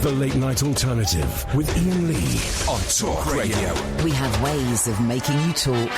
The Late Night Alternative with Iain Lee on Talk Radio. We have ways of making you talk.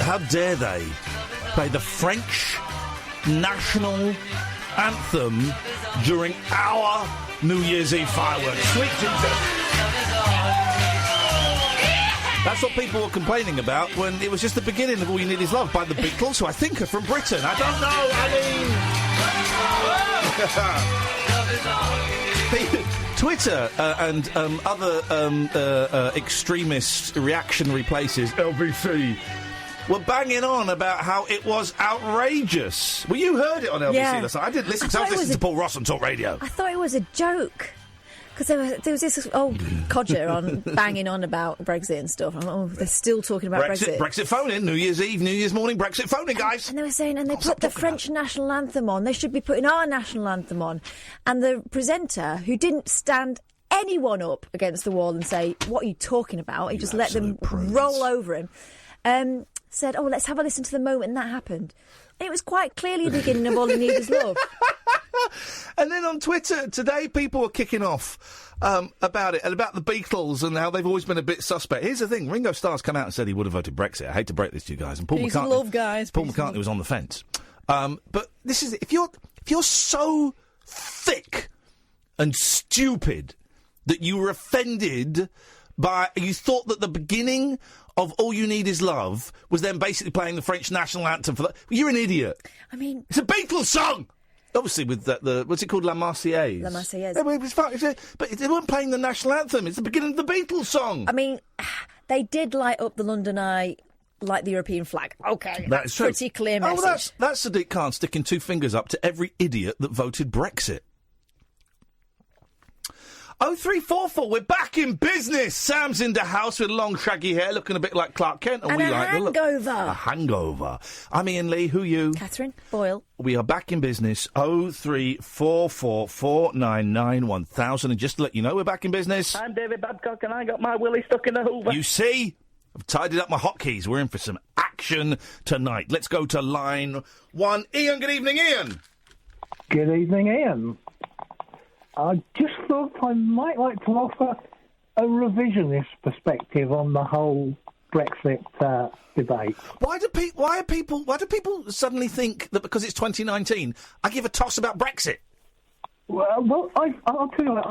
How dare they play the French national anthem during our New Year's Eve fireworks? Sweet Jesus. That's what people were complaining about when it was just the beginning of All You Need Is Love by the Beatles, who I think are from Britain. I don't know, I mean... Twitter and other extremist reactionary places, LBC, were banging on about how it was outrageous. Well, you heard it on LBC last night. I didn't listen, because I was listening to Paul Ross on Talk Radio. I thought it was a joke. Because there was this old codger on banging on about Brexit and stuff. I'm like, oh, they're still talking about Brexit. Brexit phone-in, New Year's Eve, New Year's morning, Brexit phone-in, guys. And they were saying, and they put the French national anthem on. They should be putting our national anthem on. And the presenter, who didn't stand anyone up against the wall and say, what are you talking about? He just let them roll over him. Said, oh, let's have a listen to the moment that happened. And it was quite clearly the beginning of All You Need Is Love. And then on Twitter today, people were kicking off about it and about the Beatles and how they've always been a bit suspect. Here's the thing: Ringo Starr's come out and said he would have voted Brexit. I hate to break this to you guys. And Paul Peace McCartney, and love, guys. Paul McCartney was on the fence. But this is if you're so thick and stupid that you were offended by, you thought that the beginning of All You Need Is Love was then basically playing the French national anthem for that. You're an idiot. I mean, it's a Beatles song. Obviously, with the what's it called, La Marseillaise. La Marseillaise. Yeah, it was fine, but they weren't playing the national anthem. It's the beginning of the Beatles song. I mean, they did light up the London Eye like the European flag. Okay, that's true. Pretty clear message. Oh, well, that's Sadiq Khan sticking two fingers up to every idiot that voted Brexit. 0344, we're back in business. Sam's in the house with long shaggy hair, looking a bit like Clark Kent. And we a like the look. hangover. A hangover. I'm Iain Lee, who you? Katherine Boyle. We are back in business. 0344 499 1000. And just to let you know, we're back in business. I'm David Babcock and I got my willy stuck in a hoover. You see? I've tidied up my hotkeys. We're in for some action tonight. Let's go to line 1. Iain, good evening, Iain. Good evening, Iain. I just thought I might like to offer a revisionist perspective on the whole Brexit debate. Why do people suddenly think that because it's 2019, I give a toss about Brexit? Well, I'll tell you what,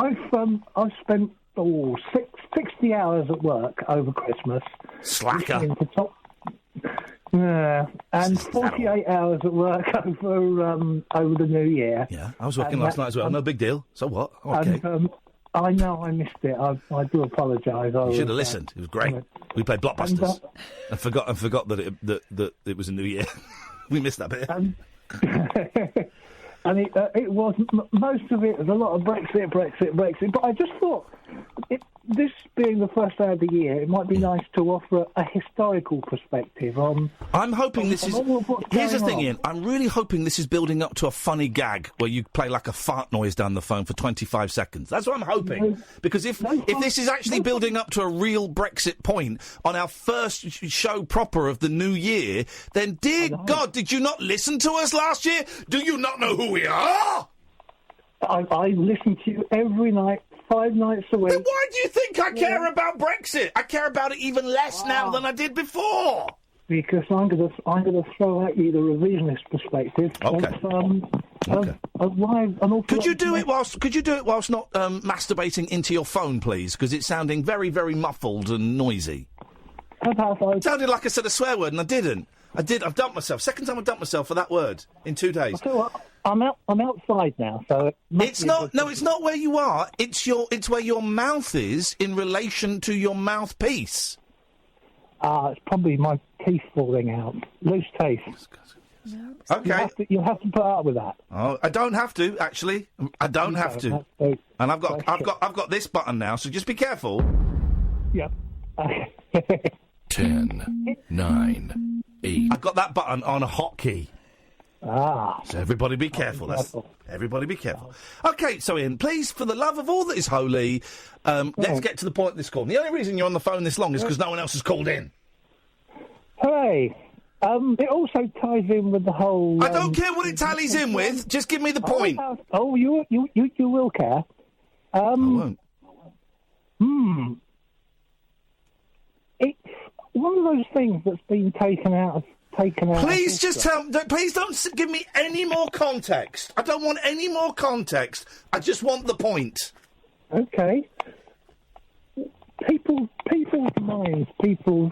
I've spent 60 hours at work over Christmas. Slacker. And 48 hours at work over the New Year. Yeah, I was working last night as well. No big deal. So what? Okay. And, I know I missed it. I do apologise. You should have listened. It was great. We played Blockbusters and forgot that it was a New Year. We missed that bit. And it was most of it was a lot of Brexit. But I just thought, this being the first day of the year, it might be nice to offer a historical perspective on. I'm hoping this is. Here's the thing, Iain. I'm really hoping this is building up to a funny gag where you play like a fart noise down the phone for 25 seconds. That's what I'm hoping. Because if this is actually building up to a real Brexit point on our first show proper of the new year, then dear God, did you not listen to us last year? Do you not know who we are? I listen to you every night. 5 nights a week. Then why do you think I care about Brexit? I care about it even less now than I did before. Because I'm going to throw at you the revisionist perspective. Of why an awful Could you do it whilst not masturbating into your phone, please? Because it's sounding very, very muffled and noisy. It sounded like I said a swear word and I didn't. I've dumped myself. Second time I've dumped myself for that word in 2 days. I'm outside now, so it's not. No, it's not where you are. It's where your mouth is in relation to your mouthpiece. It's probably my teeth falling out. Loose teeth. No, okay. You'll have to put up with that. Oh, I don't have to actually. I don't have to. And I've got this button now. So just be careful. Yep. 10, 9, 8. I've got that button on a hotkey. So everybody be careful. Everybody be careful. Okay, so Iain, please, for the love of all that is holy, let's get to the point of this call. And the only reason you're on the phone this long is because no one else has called in. Hooray! It also ties in with the whole. I don't care what it tallies in with. Just give me the point. You will care. I won't. It's one of those things that's been taken out. Please please don't give me any more context. I don't want any more context. I just want the point. Okay. People's minds, people's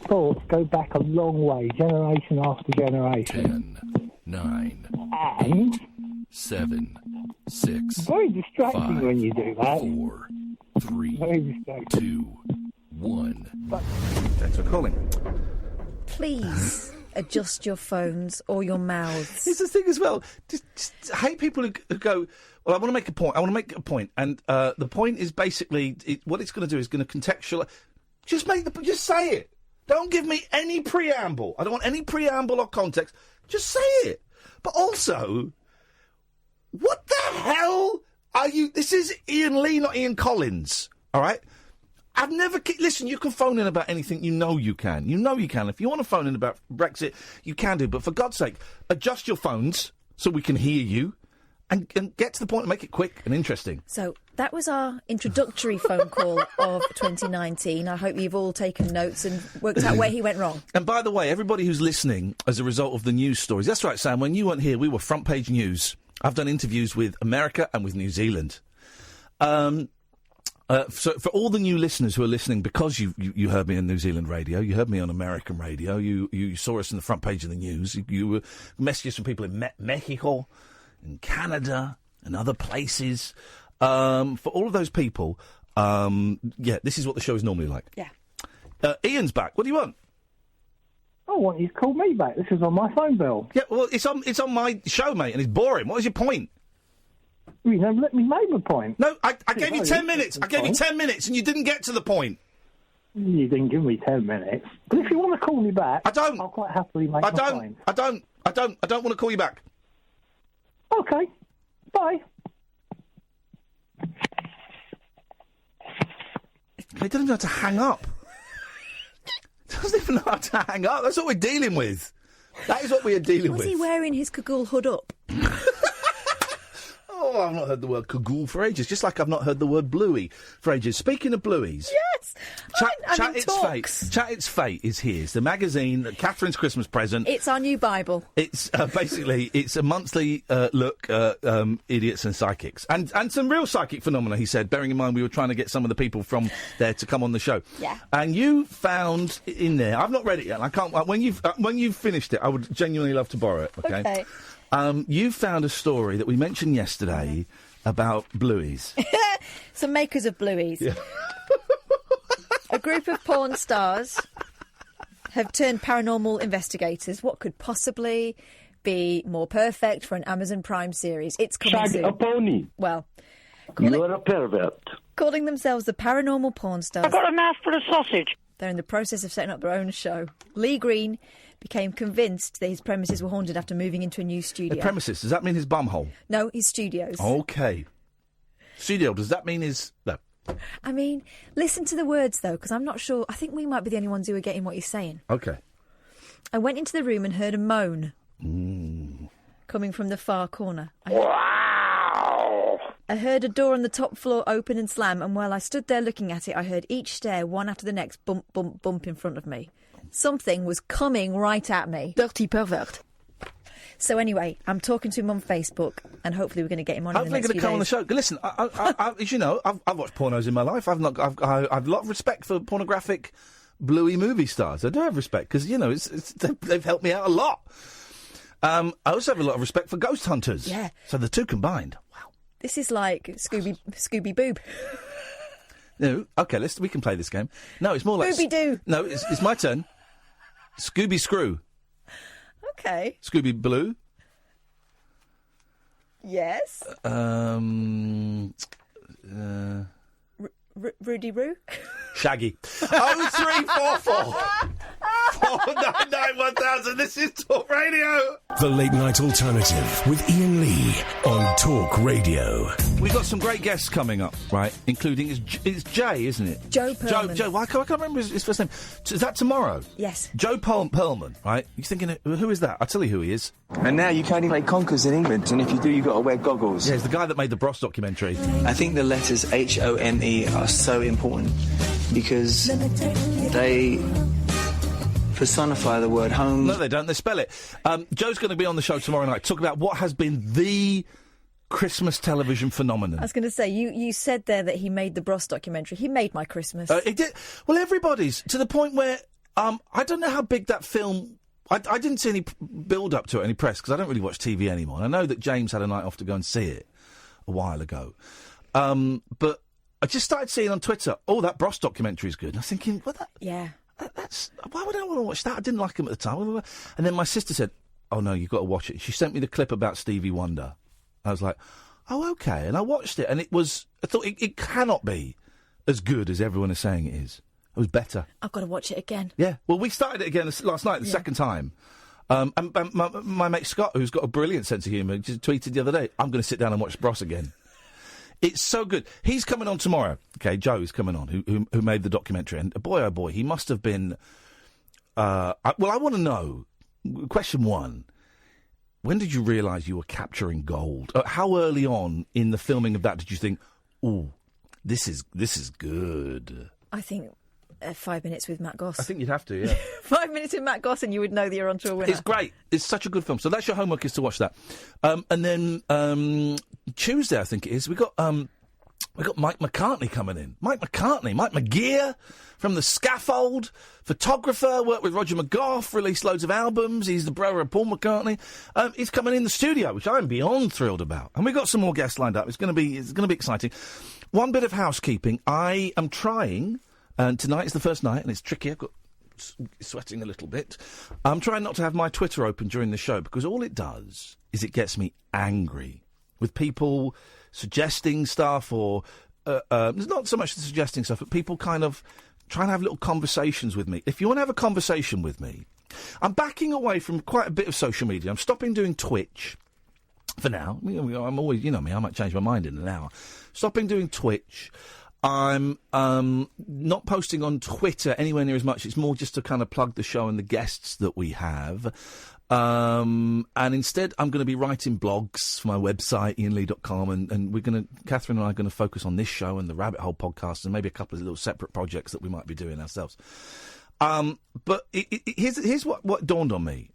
thoughts go back a long way, generation after generation. 10, 9, and 7, 6. Very distracting 5, when you do that. 4, 3, Very distracting. 2, 1. Thanks for calling. Please adjust your phones or your mouths. It's the thing as well. Just hate people who go, well, I want to make a point. And the point is basically, what it's going to do is going to contextualise. Just say it. Don't give me any preamble. I don't want any preamble or context. Just say it. But also, what the hell are you? This is Iain Lee, not Ian Collins. All right? I've never... Listen, you can phone in about anything. You know you can. If you want to phone in about Brexit, you can do. But for God's sake, adjust your phones so we can hear you and get to the point and make it quick and interesting. So that was our introductory phone call of 2019. I hope you've all taken notes and worked out where he went wrong. And by the way, everybody who's listening as a result of the news stories... That's right, Sam. When you weren't here, we were front page news. I've done interviews with America and with New Zealand. So for all the new listeners who are listening, because you heard me on New Zealand radio, you heard me on American radio, you saw us in the front page of the news, you were messages from people in Mexico, in Canada, and other places. For all of those people, this is what the show is normally like. Yeah. Ian's back. What do you want? I want you to call me back. This is on my phone bill. Yeah, well, it's on my show, mate, and it's boring. What is your point? You never let me make the point. No, I gave you 10 minutes. I gave you 10 minutes and you didn't get to the point. You didn't give me 10 minutes. But if you want to call me back, I don't. I'll quite happily make my point. I don't want to call you back. Okay. Bye. He doesn't even know how to hang up. He doesn't even know how to hang up. That's what we're dealing with. That is what we are dealing with. Was he wearing his cagoule hood up? Oh, I've not heard the word cagoule for ages, just like I've not heard the word bluey for ages. Speaking of blueys... Yes! Chat It's Fate. Chat It's Fate is here. It's the magazine, Catherine's Christmas present. It's our new Bible. It's basically, it's a monthly look at idiots and psychics. And some real psychic phenomena, he said, bearing in mind we were trying to get some of the people from there to come on the show. Yeah. And you found in there, I've not read it yet, and I can't, when you've finished it, I would genuinely love to borrow it, okay? You found a story that we mentioned yesterday about blueies. Some makers of blueies. Yeah. A group of porn stars have turned paranormal investigators. What could possibly be more perfect for an Amazon Prime series? It's coming soon. A pony. Well, you are a pervert. Calling themselves the paranormal porn stars. I've got a mouth for a sausage. They're in the process of setting up their own show. Lee Green became convinced that his premises were haunted after moving into a new studio. The premises, does that mean his bumhole? No, his studios. Okay. Studio, does that mean his... No. I mean, listen to the words, though, because I'm not sure. I think we might be the only ones who are getting what he's saying. Okay. I went into the room and heard a moan coming from the far corner. I heard a door on the top floor open and slam, and while I stood there looking at it, I heard each stair, one after the next, bump, bump, bump in front of me. Something was coming right at me. Dirty pervert. So anyway, I'm talking to him on Facebook, and hopefully we're going to get him on. Hopefully, in the next going to come on the few show. Listen, I, as you know, I've watched pornos in my life. I've a lot of respect for pornographic, bluey movie stars. I do have respect because they've helped me out a lot. I also have a lot of respect for ghost hunters. Yeah. So the two combined. Wow. This is like Scooby Boob. No, okay, we can play this game. No, it's more like Scooby Doo. No, it's my turn. Scooby Screw. Okay. Scooby Blue. Yes. Rudy Roo. Shaggy. 0344 499 1000. This is Talk Radio. The Late Night Alternative with Iain Lee on Talk Radio. We've got some great guests coming up, right? Including, it's Jay, isn't it? Joe Perlman. Joe, I can't remember his first name. Is that tomorrow? Yes. Joe Perlman, right? You're thinking, who is that? I'll tell you who he is. And now you can only play conkers in England, and if you do, you've got to wear goggles. Yeah, he's the guy that made the Bros documentary. I think the letters H-O-M-E are so important because they personify the word home. No, they don't. They spell it. Joe's going to be on the show tomorrow night. Talk about what has been the Christmas television phenomenon. I was going to say, you said there that he made the Bros documentary. He made my Christmas. He did. Well, everybody's, to the point where I don't know how big that film... I didn't see any build-up to it, any press, because I don't really watch TV anymore. And I know that James had a night off to go and see it a while ago. But I just started seeing on Twitter, that Bros documentary is good. And I was thinking, yeah. Why would I want to watch that? I didn't like him at the time. And then my sister said, oh, no, you've got to watch it. She sent me the clip about Stevie Wonder. I was like, oh, OK. And I watched it, and I thought it cannot be as good as everyone is saying it is. It was better. I've got to watch it again. Yeah. Well, we started it again last night, the second time. And my mate Scott, who's got a brilliant sense of humour, just tweeted the other day, I'm going to sit down and watch Bros again. It's so good. He's coming on tomorrow. Okay, Joe is coming on, who made the documentary. And boy, oh boy, he must have been... I want to know, question one, when did you realise you were capturing gold? How early on in the filming of that did you think, this is good? I think 5 minutes with Matt Goss. I think you'd have to, yeah. 5 minutes with Matt Goss and you would know that you're onto a winner. It's great. It's such a good film. So that's your homework, is to watch that. And then Tuesday, I think it is, we got Mike McCartney coming in. Mike McGear from The Scaffold, photographer, worked with Roger McGough, released loads of albums. He's the brother of Paul McCartney. He's coming in the studio, which I'm beyond thrilled about. And we've got some more guests lined up. It's going to be exciting. One bit of housekeeping. I am trying, and tonight is the first night, and it's tricky. I've got sweating a little bit. I'm trying not to have my Twitter open during the show, because all it does is it gets me angry with people suggesting stuff or it's not so much the suggesting stuff, but people kind of trying to have little conversations with me. If you want to have a conversation with me, I'm backing away from quite a bit of social media. I'm stopping doing Twitch for now. I'm always, you know me, I might change my mind in an hour. Stopping doing Twitch. I'm not posting on Twitter anywhere near as much. It's more just to kind of plug the show and the guests that we have. And instead, I'm going to be writing blogs for my website, iainlee.com, and Katherine and I are going to focus on this show and the Rabbit Hole podcast and maybe a couple of little separate projects that we might be doing ourselves. But here's what dawned on me.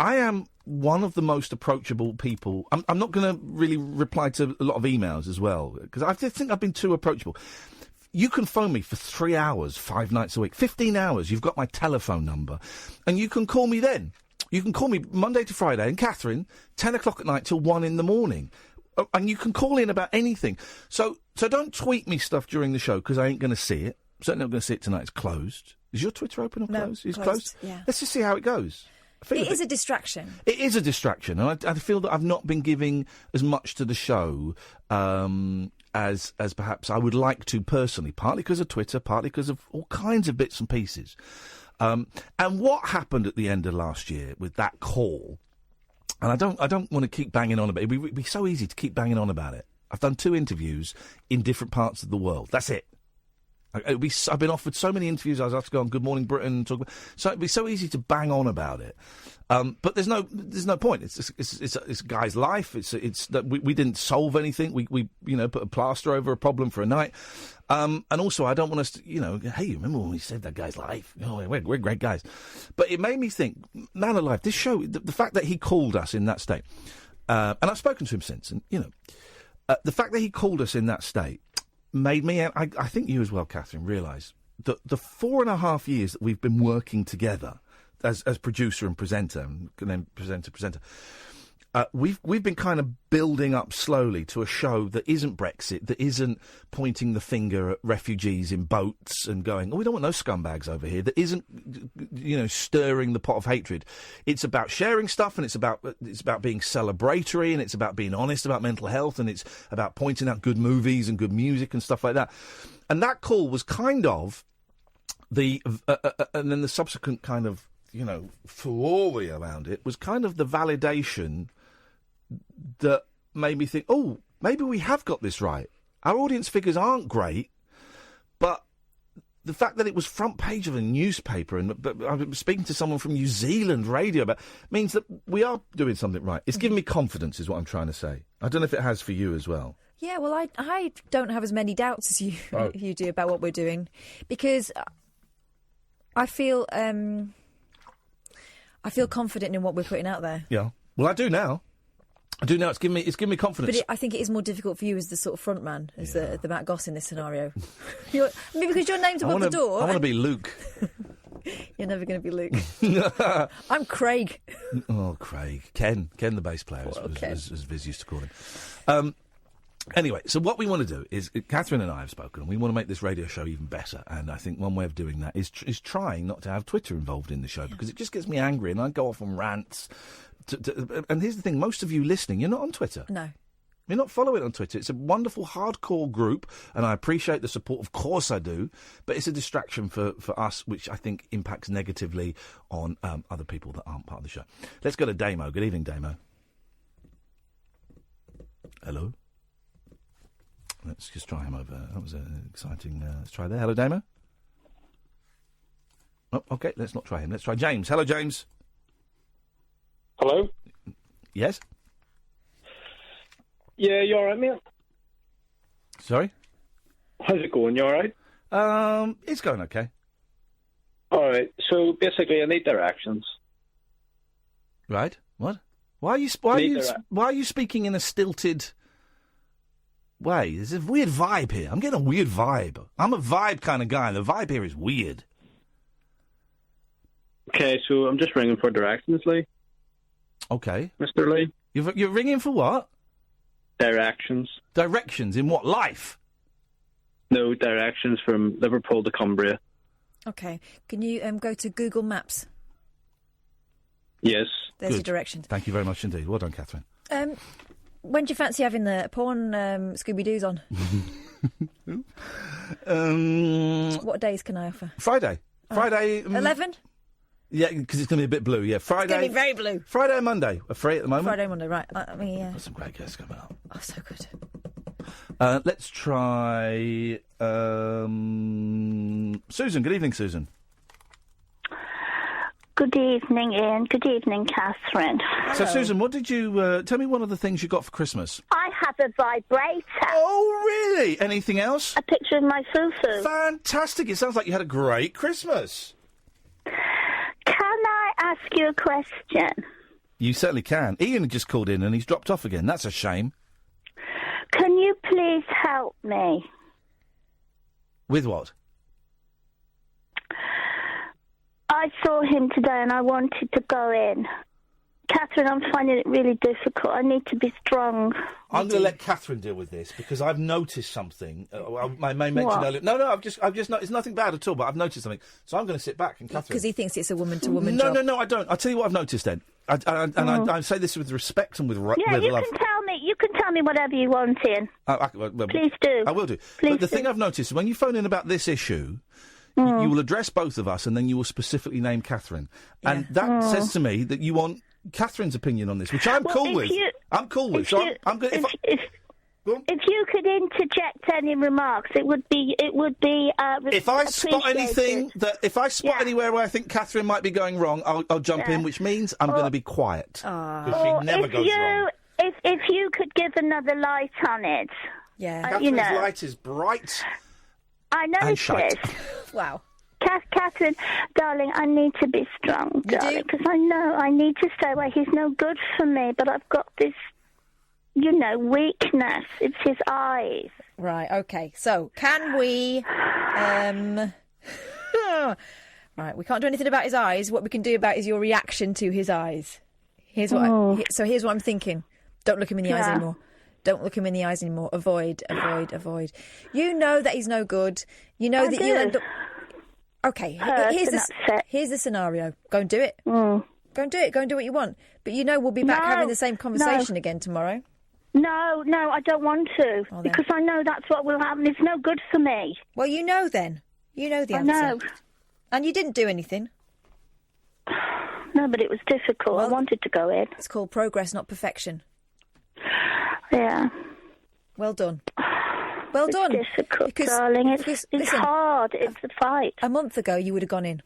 I am one of the most approachable people. I'm not going to really reply to a lot of emails as well, because I think I've been too approachable. You can phone me for 3 hours, 5 nights a week, 15 hours. You've got my telephone number, and you can call me then. You can call me Monday to Friday, and Katherine, 10 o'clock at night till 1 in the morning. And you can call in about anything. So don't tweet me stuff during the show, because I ain't going to see it. Certainly not going to see it tonight. It's closed. Is your Twitter open or closed? It's closed? Yeah. Let's just see how it goes. It is a distraction. It is a distraction, and I feel that I've not been giving as much to the show as perhaps I would like to personally, partly because of Twitter, partly because of all kinds of bits and pieces. And what happened at the end of last year with that call, and I don't want to keep banging on about it. It'd be so easy to keep banging on about it. I've done 2 interviews in different parts of the world. That's it. I've been offered so many interviews. I was asked to go on Good Morning Britain and talk about. So it'd be so easy to bang on about it, but there's no point. It's a guy's life. It's that we didn't solve anything. We put a plaster over a problem for a night, and also I don't want us to, hey, you remember when we saved that guy's life? We're great guys. But it made me think, man alive, this show, the fact that he called us in that state, and I've spoken to him since, and the fact that he called us in that state made me, and I think you as well, Katherine, realise that the 4.5 years that we've been working together as producer and presenter, and then presenter, we've been kind of building up slowly to a show that isn't Brexit, that isn't pointing the finger at refugees in boats and going, we don't want those scumbags over here, that isn't, stirring the pot of hatred. It's about sharing stuff, and it's about being celebratory, and it's about being honest about mental health, and it's about pointing out good movies and good music and stuff like that. And that call was kind of and then the subsequent kind of, furore around it was kind of the validation that made me think, maybe we have got this right. Our audience figures aren't great, but the fact that it was front page of a newspaper, but I'm speaking to someone from New Zealand radio about, means that we are doing something right. It's given me confidence, is what I'm trying to say. I don't know if it has for you as well. Yeah, well, I don't have as many doubts as you do about what we're doing, because I feel confident in what we're putting out there. Yeah. Well, I do now. It's given me confidence. But I think it is more difficult for you as the sort of front man, as the Matt Goss in this scenario. Because your name's above the door. I want to be Luke. You're never going to be Luke. I'm Craig. Oh, Craig. Ken the bass player, as Viz used to call him. Anyway, so what we want to do is, Katherine and I have spoken, and we want to make this radio show even better, and I think one way of doing that is trying not to have Twitter involved in the show, because it just gets me angry, and I go off on rants. And here's the thing, most of you listening, you're not on Twitter. No. You're not following on Twitter. It's a wonderful, hardcore group, and I appreciate the support, of course I do, but it's a distraction for us, which I think impacts negatively on other people that aren't part of the show. Let's go to Daymo. Good evening, Daymo. Hello? Let's just try him over. That was exciting. Let's try there. Hello, Daymo. Oh, OK, let's not try him. Let's try James. Hello, James. Hello? Yes? Yeah, you all right, mate? Sorry? How's it going? You all right? It's going OK. All right. So, basically, I need directions. Right. What? Why are you speaking in a stilted way? There's a weird vibe here. I'm getting a weird vibe. I'm a vibe kind of guy. The vibe here is weird. Okay, so I'm just ringing for directions, Lee. Okay. Mr. Lee. You're ringing for what? Directions. Directions in what? Life? No, directions from Liverpool to Cumbria. Okay. Can you go to Google Maps? Yes. There's your directions. Thank you very much indeed. Well done, Katherine. When do you fancy having the porn Scooby-Doo's on? What days can I offer? Friday. Friday. 11? Yeah, because it's going to be a bit blue, yeah. Friday. It's going to be very blue. Friday and Monday are free at the moment. Friday and Monday, right. I mean, yeah. Got some great guests coming up. Oh, so good. Let's try Susan. Good evening, Susan. Good evening, Ian. Good evening, Catherine. So, Susan, what did you... tell me one of the things you got for Christmas. I have a vibrator. Oh, really? Anything else? A picture of my fufu. Fantastic. It sounds like you had a great Christmas. Can I ask you a question? You certainly can. Iain just called in and he's dropped off again. That's a shame. Can you please help me? With what? I saw him today and I wanted to go in. Catherine, I'm finding it really difficult. I need to be strong. I'm going to let Katherine deal with this because I've noticed something. I may mention earlier. No, I've just it's nothing bad at all, but I've noticed something. So I'm going to sit back and Katherine. Because he thinks it's a woman-to-woman job. No, I don't. I'll tell you what I've noticed then. I say this with respect and with love. Yeah, you can tell me whatever you want, Ian. Please do. I will do. Please but the thing I've noticed, when you phone in about this issue, you will address both of us and then you will specifically name Katherine. And that says to me that you want Catherine's opinion on this, which I'm cool with. I'm cool with. So I'm good. If you could interject any remarks, it would be. If I spot anything if I spot anywhere where I think Katherine might be going wrong, I'll jump in, which means I'm going to be quiet because she never goes wrong. If you could give another light on it, Catherine's light is bright. I noticed. Wow. Catherine, darling, I need to be strong, darling, because I know I need to stay away. He's no good for me, but I've got this, weakness. It's his eyes. Right, okay. So, can we... Right, we can't do anything about his eyes. What we can do about is your reaction to his eyes. Here's what I'm thinking. Don't look him in the eyes anymore. Don't look him in the eyes anymore. Avoid. You know that he's no good. You know that you'll end up... Okay, here's the scenario. Go and do it. Go and do it. Go and do what you want. But we'll be back having the same conversation again tomorrow. No, I don't want to. Because I know that's what will happen. It's no good for me. Well, you know then. You know the answer. I know. And you didn't do anything. No, but it was difficult. Well, I wanted to go in. It's called progress, not perfection. Yeah. Well done. Well done. It's difficult, darling. It's hard. It's a fight. A month ago, you would have gone in.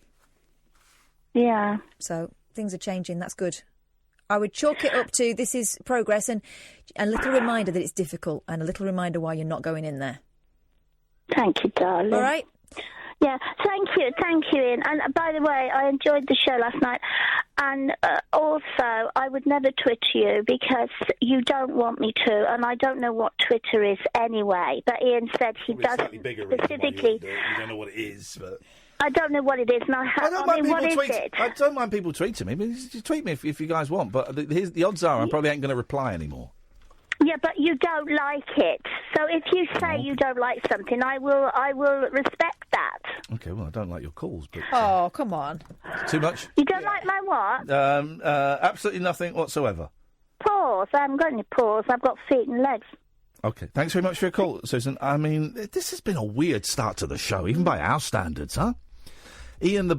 Yeah. So things are changing. That's good. I would chalk it up to this is progress and a little reminder that it's difficult and a little reminder why you're not going in there. Thank you, darling. All right. Yeah, thank you, Ian. And by the way, I enjoyed the show last night. And also, I would never Twitter you because you don't want me to, and I don't know what Twitter is anyway. But Ian said he does specifically. You don't know what it is, but. I don't know what it is, and what is it? I don't mind people tweeting me. Just tweet me if you guys want, but the odds are I probably ain't going to reply anymore. Yeah, but you don't like it. So if you say you don't like something, I will respect that. Okay, well, I don't like your calls, but... Oh, come on. Too much? You don't like my what? Absolutely nothing whatsoever. Paws? I haven't got any paws. I've got feet and legs. Okay, thanks very much for your call, Susan. I mean, this has been a weird start to the show, even by our standards, huh? Iain, the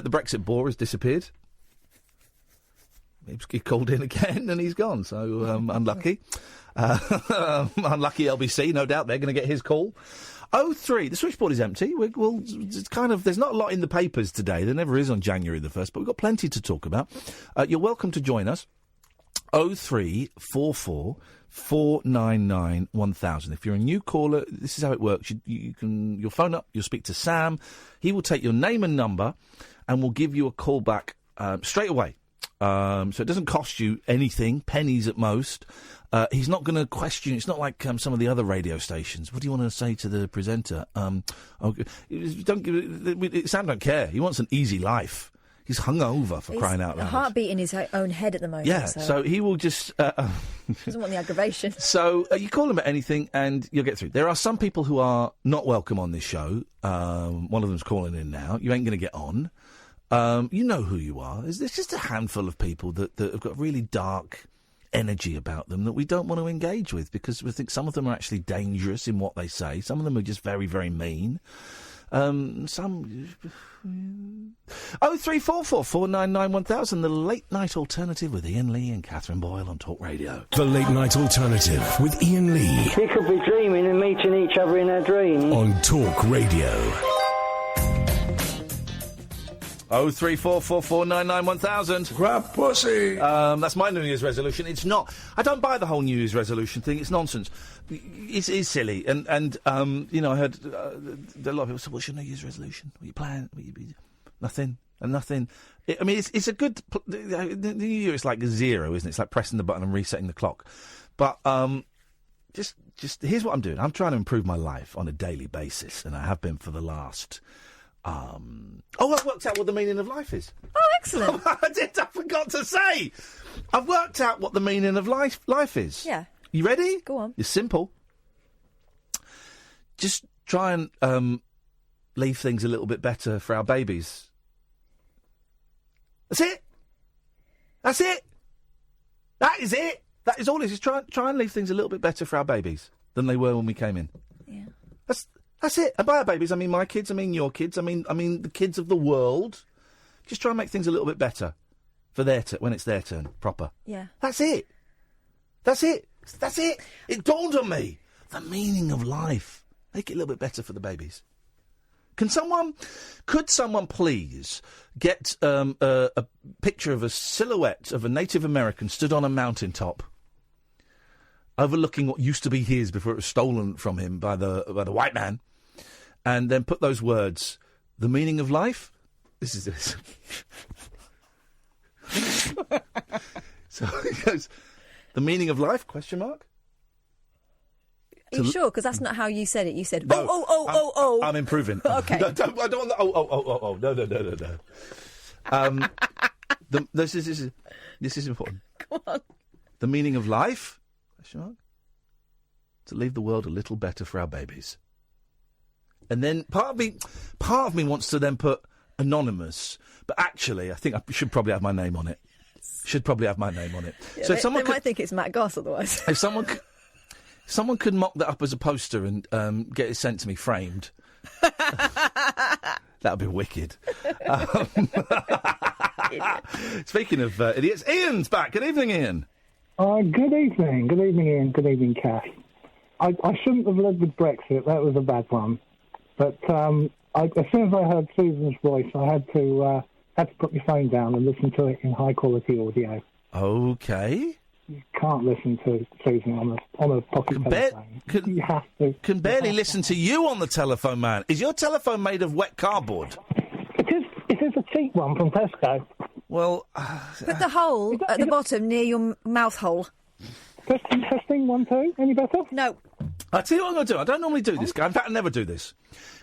Brexit bore has disappeared. He called in again and he's gone, so unlucky. Unlucky LBC, no doubt they're going to get his call. 03, the switchboard is empty. It's there's not a lot in the papers today. There never is on January the 1st, but we've got plenty to talk about. You're welcome to join us. 0344 499 1000. If you're a new caller, this is how it works. You'll phone up, you'll speak to Sam. He will take your name and number and will give you a call back straight away. So it doesn't cost you anything, pennies at most. He's not going to question. It's not like some of the other radio stations. What do you want to say to the presenter? Sam don't care. He wants an easy life. He's hungover for crying out loud. A heartbeat in his own head at the moment. Yeah, so he will just... doesn't want the aggravation. So you call him at anything and you'll get through. There are some people who are not welcome on this show. One of them's calling in now. You ain't going to get on. You know who you are. There's just a handful of people that have got really dark energy about them that we don't want to engage with because we think some of them are actually dangerous in what they say. Some of them are just very, very mean. Some 0344 499 1000, the late night alternative with Iain Lee and Katherine Boyle on Talk Radio. The late night alternative with Iain Lee. We could be dreaming and meeting each other in our dreams. On Talk Radio. 0344 499 1000. Grab pussy. That's my New Year's resolution. It's not. I don't buy the whole New Year's resolution thing. It's nonsense. It's silly. And you know, I heard a lot of people say, "What's your New Year's resolution? What are you planning?" Nothing. And nothing. I mean, it's a good. The New Year is like 0, isn't it? It's like pressing the button and resetting the clock. But just here's what I'm doing. I'm trying to improve my life on a daily basis, and I have been for the last. I worked out what the meaning of life is. Oh, excellent! I forgot to say. I've worked out what the meaning of life is. Yeah. You ready? Go on. It's simple. Just try and leave things a little bit better for our babies. That's it. That's it. That is it. That is all it is. Try and leave things a little bit better for our babies than they were when we came in. Yeah. That's it. And by our babies, I mean my kids, I mean your kids, I mean the kids of the world. Just try and make things a little bit better for when it's their turn, proper. Yeah. That's it. That's it. That's it. It dawned on me. The meaning of life. Make it a little bit better for the babies. Could someone please get a picture of a silhouette of a Native American stood on a mountaintop overlooking what used to be his before it was stolen from him by the white man, and then put those words, the meaning of life? This is this. So it goes, the meaning of life, question mark? Are you sure? Because that's not how you said it. You said, no, oh. I'm improving. Okay. I don't want the, oh. No. This is important. Go on. The meaning of life, question mark, to leave the world a little better for our babies. And then part of me wants to then put anonymous, but actually I think I should probably have my name on it. Should probably have my name on it. Yeah, so they might think it's Matt Goss otherwise. If someone could mock that up as a poster and get it sent to me framed, that would be wicked. Speaking of idiots, Ian's back. Good evening, Iain. Good evening. Good evening, Iain. Good evening, Kath. I shouldn't have led with Brexit. That was a bad one. But as soon as I heard Susan's voice, I had to put my phone down and listen to it in high-quality audio. Okay. You can't listen to Susan on a pocket telephone. You have to. Can barely listen to you on the telephone, man. Is your telephone made of wet cardboard? It is a cheap one from Tesco. Well... Put the hole at the bottom near your mouth hole. Testing 1, 2. Any better? No. I'll tell you what I'm going to do. I don't normally do this, guy. In fact, I never do this.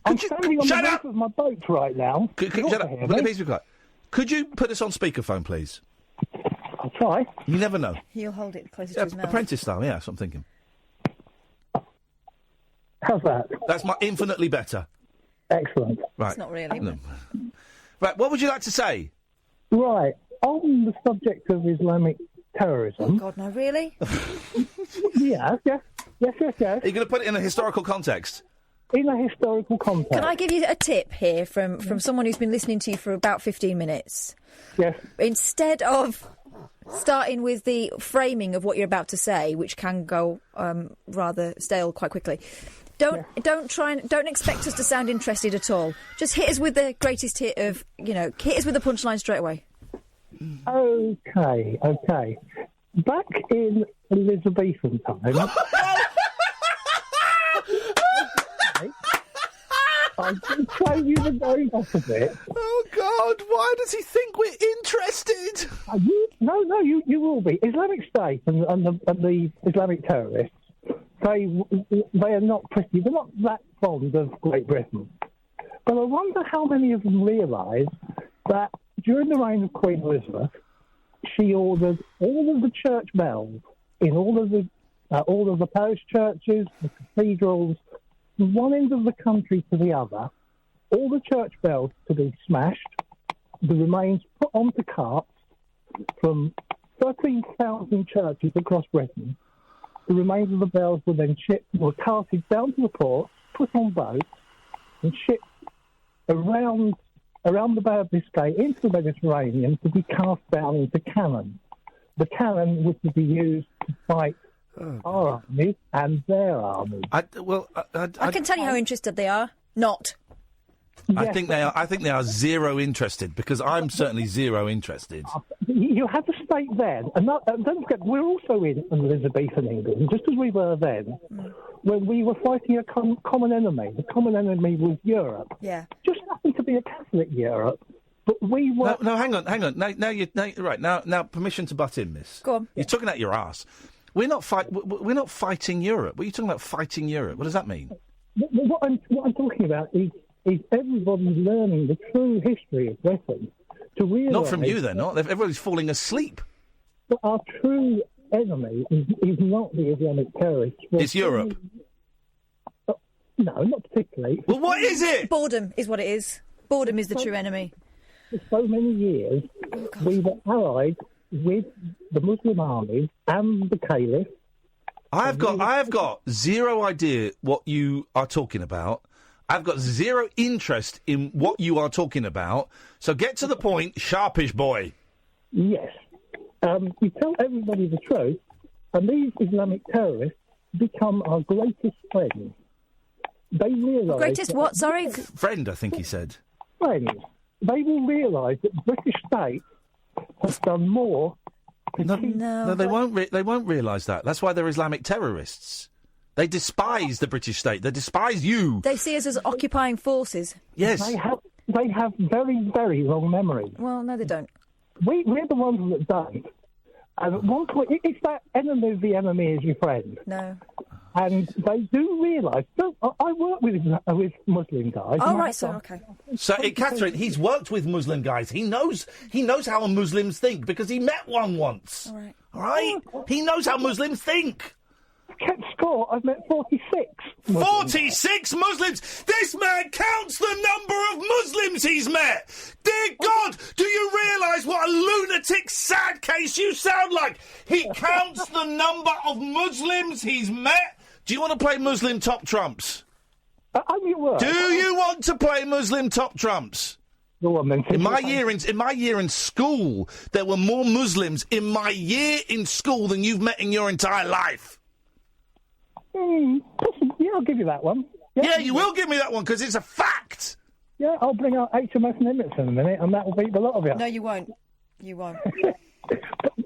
I'm standing on the roof of my boat right now. Shut up. Please be quiet. Could you put us on speakerphone, please? I'll try. You never know. He'll hold it closer to his mouth. Apprentice style, yeah, that's what I'm thinking. How's that? That's infinitely better. Excellent. Right. It's not really. No. Right, what would you like to say? Right, on the subject of Islamic terrorism... Oh, God, no, really? Yes. Are you going to put it in a historical context? In a historical context. Can I give you a tip here from someone who's been listening to you for about 15 minutes? Yes. Instead of starting with the framing of what you're about to say, which can go rather stale quite quickly, don't expect us to sound interested at all. Just hit us with the greatest hit of, hit us with the punchline straight away. Okay. Back in Elizabethan times... I can show you the very opposite. Oh, God, why does he think we're interested? No, you will be. Islamic State and the Islamic terrorists, they are not pretty. They're not that fond of Great Britain. But I wonder how many of them realise that during the reign of Queen Elizabeth, she ordered all of the church bells in all of the parish churches, the cathedrals, from one end of the country to the other, all the church bells to be smashed, the remains put onto carts from 13,000 churches across Britain. The remains of the bells were then carted down to the port, put on boats, and shipped around the Bay of Biscay into the Mediterranean to be cast down into cannon. The cannon was to be used to fight our army and their army. I can tell you how interested they are. Not. I think they are. I think they are zero interested, because I'm certainly zero interested. You had the state then, and don't forget, we're also in Elizabethan England, just as we were then, when we were fighting a common enemy. The common enemy was Europe. Yeah. Just happened to be a Catholic Europe, but we were. No, hang on. Now, permission to butt in, miss. Go on. You're talking out your arse. We're not fighting Europe. What are you talking about, fighting Europe? What does that mean? What I'm talking about is everybody learning the true history of Britain to realise. Not from you, they're not. Everybody's falling asleep. But our true enemy is not the Islamic terrorists. It's Europe. No, not particularly. Well, what is it? Boredom is what it is. Boredom is the true enemy. For so many years, we were allied with the Muslim armies and the Caliph. I have got zero idea what you are talking about. I've got zero interest in what you are talking about. So get to the point, sharpish boy. Yes. You tell everybody the truth, and these Islamic terrorists become our greatest friends. They realise... Greatest what, sorry? Friend, I think he said. Friends. They will realise that the British state has done more... No, they won't. They won't realise that. That's why they're Islamic terrorists. They despise the British state. They despise you. They see us as occupying forces. Yes. They have very, very long memories. Well, no, they don't. We're the ones that don't. And at one point, it's that enemy of the enemy is your friend. No. And they do realise. I work with Muslim guys. Oh, right, so, okay. So, Katherine, he's worked with Muslim guys. He knows how Muslims think, because he met one once. All right? He knows how Muslims think. Kept score, I've met 46 Muslims. 46 Muslims? This man counts the number of Muslims he's met! Dear God, do you realise what a lunatic, sad case you sound like? He counts the number of Muslims he's met? Do you want to play Muslim top trumps? Do you want to play Muslim top trumps? In my year in school, there were more Muslims in my year in school than you've met in your entire life. Yeah, I'll give you that one. Yeah, you will give me that one, because it's a fact. Yeah, I'll bring out HMS Nimitz in a minute, and that will beat the lot of you. No, you won't. You won't.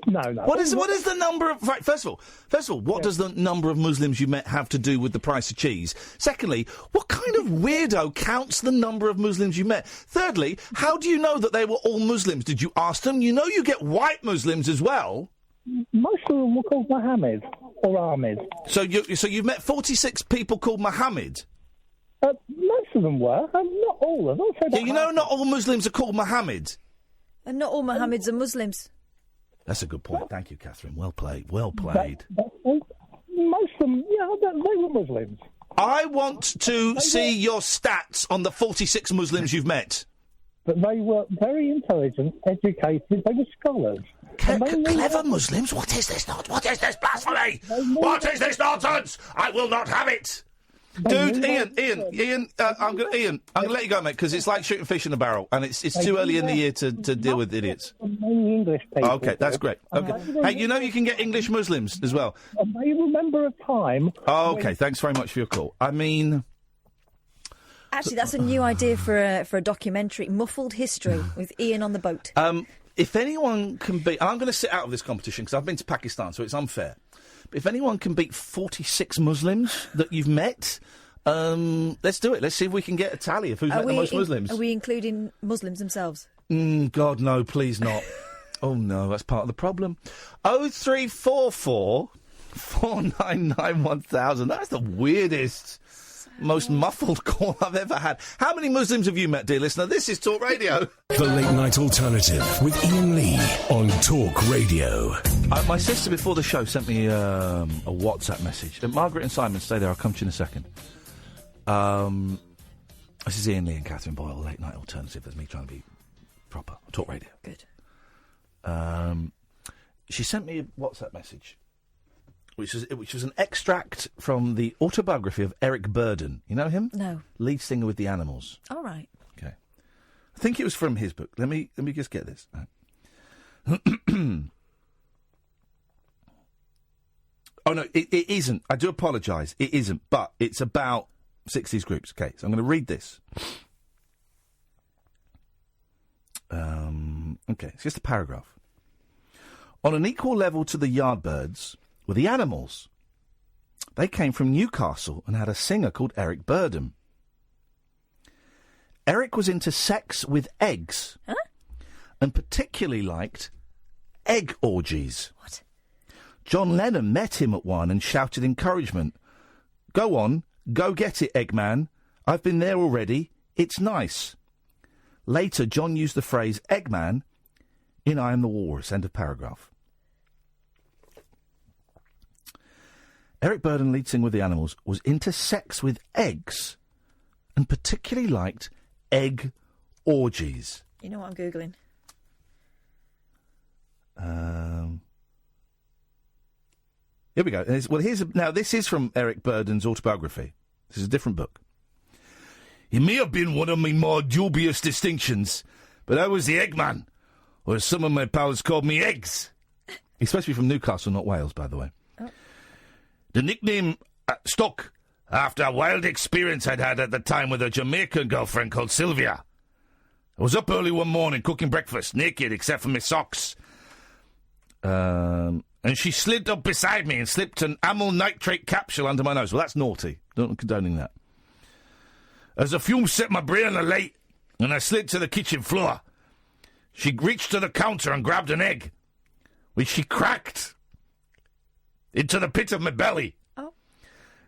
No. What is the number of... Right, first of all, what does the number of Muslims you met have to do with the price of cheese? Secondly, what kind of weirdo counts the number of Muslims you met? Thirdly, how do you know that they were all Muslims? Did you ask them? You know you get white Muslims as well. Most of them were called Mohammed or Ahmed. So you've met 46 people called Mohammed? Most of them were. Not all of them. Yeah, you know not all Muslims are called Mohammed. And not all Mohammeds are Muslims. That's a good point. Thank you, Katherine. Well played. Well played. Most of them, they were Muslims. I want to see your stats on the 46 Muslims you've met. But they were very intelligent, educated, they were scholars. Clever Muslims? What is this? What is this blasphemy? What is this nonsense? I will not have it. Dude, Ian, I'm going to let you go, mate, because it's like shooting fish in a barrel, and it's too early in the year to deal with idiots. English people. Okay, that's great. Okay, hey, you know you can get English Muslims as well. They remember a time. Oh, okay, thanks very much for your call. I mean, actually, that's a new idea for a documentary, Muffled History, with Iain on the boat. If anyone can beat, and I'm going to sit out of this competition because I've been to Pakistan, so it's unfair. But if anyone can beat 46 Muslims that you've met, let's do it. Let's see if we can get a tally of who's met the most Muslims. Are we including Muslims themselves? God, no, please not. Oh, no, that's part of the problem. 0344 499 1000. That's the weirdest, most muffled call I've ever had. How many Muslims have you met, dear listener? This is Talk Radio. The Late Night Alternative with Iain Lee on Talk Radio. My sister, before the show, sent me a WhatsApp message. Margaret and Simon, stay there. I'll come to you in a second. This is Iain Lee and Katherine Boyle, Late Night Alternative. That's me trying to be proper. Talk Radio. Good. she sent me a WhatsApp message, which was an extract from the autobiography of Eric Burdon. You know him? No. Lead singer with the Animals. All right. Okay. I think it was from his book. Let me just get this. Oh, no, it isn't. I do apologise. It isn't. But it's about 60s groups. Okay, so I'm going to read this. Okay, it's just a paragraph. On an equal level to the Yardbirds were the Animals. They came from Newcastle and had a singer called Eric Burdon. Eric was into sex with eggs. Huh? And particularly liked egg orgies. What? John Lennon met him at one and shouted encouragement. Go on, go get it, Eggman. I've been there already. It's nice. Later, John used the phrase Eggman in I Am the Walrus. End of paragraph. Eric Burdon, lead singer with the Animals, was into sex with eggs and particularly liked egg orgies. You know what I'm Googling? Here we go. This is from Eric Burdon's autobiography. This is a different book. He may have been one of my more dubious distinctions, but I was the Eggman, or as some of my pals called me, Eggs. He's supposed to be from Newcastle, not Wales, by the way. Oh. The nickname stuck after a wild experience I'd had at the time with a Jamaican girlfriend called Sylvia. I was up early one morning cooking breakfast, naked except for my socks. And she slid up beside me and slipped an amyl nitrate capsule under my nose. Well, that's naughty. Don't condoning that. As the fumes set my brain alight and I slid to the kitchen floor, she reached to the counter and grabbed an egg, which she cracked into the pit of my belly. Oh.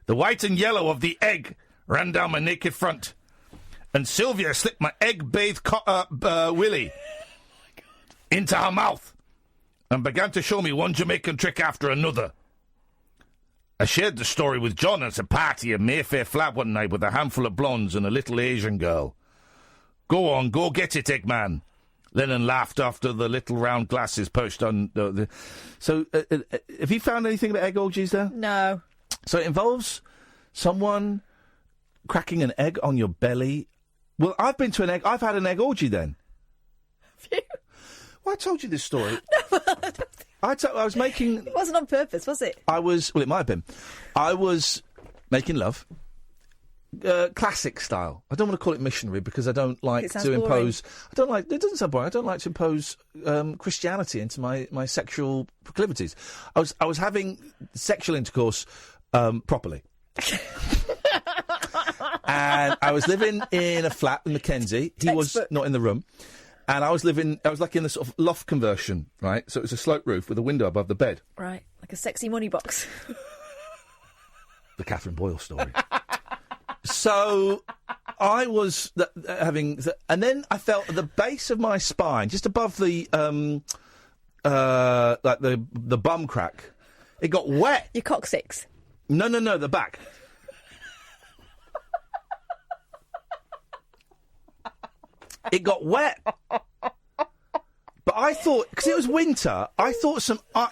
The white and yellow of the egg ran down my naked front, and Sylvia slipped my egg-bathed willy into her mouth and began to show me one Jamaican trick after another. I shared the story with John at a party in Mayfair Flat one night with a handful of blondes and a little Asian girl. Go on, go get it, Eggman. Lennon laughed after the little round glasses perched on the... So, have you found anything about egg orgies there? No. So it involves someone cracking an egg on your belly. Well, I've been to I've had an egg orgy then. Have you? Well, I told you this story. No, I was making... It wasn't on purpose, was it? Well, it might have been. I was making love. Classic style. I don't want to call it missionary because I don't like to impose... It doesn't sound boring. I don't like to impose Christianity into my sexual proclivities. I was having sexual intercourse properly. And I was living in a flat with Mackenzie. He was not in the room. And I was like in the sort of loft conversion, right? So it was a sloped roof with a window above the bed. Right, like a sexy money box. The Catherine Boyle story. So I was and then I felt at the base of my spine, just above the, like the bum crack, it got wet. Your coccyx? No, the back. It got wet. But I thought, because it was winter, I thought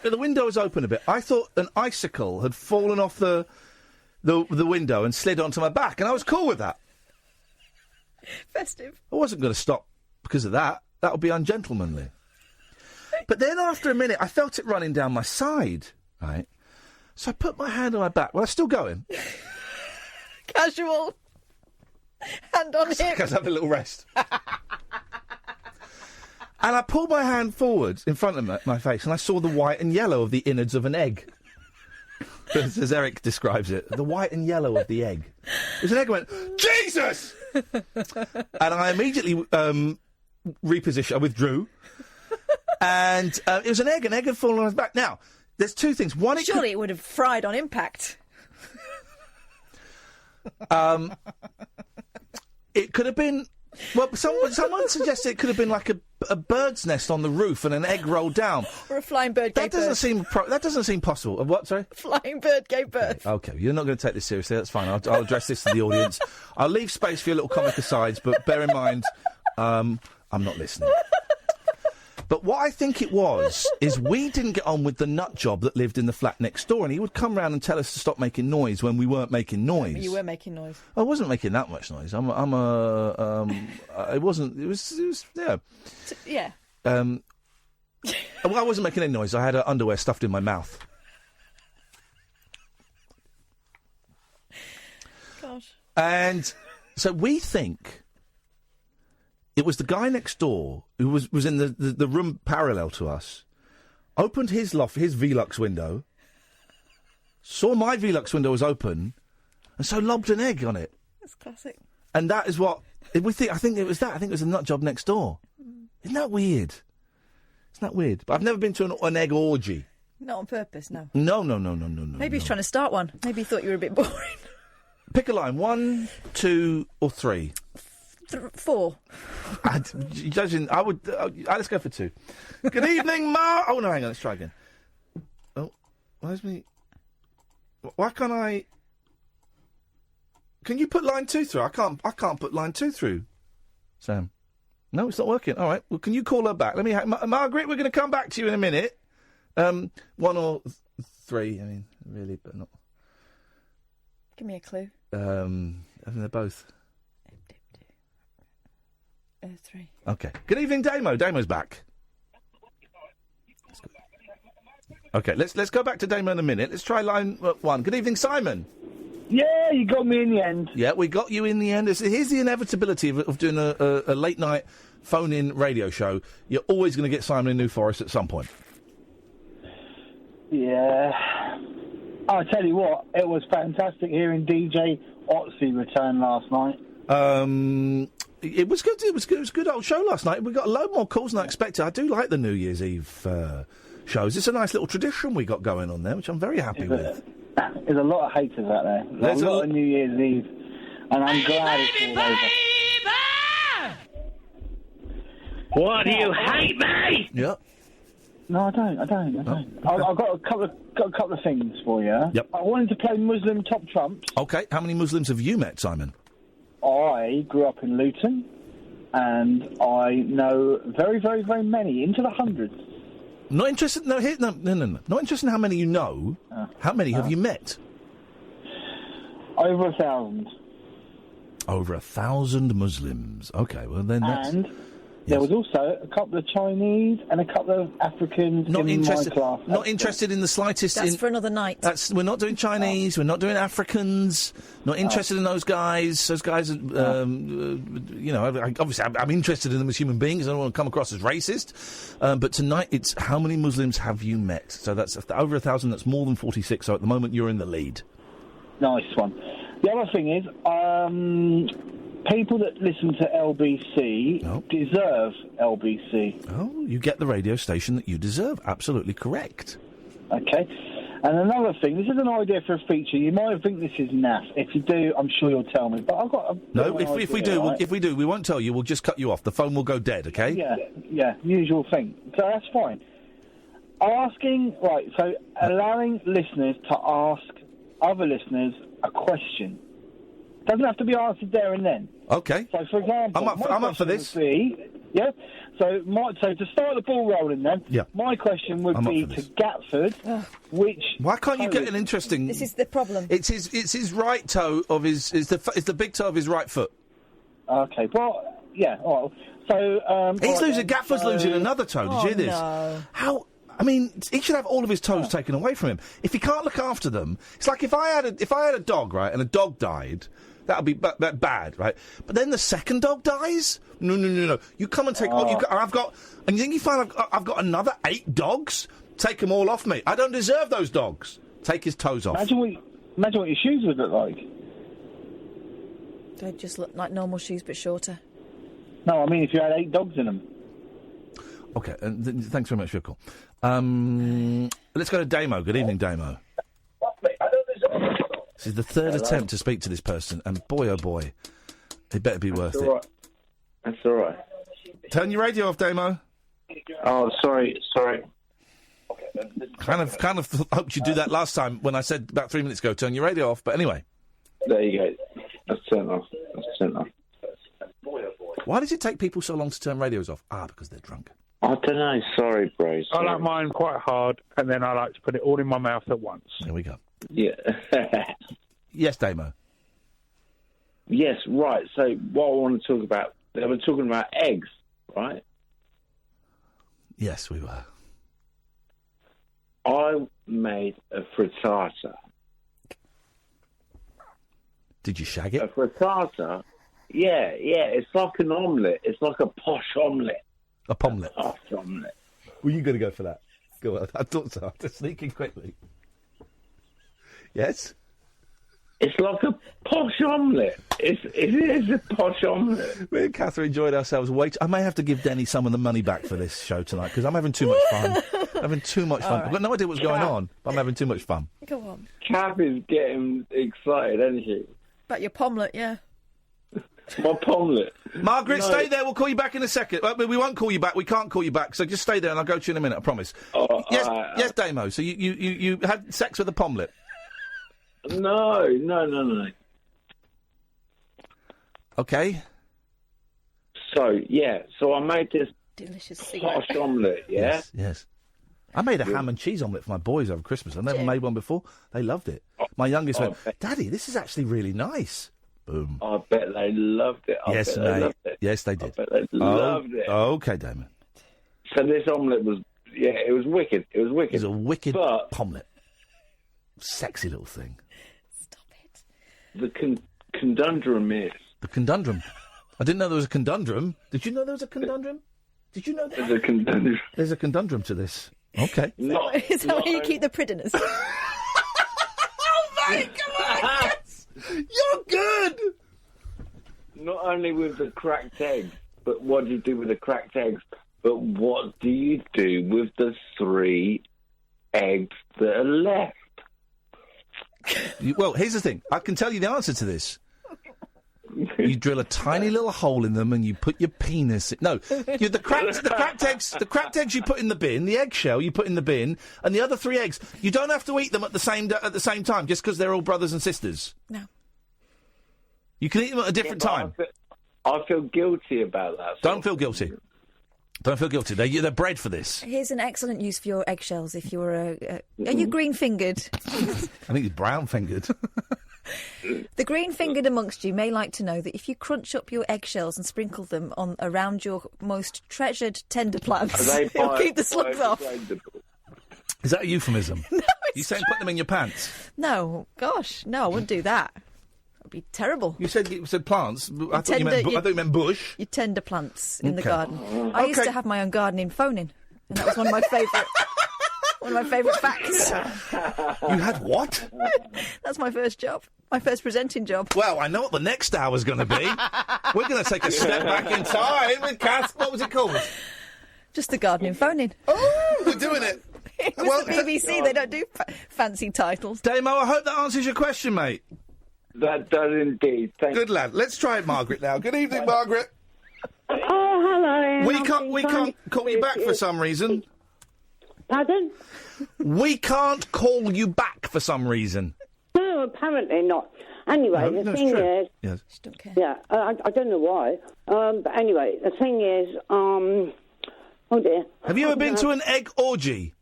the window was open a bit. I thought an icicle had fallen off the window and slid onto my back, and I was cool with that. Festive. I wasn't going to stop because of that. That would be ungentlemanly. But then after a minute, I felt it running down my side, right? So I put my hand on my back. Well, I'm still going. Casual. Hand on hip. Because I have a little rest. And I pulled my hand forward in front of my face, and I saw the white and yellow of the innards of an egg. As Eric describes it, the white and yellow of the egg. It was an egg. I went, Jesus! And I immediately repositioned. I withdrew. And it was an egg. An egg had fallen on his back. Now, there's two things. One, surely it would have fried on impact. It could have been... Well, someone suggested it could have been like a bird's nest on the roof and an egg rolled down. Or a flying bird gave birth. That doesn't seem possible. What, sorry? Flying bird gave birth. Okay, you're not going to take this seriously. That's fine. I'll address this to the audience. I'll leave space for your little comic asides, but bear in mind, I'm not listening. But what I think it was is we didn't get on with the nut job that lived in the flat next door, and he would come round and tell us to stop making noise when we weren't making noise. You were making noise. I wasn't making that much noise. It wasn't. It was. Yeah. Yeah. Well, I wasn't making any noise. I had underwear stuffed in my mouth. Gosh. And so we think it was the guy next door who was in the room parallel to us, opened his Velux window, saw my Velux window was open, and so lobbed an egg on it. That's classic. And that is what we think. I think it was that. I think it was the nut job next door. Isn't that weird? Isn't that weird? But I've never been to an egg orgy. Not on purpose, no. No. Maybe he's trying to start one. Maybe he thought you were a bit boring. Pick a line. 1, 2, or 3. 4. Judging, I would. Let's go for 2. Good evening, Ma. Oh no, hang on. Let's try again. Oh, where's me? Why can't I? Can you put line 2 through? I can't put line 2 through. Sam. No, it's not working. All right. Well, can you call her back? Let me. Margaret, we're going to come back to you in a minute. 1 or 3. I mean, really, but not. Give me a clue. I think they're both. 3. Okay. Good evening, Daymo. Daymo's back. Okay, let's go back to Daymo in a minute. Let's try line 1. Good evening, Simon. Yeah, you got me in the end. Yeah, we got you in the end. Here's the inevitability of doing a late-night phone-in radio show. You're always going to get Simon in New Forest at some point. Yeah. I'll tell you what, it was fantastic hearing DJ Otzi return last night. It was good. It was good. It was a good old show last night. We got a load more calls than I expected. I do like the New Year's Eve shows. It's a nice little tradition we got going on there, which I'm very happy with. There's a lot of haters out there. There's a lot of New Year's Eve, and I'm glad it's all over. What, do you hate me? Yep. No, I don't. I've got a couple of things for you. Yep. I wanted to play Muslim top trumps. Okay. How many Muslims have you met, Simon? I grew up in Luton, and I know very, very, very many, into the hundreds. Not interested. No. Not interested in how many you know. How many have you met? Over 1,000. Over 1,000 Muslims. Okay. Well, then that's. And there was also a couple of Chinese and a couple of Africans in my class. Not interested in the slightest. That's for another night. We're not doing Chinese. We're not doing Africans. Not interested in those guys. Those guys, obviously I'm interested in them as human beings. I don't want to come across as racist. But tonight it's how many Muslims have you met? So that's over 1,000. That's more than 46. So at the moment you're in the lead. Nice one. The other thing is, people that listen to LBC deserve LBC. Oh, you get the radio station that you deserve. Absolutely correct. Okay. And another thing, this is an idea for a feature. You might think this is naff. If you do, I'm sure you'll tell me. But I've got if we do, we won't tell you. We'll just cut you off. The phone will go dead, okay? Yeah, usual thing. So that's fine. Allowing listeners to ask other listeners a question. Doesn't have to be answered there and then. Okay. So, for example, I'm up for this. So to start the ball rolling, then. Yeah. My question would be to Gatford, which. Why can't you get an interesting? This is the problem. It's his right toe of his. It's the big toe of his right foot. Okay. Well, yeah. All right. So. He's losing. Gatford's losing another toe. Did you hear this? No. How? I mean, he should have all of his toes taken away from him. If he can't look after them, it's like if I had a dog, right, and a dog died. That would be bad, right? But then the second dog dies? No. You come and take... And you think you find I've got another 8 dogs? Take them all off me. I don't deserve those dogs. Take his toes off. Imagine what your shoes would look like. They'd just look like normal shoes, but shorter. No, I mean if you had 8 dogs in them. Okay, thanks very much for your call. Let's go to Daymo. Good evening, Daymo. This is the third attempt to speak to this person, and boy, oh boy, it better be worth it. That's all right. Turn your radio off, Daymo. Oh, sorry. Kind of hoped you'd do that last time when I said about 3 minutes ago, turn your radio off, but anyway. There you go. That's turned off. Why does it take people so long to turn radios off? Because they're drunk. I don't know. Sorry, bro. I like mine quite hard, and then I like to put it all in my mouth at once. There we go. Yeah. Yes, Daymo. Yes, right. So what I want to talk about, they were talking about eggs, right? Yes, we were. I made a frittata. Did you shag it? A frittata? Yeah. It's like an omelette. It's like a posh omelette. A pomlet. Posh omelette. Were you going to go for that? Go on. I thought so. Just sneaking quickly. Yes? It's like a posh omelette. It is a posh omelette. Me and Katherine enjoyed ourselves I may have to give Denny some of the money back for this show tonight because I'm having too much fun. Having too much fun. Right. I've got no idea what's going on, but I'm having too much fun. Go on. Kath is getting excited, isn't she? About your pomlet, yeah. My pomlet. Margaret, No. stay there. We'll call you back in a second. We won't call you back. We can't call you back. So just stay there and I'll go to you in a minute, I promise. Yes, Daymo. So you had sex with a pomlet? No. Okay. So I made this delicious posh omelette, yeah? Yes. I made a ham and cheese omelette for my boys over Christmas. I've never made one before. They loved it. My youngest went, Daddy, this is actually really nice. Boom. I bet they loved it. Yes, mate. Yes, they did. I bet they loved it. Okay, Damon. So this omelette was, it was wicked. It was wicked. It was a wicked But omelette. Sexy little thing. the conundrum is... The conundrum? I didn't know there was a conundrum. Did you know there was a conundrum? Did you know that? There's a conundrum. There's a conundrum to this. Okay. Is that where you keep the prisoners? Oh, mate, come on! Yes. You're good! Not only with the cracked eggs, but what do you do with the cracked eggs? But what do you do with the 3 eggs that are left? Well, here's the thing. I can tell you the answer to this. You drill a tiny little hole in them and you put your penis in. No, the cracked eggs you put in the bin, the eggshell you put in the bin, and the other 3 eggs, you don't have to eat them at the same time just because they're all brothers and sisters. No. You can eat them at a different time. I feel guilty about that. Don't feel guilty. Don't feel guilty. They're bred for this. Here's an excellent use for your eggshells if you're are you green-fingered? I think it's brown-fingered. The green-fingered amongst you may like to know that if you crunch up your eggshells and sprinkle them around your most treasured tender plants, it'll keep the slugs off. Is that a euphemism? No, you saying put them in your pants? No, gosh, no, I wouldn't do that. That'd be terrible. You said plants. I thought you meant bush. You tender plants in the Okay. garden. I used to have my own gardening phone in, and that was one of my favourite. One of my favourite facts. You had what? That's my first job. My first presenting job. Well, I know what the next hour's going to be. We're going to take a step back in time with Kath. What was it called? Just the gardening phone in. Oh, we're doing it. It was the BBC. They don't do fancy titles. Daymo, I hope that answers your question, mate. That does indeed. Good lad. Let's try it, Margaret, now. Good evening, Margaret. Oh, hello. We can't call you back for some reason. Pardon? We can't call you back for some reason. No, apparently not. Anyway, No, the it's thing true. is... Yes. Don't care. Yeah, I don't know why. But anyway, the thing is... oh, dear. Have you ever been to an egg orgy?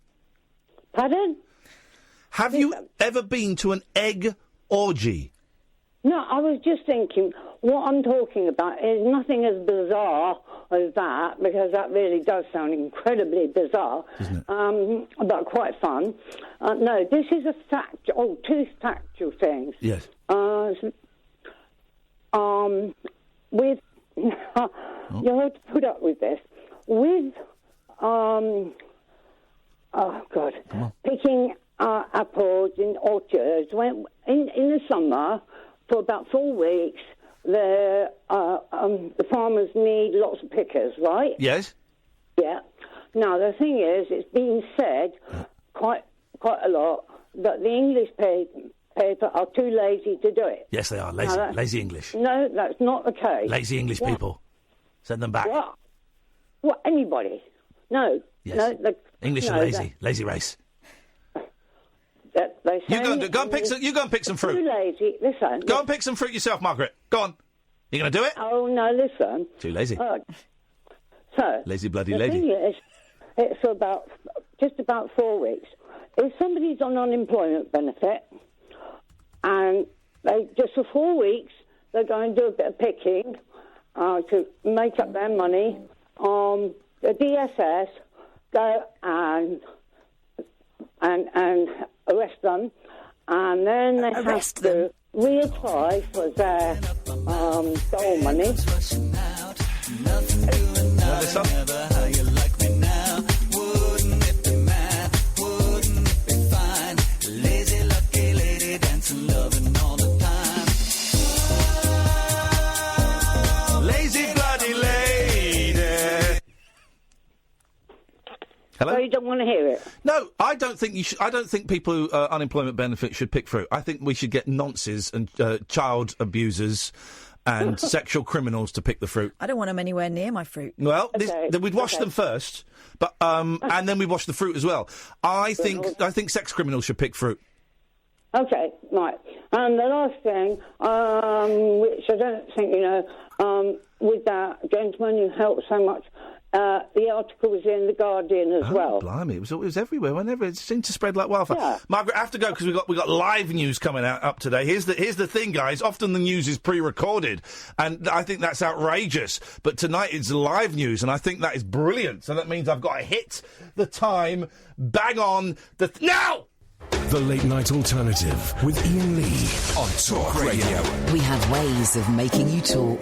Pardon? Have you ever been to an egg orgy? No, I was just thinking, what I'm talking about is nothing as bizarre as that, because that really does sound incredibly bizarre, but quite fun. No, this is two factual things. Yes. With, you have to put up with this, with, picking apples in orchards, when in the summer, for about 4 weeks, the farmers need lots of pickers, right? Yes. Yeah. Now, the thing is, it's been said quite a lot that the English paper are too lazy to do it. Yes, they are. Lazy English. No, that's not the case. Lazy English people. Send them back. What? Anybody? No. Yes. No, English are lazy. Lazy race. You go and pick some fruit. Too lazy. Listen. Go and pick some fruit yourself, Margaret. Go on. You going to do it? Oh, no, listen. Too lazy. So. Lazy bloody the lady. Thing is, it's just about 4 weeks. If somebody's on unemployment benefit and they just for 4 weeks they're going to do a bit of picking to make up their money, the DSS go and arrest them, and then they have to reapply for their dole money. Hello? So you don't want to hear it? No, I don't think you should. I don't think people who unemployment benefit should pick fruit. I think we should get nonces and child abusers and sexual criminals to pick the fruit. I don't want them anywhere near my fruit. Well, we'd wash them first, but and then we wash the fruit as well. I think sex criminals should pick fruit. Okay, right. And the last thing, which I don't think you know, with that gentleman who helped so much. The article was in The Guardian as well. Blimey, it was everywhere. Whenever it seemed to spread like wildfire. Yeah. Margaret, I have to go because we got live news coming up today. Here's the thing, guys. Often the news is pre-recorded, and I think that's outrageous. But tonight it's live news, and I think that is brilliant. So that means I've got to hit the time, bang on now. The Late Night Alternative with Iain Lee on Talk Radio. We have ways of making you talk.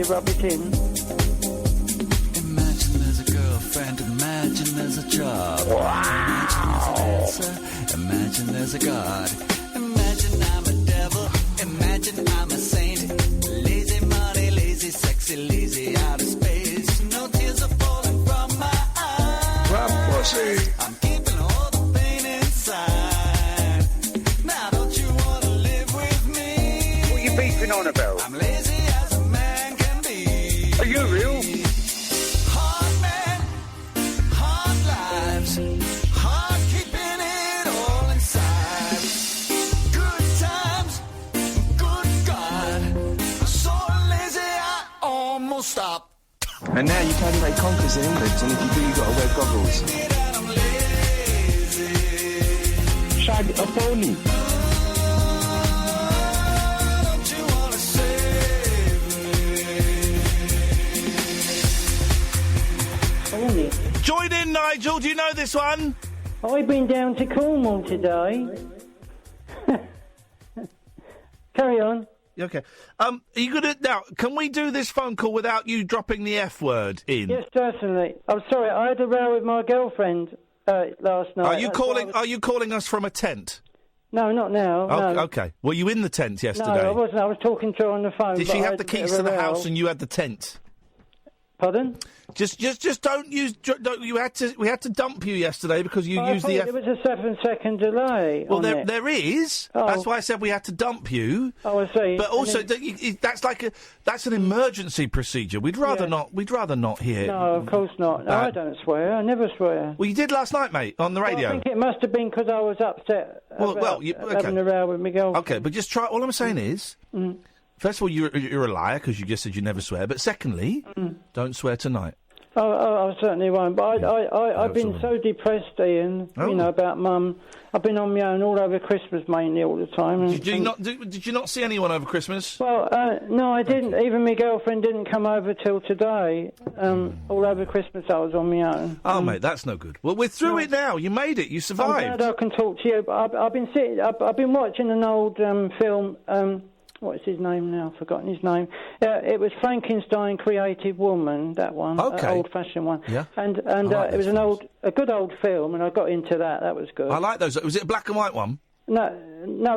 Rub it in. Imagine there's a girlfriend, imagine there's a job. Wow. Imagine there's a God. Imagine I'm a devil, imagine I'm a saint. Lazy money, lazy sexy, lazy out of space. No tears are falling from my eyes. Rub pussy. I'm keeping all the pain inside. Now don't you want to live with me? What are you beefing on about? I'm lazy. Are you real? Hard men, hard lives, hard keeping it all inside. Good times, good God. So lazy I almost stopped. And now you can make conkers in England, and if you do, you've got to wear goggles. Shag a pony. Join in, Nigel. Do you know this one? I've been down to Cornwall today. Carry on. Okay. Are you gonna now? Can we do this phone call without you dropping the F word in? Yes, certainly. I'm sorry, I had a row with my girlfriend last night. Are you calling? Are you calling us from a tent? No, not now. Oh, no. okay. Were you in the tent yesterday? No, I wasn't. I was talking to her on the phone. Did but she I have had the a bit keys of to a the row. house and you had the tent? Pardon? Just don't use. Don't, we had to dump you yesterday because you I used thought the. there was a 7-second delay. Well, on there it. there is. Oh. That's why I said we had to dump you. Oh, I see. But also, And then- that's an emergency procedure. We'd rather Yeah. not. We'd rather not hear. No, of course not. No, I don't swear. I never swear. Well, you did last night, mate, on the radio. Well, I think it must have been because I was upset about having a row with my girlfriend. Okay, but just try. All I'm saying is, first of all, you're a liar because you just said you never swear. But secondly, don't swear tonight. Oh, I certainly won't. But I've been so depressed, Ian. Oh. You know about Mum. I've been on my own all over Christmas, mainly all the time. And, Did you not see anyone over Christmas? Well, no, I didn't. Even my girlfriend didn't come over till today. All over Christmas, I was on my own. Oh, mate, that's no good. Well, we're through it now. You made it. You survived. I'm glad I can talk to you. But I've been sitting. I've been watching an old film. What's his name now? I've forgotten his name. It was Frankenstein Creative Woman, that one. Okay. Old-fashioned one. Yeah. And I like it was a good old film, and I got into that. That was good. I like those. Was it a black and white one? No,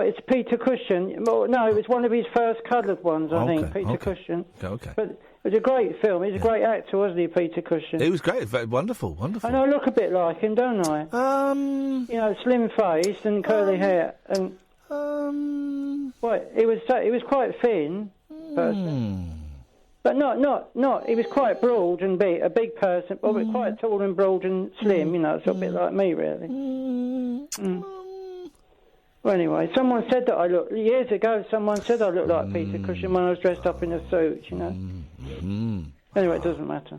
it's Peter Cushing. Well, no, it was one of his first coloured ones, I think, Peter Cushing. Okay. But it was a great film. He's a great actor, wasn't he, Peter Cushing? It was great. Very wonderful. Wonderful. And I look a bit like him, don't I? You know, slim face and curly hair and. Well, he was quite thin, person. But not. He was quite broad and big, a big person, but quite tall and broad and slim. You know, so a bit like me, really. Well, anyway, someone said that I looked years ago. Someone said I looked like Peter Cushing when I was dressed up in a suit. You know. Anyway, it doesn't matter.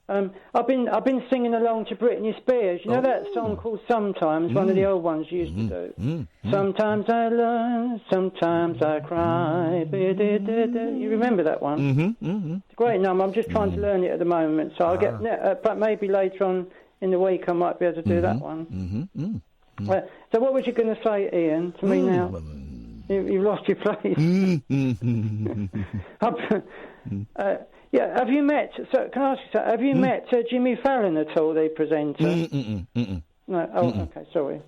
I've been singing along to Britney Spears. You know that song called Sometimes, one of the old ones you used to do. Sometimes I learn, sometimes I cry. You remember that one? It's a great number. I'm just trying to learn it at the moment, so I'll get. But maybe later on in the week I might be able to do that one. So what was you going to say, Ian, to me now? You've lost your place. Yeah, have you met? So can I ask you? Have you met Jimmy Fallon at all, the presenter? No. Oh, okay. Sorry.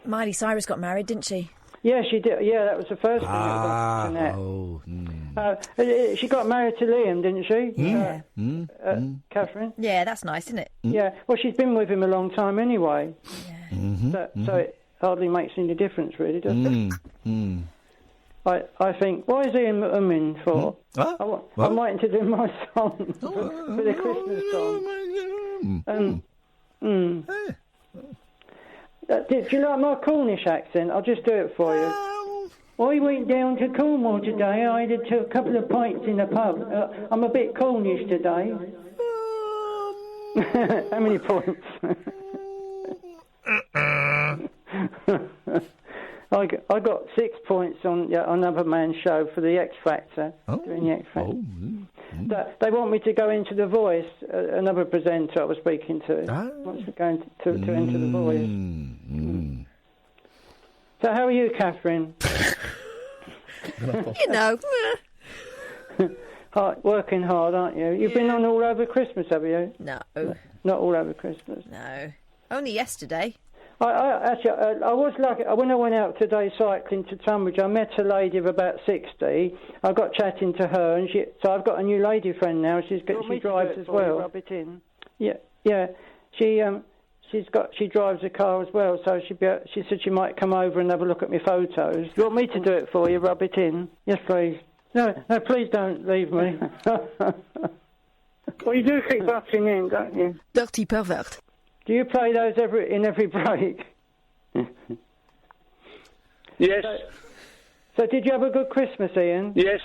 Miley Cyrus got married, didn't she? Yeah, she did. Yeah, that was the first thing that was on Jeanette. She got married to Liam, didn't she? Katherine. Yeah, that's nice, isn't it? Yeah. Well, she's been with him a long time anyway. So it hardly makes any difference, really, does it? I think, why is Ian umming for? I'm waiting to do my song for the Christmas song. Do you like my Cornish accent? I'll just do it for you. I went down to Cornwall today. I had a couple of pints in the pub. I'm a bit Cornish today. How many points? I got 6 points on another man's show for the X Factor. Doing the X Factor. They want me to go into The Voice. Another presenter I was speaking to wants me going to enter The Voice. So how are you, Katherine? You know. Working hard, aren't you? You've been on all over Christmas, have you? No. Not all over Christmas. No. Only yesterday. I was lucky. When I went out today cycling to Tunbridge, I met a lady of about 60. I got chatting to her, and so I've got a new lady friend now. She drives as well. Rub it in. Yeah. She drives a car as well, so she said she might come over and have a look at my photos. You want me to do it for you? Rub it in? Yes, please. No, please don't leave me. Well, you do keep butting in, don't you? Dirty pervert. Do you play those in every break? Yes. So did you have a good Christmas, Ian? Yes.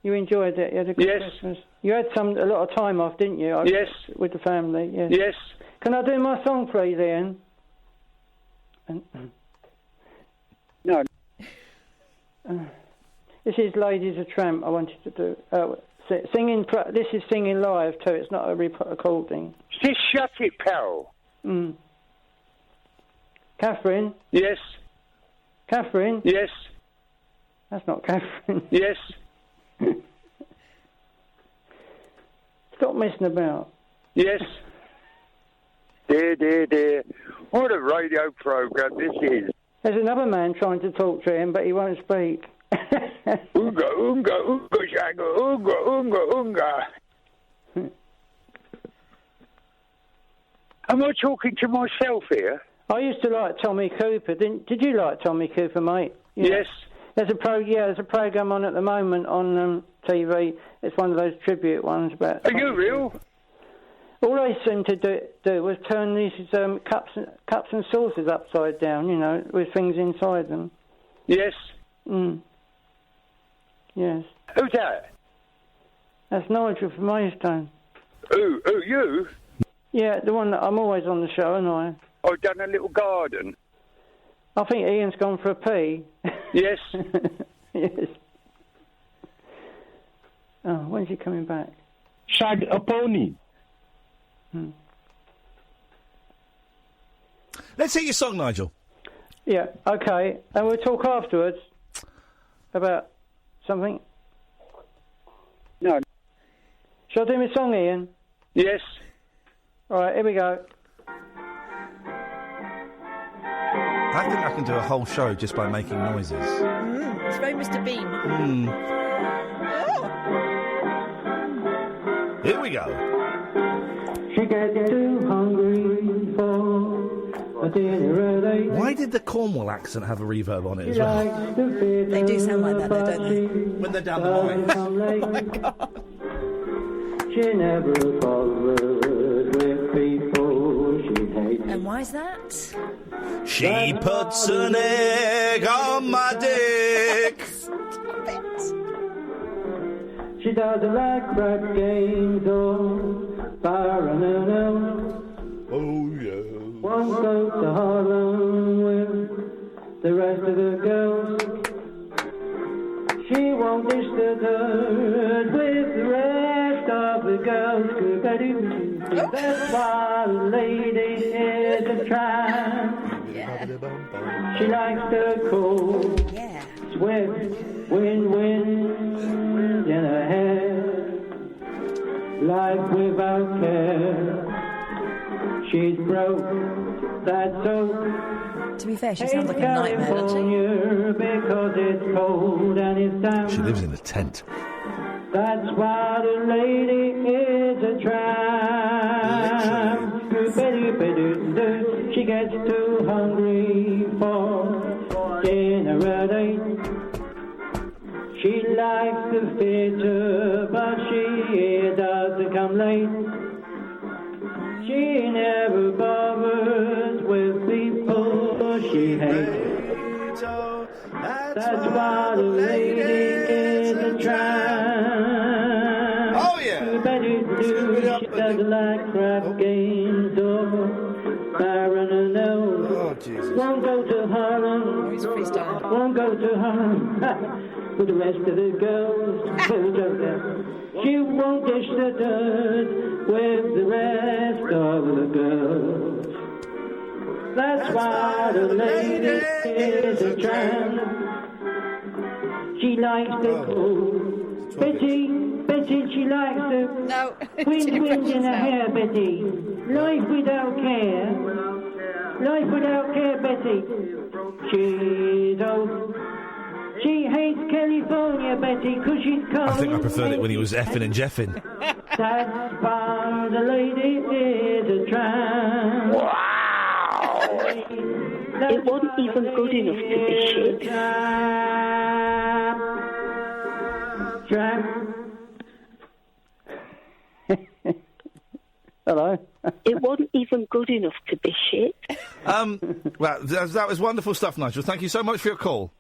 You enjoyed it? You had a good Christmas? You had a lot of time off, didn't you? Yes. With the family, yes. Yes. Can I do my song, please, Ian? No. This is Ladies a Tramp I wanted to do. Singing. This is singing live too. It's not a recording. Just shut it, pal. Katherine. Yes. Katherine. Yes. That's not Katherine. Yes. Stop messing about. Yes. Dear. What a radio programme this is. There's another man trying to talk to him, but he won't speak. Unga, shanga, unga. Am I talking to myself here? I used to like Tommy Cooper. Did you like Tommy Cooper, mate? Yes. There's a program on at the moment on TV. It's one of those tribute ones. Are you real? All they seemed to do was turn these cups and saucers upside down, with things inside them. Yes. Yes. Who's that? That's Nigel from Maidstone. Who, you? Yeah, the one that I'm always on the show, and I've done a little garden. I think Ian's gone for a pee. Yes. Yes. Oh, when's he coming back? Shag a pony. Let's hear your song, Nigel. Yeah, okay. And we'll talk afterwards about something. No. Shall I do my song, Ian? Yes. All right, here we go. I think I can do a whole show just by making noises. It's very Mr. Bean. Here we go. She gets too hungry for a dinner at 8. Why did the Cornwall accent have a reverb on it as well? They do sound like that, though, don't they? When they're down the line. Oh, my God. She never bothered with people she hates. And why is that? She puts an egg on my dick. Stop it. She doesn't like crap games or Baranano. Oh, yeah. Won't go to Harlem with the rest of the girls. She won't dish the dirt with the rest of the girls. That's why the lady is a tramp. Yeah. She likes the cold, swift wind in her hair. Life without care. She's broke, that's so. To be fair, she sounds like a nightmare, doesn't she? Because it's cold and it's damp. She lives in a tent. That's why the lady is a tramp. She gets too hungry for dinner at 8. She likes the theatre, but she doesn't come late. She never bothers with people she hates. That's why the lady is a tramp. Oh, yeah. She doesn't like crap games or Baranano. Oh, Jesus. Won't go to Harlem. He's freestyling. Won't go to Harlem with the rest of the girls. She won't dish the dirt with the rest of the girls. That's why the lady is a tramp. She likes the cold. Betty, she likes the wind in her hair, Betty. Life without care, Betty. She's old. She hates California, Betty, 'cause she's cold. I think I preferred it when he was effing and jeffing. That's why the lady is a tramp. Wow! It wasn't even good enough to be shit. Tramp. Hello. It wasn't even good enough to be shit. Well, that was wonderful stuff, Nigel. Thank you so much for your call.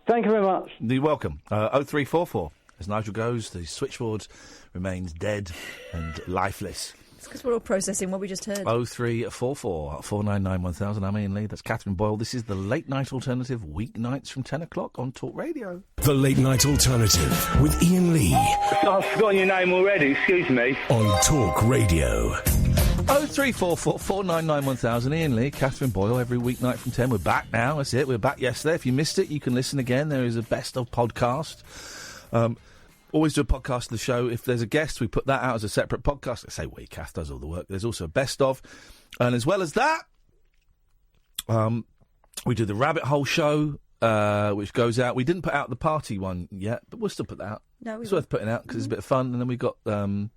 Thank you very much. You're welcome. 0344. As Nigel goes, the switchboard remains dead and lifeless. It's because we're all processing what we just heard. 0344 499 1000. I'm Iain Lee. That's Katherine Boyle. This is the Late Night Alternative, weeknights from 10 o'clock on Talk Radio. The Late Night Alternative with Iain Lee. I've forgotten your name already, excuse me. On Talk Radio. 0344 499 1000. Iain Lee, Katherine Boyle, every weeknight from 10. We're back now. That's it. We're back yesterday. If you missed it, you can listen again. There is a best of podcast. Always do a podcast of the show. If there's a guest, we put that out as a separate podcast. I say we, Kath does all the work. There's also a best of. And as well as that, we do the Rabbit Hole show, which goes out. We didn't put out the party one yet, but we'll still put that out. No, it's worth putting out because it's a bit of fun. And then we got, where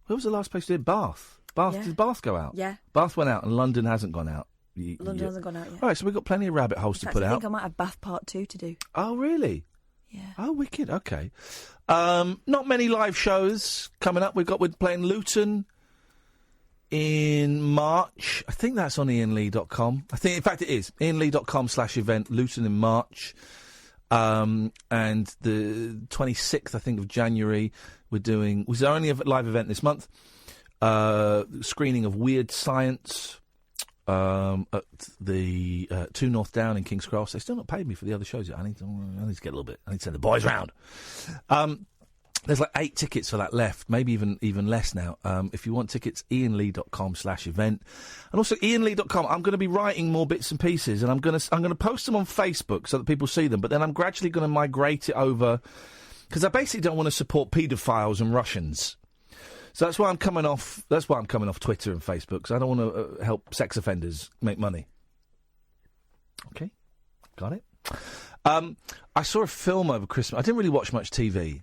was the last place we did? Bath. Yeah. Did Bath go out? Yeah. Bath went out and London hasn't gone out. London hasn't gone out yet. All right, so we've got plenty of Rabbit Holes to put I out. think I might have Bath Part 2 to do. Oh, really? Yeah. Oh, wicked. Okay. Not many live shows coming up. We're playing Luton in March. I think that's on iainlee.com. In fact, it is. iainlee.com/event, Luton in March. And the 26th, I think, of January, was our only live event this month. Screening of Weird Science. At the 2 North Down in King's Cross. They still not paid me for the other shows yet. I need to get a little bit. I need to send the boys round. There's like 8 tickets for that left, maybe even less now. If you want tickets, iainlee.com/event. And also iainlee.com, I'm going to be writing more bits and pieces, and I'm going to post them on Facebook so that people see them, but then I'm gradually going to migrate it over, because I basically don't want to support paedophiles and Russians. So that's why I'm coming off Twitter and Facebook, because I don't want to help sex offenders make money. Okay, got it. I saw a film over Christmas. I didn't really watch much TV.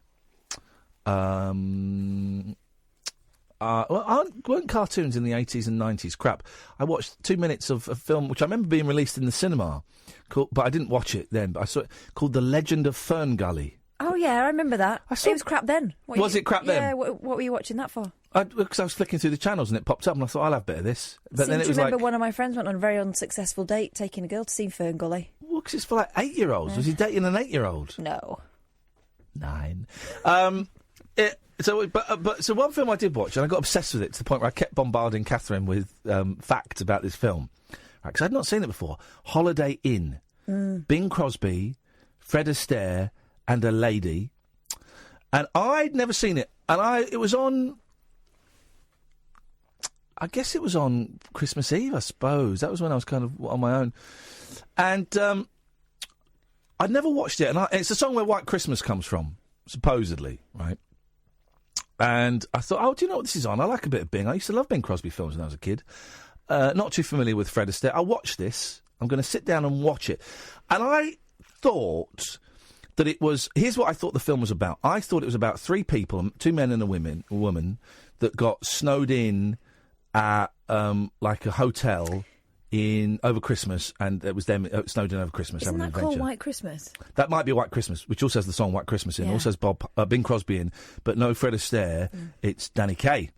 Weren't cartoons in the 80s and 90s crap? I watched 2 minutes of a film which I remember being released in the cinema, but I didn't watch it then. But I saw it, called The Legend of Fern Gully. Oh, yeah, I remember that. It was crap then. Was it crap then? Yeah, what were you watching that for? Because I was flicking through the channels and it popped up and I thought, I'll have a bit of this. But then it was remember one of my friends went on a very unsuccessul date taking a girl to see Fern Gully. Well, because it's for like 8-year-olds. Yeah. Was he dating an 8-year-old? No. 9. So one film I did watch and I got obsessed with it to the point where I kept bombarding Katherine with facts about this film. Right, because I'd not seen it before. Holiday Inn. Bing Crosby, Fred Astaire and a lady. And I'd never seen it. And it was on... I guess it was on Christmas Eve, I suppose. That was when I was kind of on my own. And I'd never watched it. And it's a song where White Christmas comes from, supposedly, right? And I thought, do you know what this is on? I like a bit of Bing. I used to love Bing Crosby films when I was a kid. Not too familiar with Fred Astaire. I'll watch this. I'm going to sit down and watch it. And I thought that it was... Here's what I thought the film was about. I thought it was about 3 people, 2 men and a woman, that got snowed in at like a hotel over Christmas, and it was them snowed in over Christmas. Isn't having that an adventure. called White Christmas? That might be White Christmas, which also has the song White Christmas in. Yeah. Also has Bing Crosby in, but no Fred Astaire. It's Danny Kaye.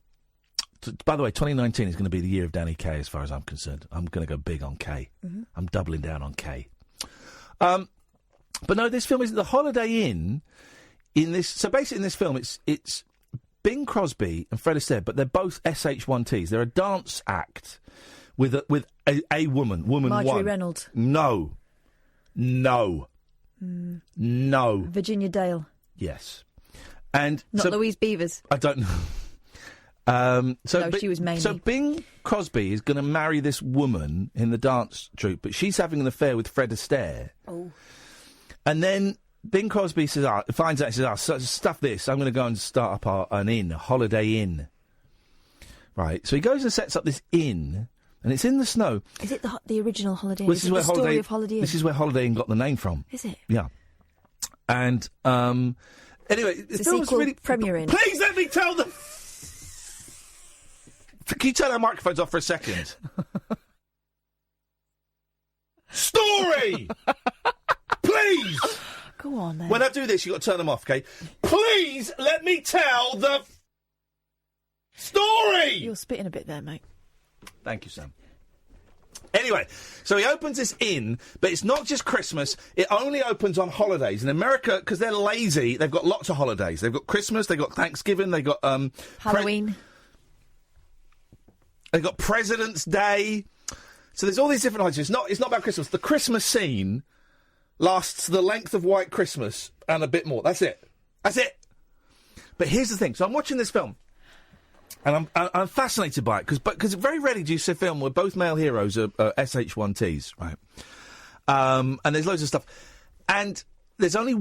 By the way, 2019 is going to be the year of Danny Kaye, as far as I'm concerned. I'm going to go big on Kaye. I'm doubling down on Kaye. But no, this film is the Holiday Inn. So basically, in this film, it's Bing Crosby and Fred Astaire, but they're both SH1Ts. They're a dance act with a woman. Marjorie one. Reynolds. No. Virginia Dale. Yes. And Not Louise Beavers. I don't know. She was Mamie. So Bing Crosby is going to marry this woman in the dance troupe, but she's having an affair with Fred Astaire. Oh. And then Bing Crosby finds out, he says, stuff this, I'm going to go and start up an inn, a Holiday Inn. Right, so he goes and sets up this inn, and it's in the snow. Is it the original Holiday Inn? Well, this is where story of Holiday Inn? This is where Holiday Inn got the name from. Is it? Yeah. And, anyway... It's a sequel Premier Inn. Please let me tell them... Can you turn our microphones off for a second? Story! Please! Go on, then. When I do this, you've got to turn them off, OK? Please let me tell the story! You're spitting a bit there, mate. Thank you, Sam. Anyway, so he opens this inn, but it's not just Christmas. It only opens on holidays. In America, because they're lazy, they've got lots of holidays. They've got Christmas, they've got Thanksgiving, they've got... Halloween. They've got President's Day. So there's all these different ideas. It's not about Christmas. The Christmas scene lasts the length of White Christmas and a bit more. That's it. But here's the thing. So I'm watching this film, and I'm fascinated by it because very rarely do you see a film where both male heroes are SH1Ts, right? And there's loads of stuff, and there's only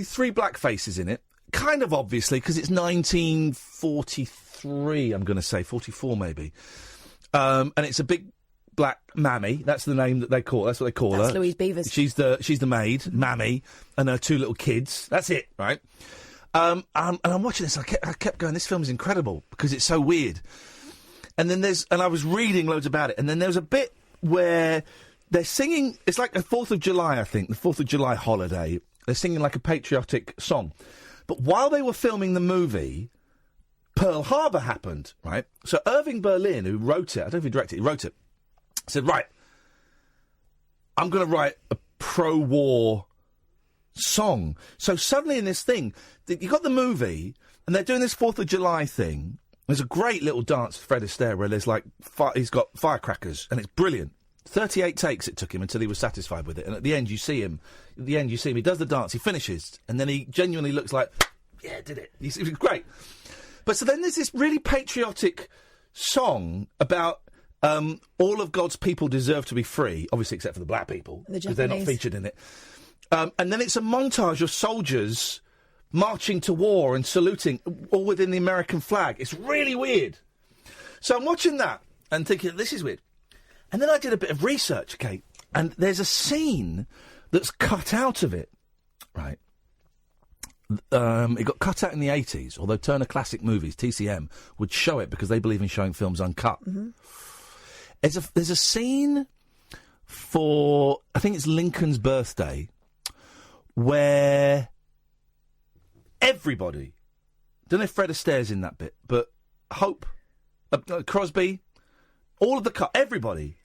3 black faces in it. Kind of obviously because it's 1943. I'm going to say 44 maybe, and it's a big black mammy. That's the name that they call. That's what they call her. That's Louise Beavers. She's the maid, mammy, and her 2 little kids. That's it, right? And I'm watching this. I kept going. This film is incredible because it's so weird. And then I was reading loads about it. And then there was a bit where they're singing. It's like the 4th of July, I think, the 4th of July holiday. They're singing like a patriotic song. But while they were filming the movie, Pearl Harbor happened, right? So Irving Berlin, who wrote it, I don't know if he directed it, he wrote it. Said, right, I'm going to write a pro-war song. So suddenly in this thing, you got the movie, and they're doing this 4th of July thing. There's a great little dance, Fred Astaire, where there's like, he's got firecrackers, and it's brilliant. 38 takes it took him until he was satisfied with it. And at the end, you see him, he does the dance, he finishes, and then he genuinely looks like, yeah, did it. It was great. But so then there's this really patriotic song about all of God's people deserve to be free, obviously except for the black people, because they're not featured in it. And then it's a montage of soldiers marching to war and saluting, all within the American flag. It's really weird. So I'm watching that and thinking, this is weird. And then I did a bit of research, Kate, and there's a scene that's cut out of it, right? It got cut out in the 80s, although Turner Classic Movies, TCM, would show it because they believe in showing films uncut. Mm-hmm. There's a scene for, I think it's Lincoln's birthday, where everybody, don't know if Fred Astaire's in that bit, but Hope, Crosby, all of the cut, everybody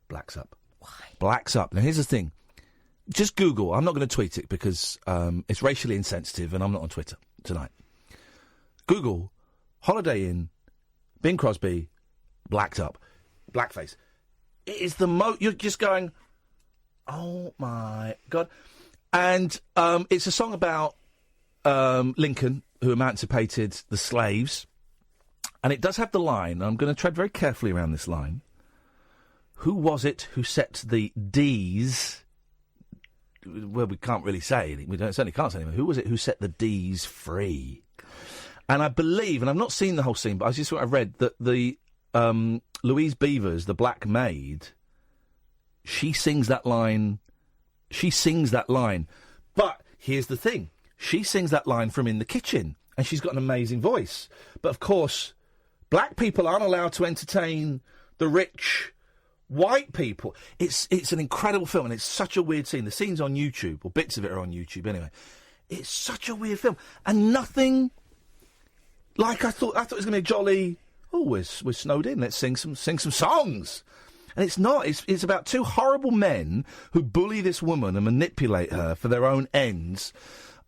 blacks up. Why? Blacks up. Now here's the thing. Just Google. I'm not going to tweet it because it's racially insensitive and I'm not on Twitter tonight. Google, Holiday Inn, Bing Crosby, blacked up. Blackface. It is the you're just going, oh my God. And it's a song about Lincoln, who emancipated the slaves. And it does have the line, I'm going to tread very carefully around this line. Who was it who set the D's... Well, we can't really say anything. Certainly can't say anything. Who was it who set the D's free? And I believe, and I've not seen the whole scene, but I just what I read, that the Louise Beavers, the black maid, she sings that line. But here's the thing. She sings that line from in the kitchen, and she's got an amazing voice. But, of course, black people aren't allowed to entertain the rich white people. It's an incredible film, and it's such a weird scene. The scene's on YouTube, or bits of it are on YouTube anyway. It's such a weird film, and nothing like I thought it was going to be a jolly. Oh, we're snowed in. Let's sing some songs, and it's not. It's about 2 horrible men who bully this woman and manipulate her for their own ends,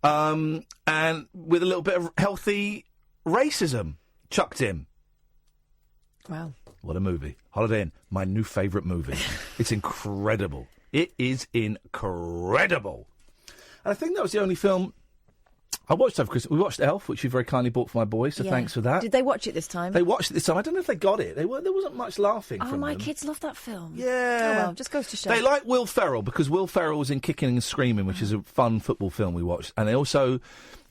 and with a little bit of healthy racism chucked in. Wow. What a movie. Holiday Inn, my new favourite movie. It's incredible. It is incredible. And I think that was the only film I watched over Christmas. We watched Elf, which you very kindly bought for my boys, so thanks for that. Did they watch it this time? They watched it this time. I don't know if they got it. There wasn't much laughing from them. Oh, my kids love that film. Yeah. Oh, well, just goes to show. They like Will Ferrell, because Will Ferrell was in Kicking and Screaming, which is a fun football film we watched. And they also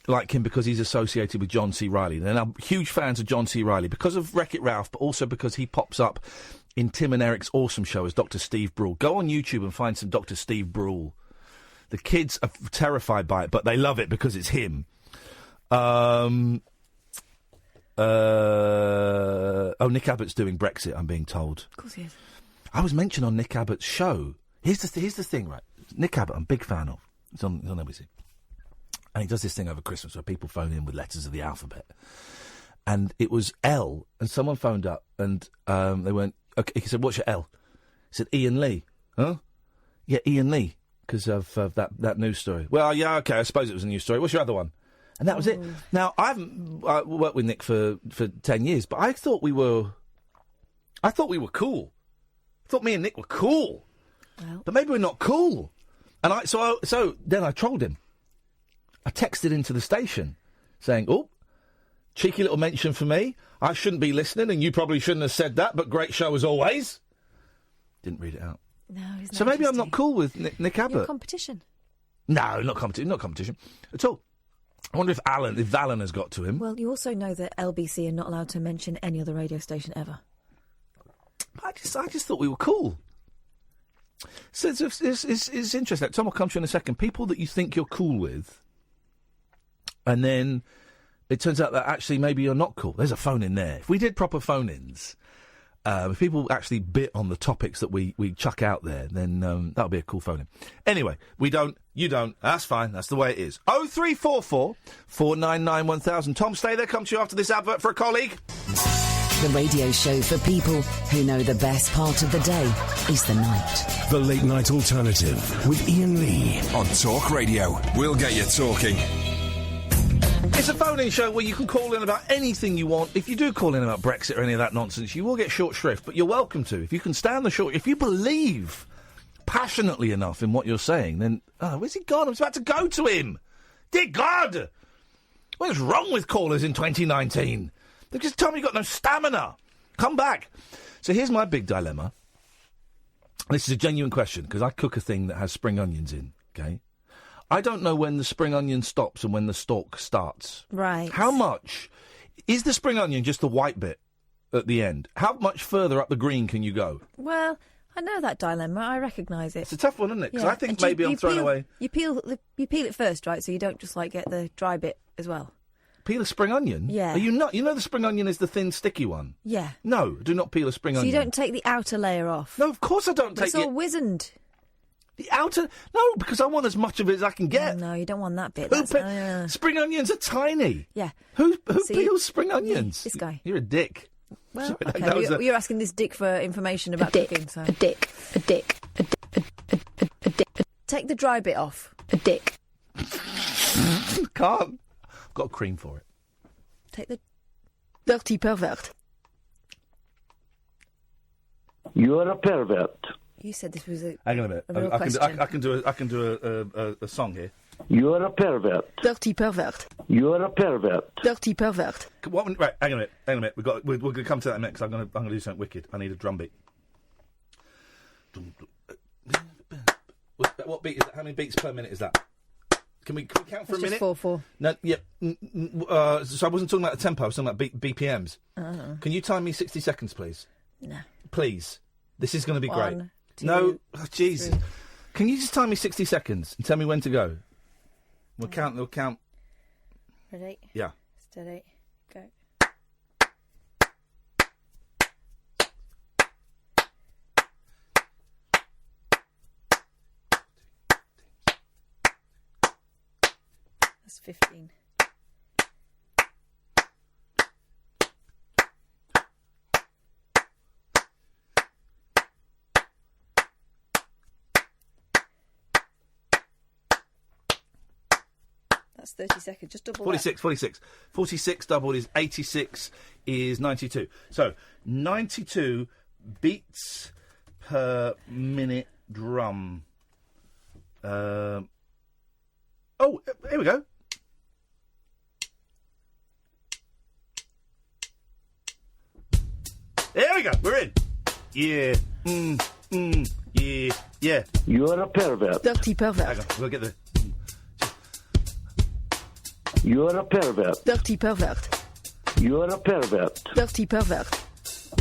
like him because he's associated with John C. Reilly. They're now huge fans of John C. Reilly because of Wreck-It Ralph, but also because he pops up in Tim and Eric's awesome show as Dr. Steve Brule. Go on YouTube and find some Dr. Steve Brule. The kids are terrified by it, but they love it because it's him. Nick Abbott's doing Brexit, I'm being told. Of course he is. I was mentioned on Nick Abbott's show. Here's the thing, right? Nick Abbott, I'm a big fan of. It's on NBC. And he does this thing over Christmas where people phone in with letters of the alphabet. And it was L, and someone phoned up, and they went, okay, he said, what's your L? He said, Iain Lee. Huh? Yeah, Iain Lee, because of that news story. Well, yeah, okay, I suppose it was a news story. What's your other one? And that was it. Now, I haven't worked with Nick for 10 years, but I thought we were I thought we were cool. I thought me and Nick were cool. Well. But maybe we're not cool. And so then I trolled him. I texted into the station saying, oh, cheeky little mention for me. I shouldn't be listening, and you probably shouldn't have said that, but great show as always. Didn't read it out. No, he's not. So maybe I'm not cool with Nick Abbott. You're competition. No, not competition at all. I wonder if Alan has got to him. Well, you also know that LBC are not allowed to mention any other radio station ever. I just thought we were cool. So it's interesting. Tom will come to you in a second. People that you think you're cool with, and then it turns out that actually maybe you're not cool. There's a phone in there. If we did proper phone-ins, if people actually bit on the topics that we chuck out there, then that would be a cool phone-in. Anyway, we don't, you don't. That's fine. That's the way it is. 0344 499 1000. Tom, stay there. Come to you after this advert for a colleague. The radio show for people who know the best part of the day is the night. The Late Night Alternative with Iain Lee on Talk Radio. We'll get you talking. It's a phone-in show where you can call in about anything you want. If you do call in about Brexit or any of that nonsense, you will get short shrift, but you're welcome to. If you can stand the short... If you believe passionately enough in what you're saying, then... Oh, where's he gone? I was about to go to him. Dear God! What is wrong with callers in 2019? They just tell me you've got no stamina. Come back. So here's my big dilemma. This is a genuine question, because I cook a thing that has spring onions in, OK? I don't know when the spring onion stops and when the stalk starts. Right. How much... Is the spring onion just the white bit at the end? How much further up the green can you go? Well, I know that dilemma. I recognise it. It's a tough one, isn't it? Because Yeah. I think maybe I'm throwing away... You peel it first, right, so you don't just, get the dry bit as well. Peel a spring onion? Yeah. Are you not? You know the spring onion is the thin, sticky one? Yeah. No, do not peel a spring So onion. you don't take the outer layer off? No, of course I don't take It's all wizened. The outer... No, because I want as much of it as I can get. No, you don't want that bit. Spring onions are tiny. Yeah. Who peels spring onions? This guy. You're a dick. Well, Sorry, okay. that was You're asking this dick for information about cooking, so... A dick. Take the dry bit off. A dick. Can't. I've got a cream for it. Take the... Dirty pervert. You're a pervert. You said this was a... Hang on a minute. real I question. can do a song here. You're a pervert. Dirty pervert. You're a pervert. Dirty pervert. Right, hang on a minute. We're going to come to that next. I'm going to do something wicked. I need a drum beat. What beat is that? How many beats per minute is that? Can we count for a minute? Just 4/4. No, yeah. So I wasn't talking about the tempo. I was talking about BPMs. Can you time me 60 seconds, please? No. Please. This is going to be great. 1, 2, no, oh, Jesus. 3. Can you just time me 60 seconds and tell me when to go? We'll count. Ready? Yeah. Steady. Go. That's 15. That's 30 seconds. Just double 46. 46 doubled is 86 is 92. So, 92 beats per minute drum. Oh, here we go. There we go. We're in. Yeah. Yeah. You're a pervert. Dirty pervert. Hang on. We'll get the... You're a pervert. Dirty pervert. You're a pervert. Dirty pervert.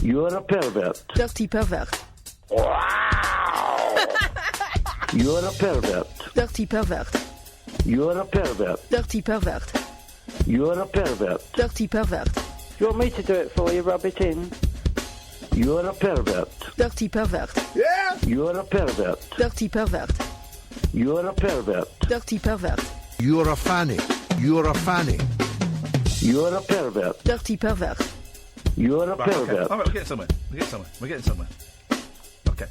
You're a pervert. Dirty pervert. Wow! You're a pervert. Dirty pervert. You're a pervert. Dirty pervert. You're a pervert. Dirty pervert. You want me to do it for you? Rub it in. You're a pervert. Dirty pervert. Yeah! You're a pervert. Dirty pervert. You're a pervert. Dirty pervert. You're a fanny. You're a fanny. You're a pervert. Dirty pervert. You're a Right, okay. pervert. All right, we're getting somewhere. Okay.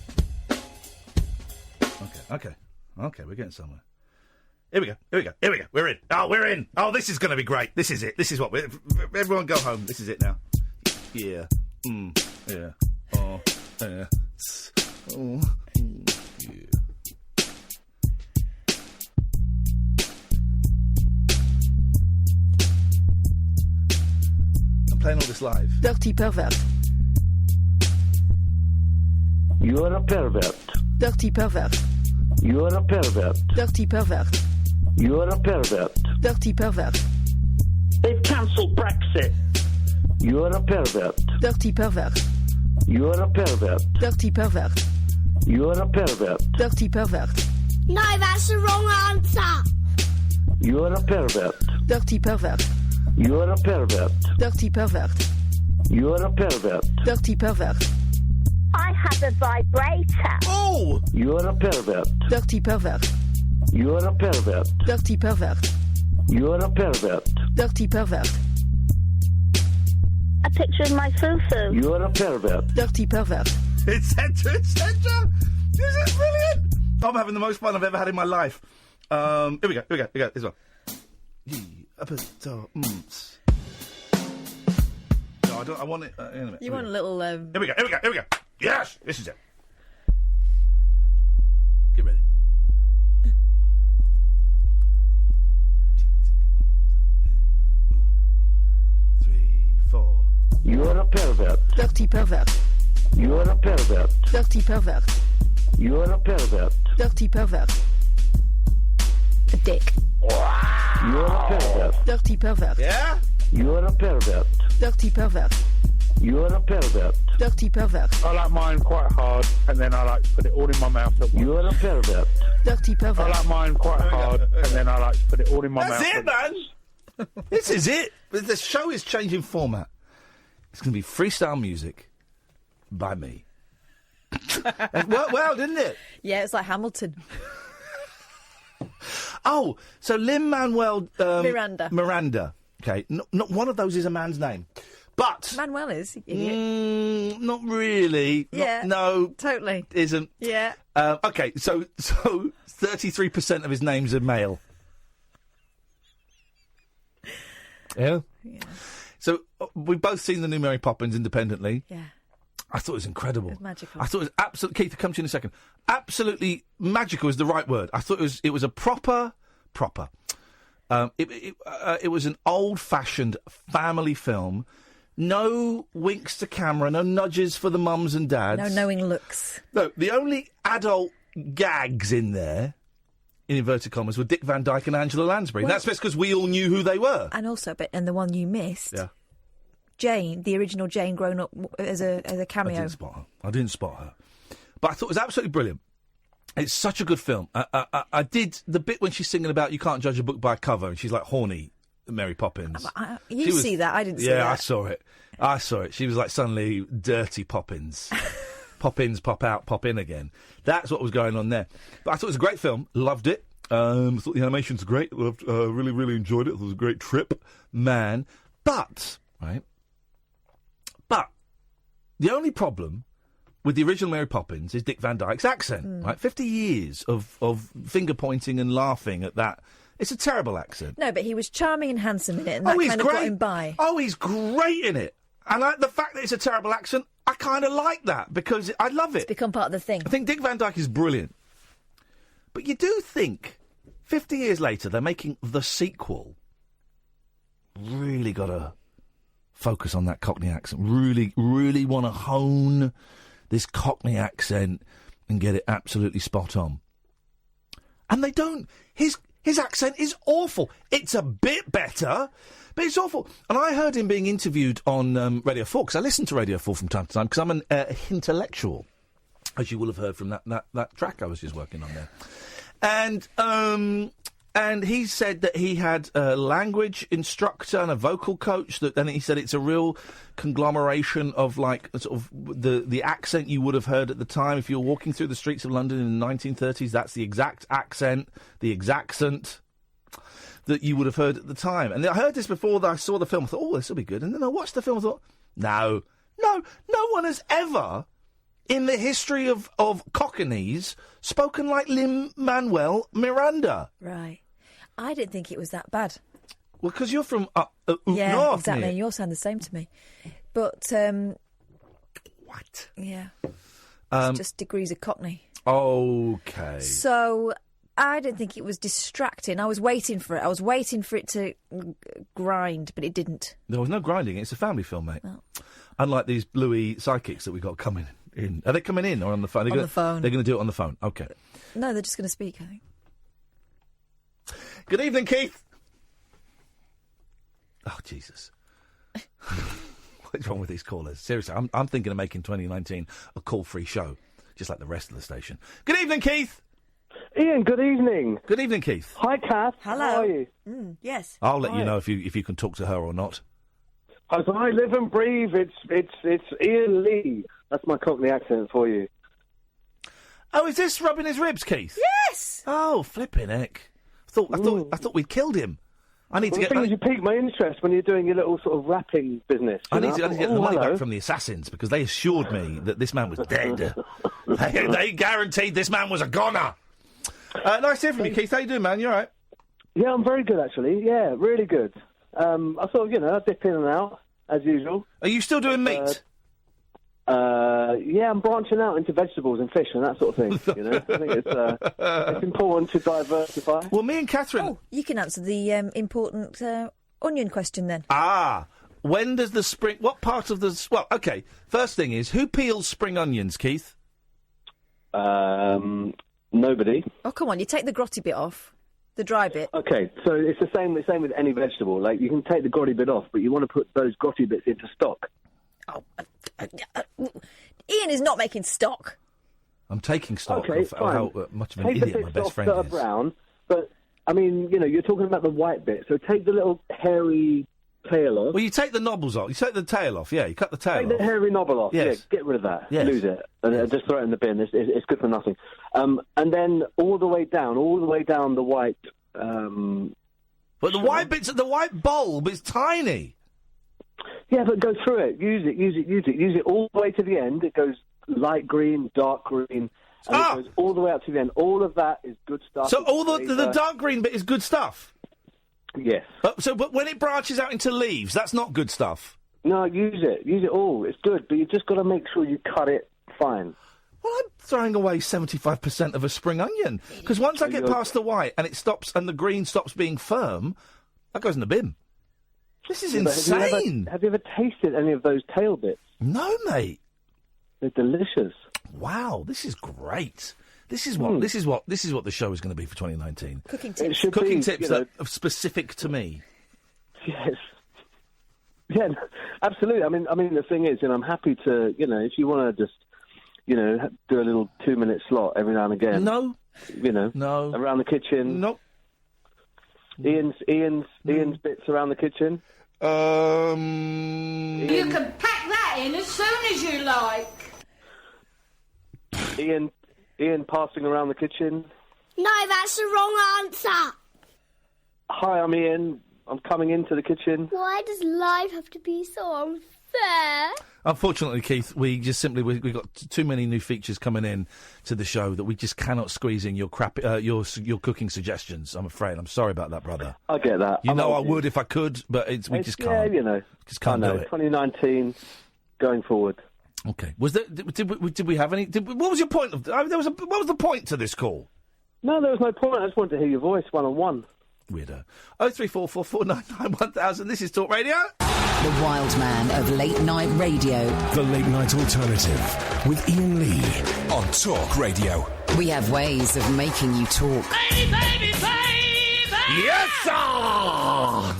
Okay, we're getting somewhere. Here we go. We're in. We're in. Oh, this is going to be great. This is it. This is what everyone go home. This is it now. Yeah. Yeah. Oh. Oh. I'm playing all this live. Dirty pervert. You're a pervert. Dirty pervert. You're a pervert. Dirty pervert. You're a pervert. Dirty pervert. They've cancelled Brexit. You're a pervert. Dirty pervert. You're a pervert. Dirty pervert. You're a pervert. Dirty pervert. No, that's the wrong answer. You're a pervert. Dirty pervert. You're a pervert. Dirty pervert. You're a pervert. Dirty pervert. I have a vibrator. Oh! You're a pervert. Dirty pervert. You're a pervert. Dirty pervert. You're a pervert. Dirty pervert. A picture of my foo-foo. You're a pervert. Dirty pervert. Etc. Etc. This is brilliant. I'm having the most fun I've ever had in my life. Here we go. This one. No, I don't. I want it. In a minute. You want a little. Here we go. Yes, this is it. Get ready. You're a pervert. Dirty pervert. You're a pervert. Dirty pervert. You're a pervert. Dirty pervert. A dick. You're a pervert. Dirty pervert. Yeah? You're a pervert. Dirty pervert. You're a pervert. Dirty pervert. I like mine quite hard, and then I like to put it all in my mouth at once. You're a pervert. Dirty pervert. I like mine quite hard, and then I like to put it all in my mouth. That's it, man! This is it. The show is changing format. It's going to be freestyle music by me. It worked well, didn't it? Yeah, it's like Hamilton. Oh, so Lin-Manuel... Miranda. Okay, not one of those is a man's name. But... Manuel is, you idiot. Not really. Yeah. No. Totally. Isn't. Yeah. Okay, so 33% of his names are male. Yeah? Yeah. So we've both seen the new Mary Poppins independently. Yeah. I thought it was incredible. It was magical. I thought it was absolutely... Keith, I'll come to you in a second. Absolutely magical is the right word. I thought it was a proper. It was an old-fashioned family film. No winks to camera, no nudges for the mums and dads. No knowing looks. No, the only adult gags in there, in inverted commas, were Dick Van Dyke and Angela Lansbury. Well, and that's just because we all knew who they were. And also, and the one you missed, Yeah. Jane, the original Jane, grown up as a cameo. I didn't spot her. But I thought it was absolutely brilliant. It's such a good film. I did the bit when she's singing about you can't judge a book by a cover, and she's like horny, Mary Poppins. You see that? I didn't see that. Yeah, I saw it. She was like suddenly dirty Poppins. Poppins, pop out, pop in again. That's what was going on there. But I thought it was a great film. Loved it. Thought the animation's great. Loved, really, really enjoyed it. It was a great trip, man. But the only problem with the original Mary Poppins is Dick Van Dyke's accent, right? 50 years of finger-pointing and laughing at that. It's a terrible accent. No, but he was charming and handsome in it, and that kind of got him by. Oh, he's great in it. And the fact that it's a terrible accent, I kind of like that, because I love it. It's become part of the thing. I think Dick Van Dyke is brilliant. But you do think, 50 years later, they're making the sequel. Really got to focus on that Cockney accent. Really, really want to hone this Cockney accent and get it absolutely spot on. And they don't. His accent is awful. It's a bit better, but it's awful. And I heard him being interviewed on Radio 4, because I listen to Radio 4 from time to time, because I'm an intellectual, as you will have heard from that track I was just working on there. And he said that he had a language instructor and a vocal coach. And he said it's a real conglomeration of like sort of the accent you would have heard at the time if you were walking through the streets of London in the 1930s. That's the exact accent, the exact that you would have heard at the time. And I heard this before I saw the film. I thought, oh, this will be good. And then I watched the film. I thought, no one has ever, in the history of Cockneys, spoken like Lin-Manuel Miranda. Right. I didn't think it was that bad. Well, because you're from yeah, north. Exactly. Near. And you all sound the same to me. But What? Yeah. It's just degrees of Cockney. Okay. So I didn't think it was distracting. I was waiting for it. I was waiting for it to grind, but it didn't. There was no grinding. It's a family film, mate. Oh. Unlike these bluey psychics that we got coming in. Are they coming in or on the phone? The phone. They're going to do it on the phone. Okay. No, they're just going to speak, I think. Good evening, Keith. Oh, Jesus. What's wrong with these callers? Seriously, I'm thinking of making 2019 a call-free show, just like the rest of the station. Good evening, Keith. Ian, good evening. Good evening, Keith. Hi, Kath. Hello. How are you? Yes. I'll let you know if you can talk to her or not. As I live and breathe, it's Ian Lee. That's my Cockney accent for you. Oh, is this rubbing his ribs, Keith? Yes. Oh, flipping heck! I thought we'd killed him. I need to get. The thing is, you piqued my interest when you're doing your little sort of rapping business. I need to get the money back from the assassins because they assured me that this man was dead. they guaranteed this man was a goner. Nice to hear from you, Keith. How you doing, man? You all right? Yeah, I'm very good, actually. Yeah, really good. I sort of, I dip in and out, as usual. Are you still doing meat? Yeah, I'm branching out into vegetables and fish and that sort of thing, I think it's important to diversify. Well, me and Katherine... Oh, you can answer the important onion question then. When does the spring... What part of the... Well, OK, first thing is, who peels spring onions, Keith? Nobody. Oh, come on, you take the grotty bit off. The dry bit. Okay, so it's the same with any vegetable. Like, you can take the grotty bit off, but you want to put those grotty bits into stock. Oh, Ian is not making stock. I'm taking stock of how much of an take idiot my best friend that are is. Brown, but, I mean, you're talking about the white bit, so take the little hairy tail off. Well, you take the knobbles off. You take the tail off, yeah. You cut the tail off. Take the hairy knobble off, yes. Yeah, get rid of that. Yes. Lose it. And just throw it in the bin. It's good for nothing. And then all the way down the white... But the white bulb is tiny. Yeah, but go through it. Use it all the way to the end. It goes light green, dark green, and it goes all the way up to the end. All of that is good stuff. So all the dark green bit is good stuff? Yes. But when it branches out into leaves, that's not good stuff? No, use it all. It's good, but you've just got to make sure you cut it fine. Well, I'm throwing away 75% of a spring onion. Because once I get past the white and it stops and the green stops being firm, that goes in the bin. This is insane. Have you ever tasted any of those tail bits? No, mate. They're delicious. Wow, this is great. This is what the show is going to be for 2019. Cooking tips. Cooking tips that are specific to me. Yes. Yeah, absolutely. I mean, the thing is, I'm happy to, if you want to just, do a little 2-minute slot every now and again. No. No. Around the kitchen. Nope. Ian's bits around the kitchen. You can pack that in as soon as you like. Ian passing around the kitchen. No, that's the wrong answer. Hi, I'm Ian. I'm coming into the kitchen. Why does life have to be so unfair? Unfortunately, Keith, we got too many new features coming in to the show that we just cannot squeeze in your cooking suggestions. I'm afraid. I'm sorry about that, brother. I get that. I would if I could, but we just can't. Yeah, just can't do it. 2019 going forward. Okay. Did we have any? What was your point of? What was the point to this call? No, there was no point. I just wanted to hear your voice one-on-one. Weirdo. 03444991000. This is Talk Radio. The wild man of late night radio. The Late Night Alternative with Ian Lee on Talk Radio. We have ways of making you talk. Baby. Yes, sir!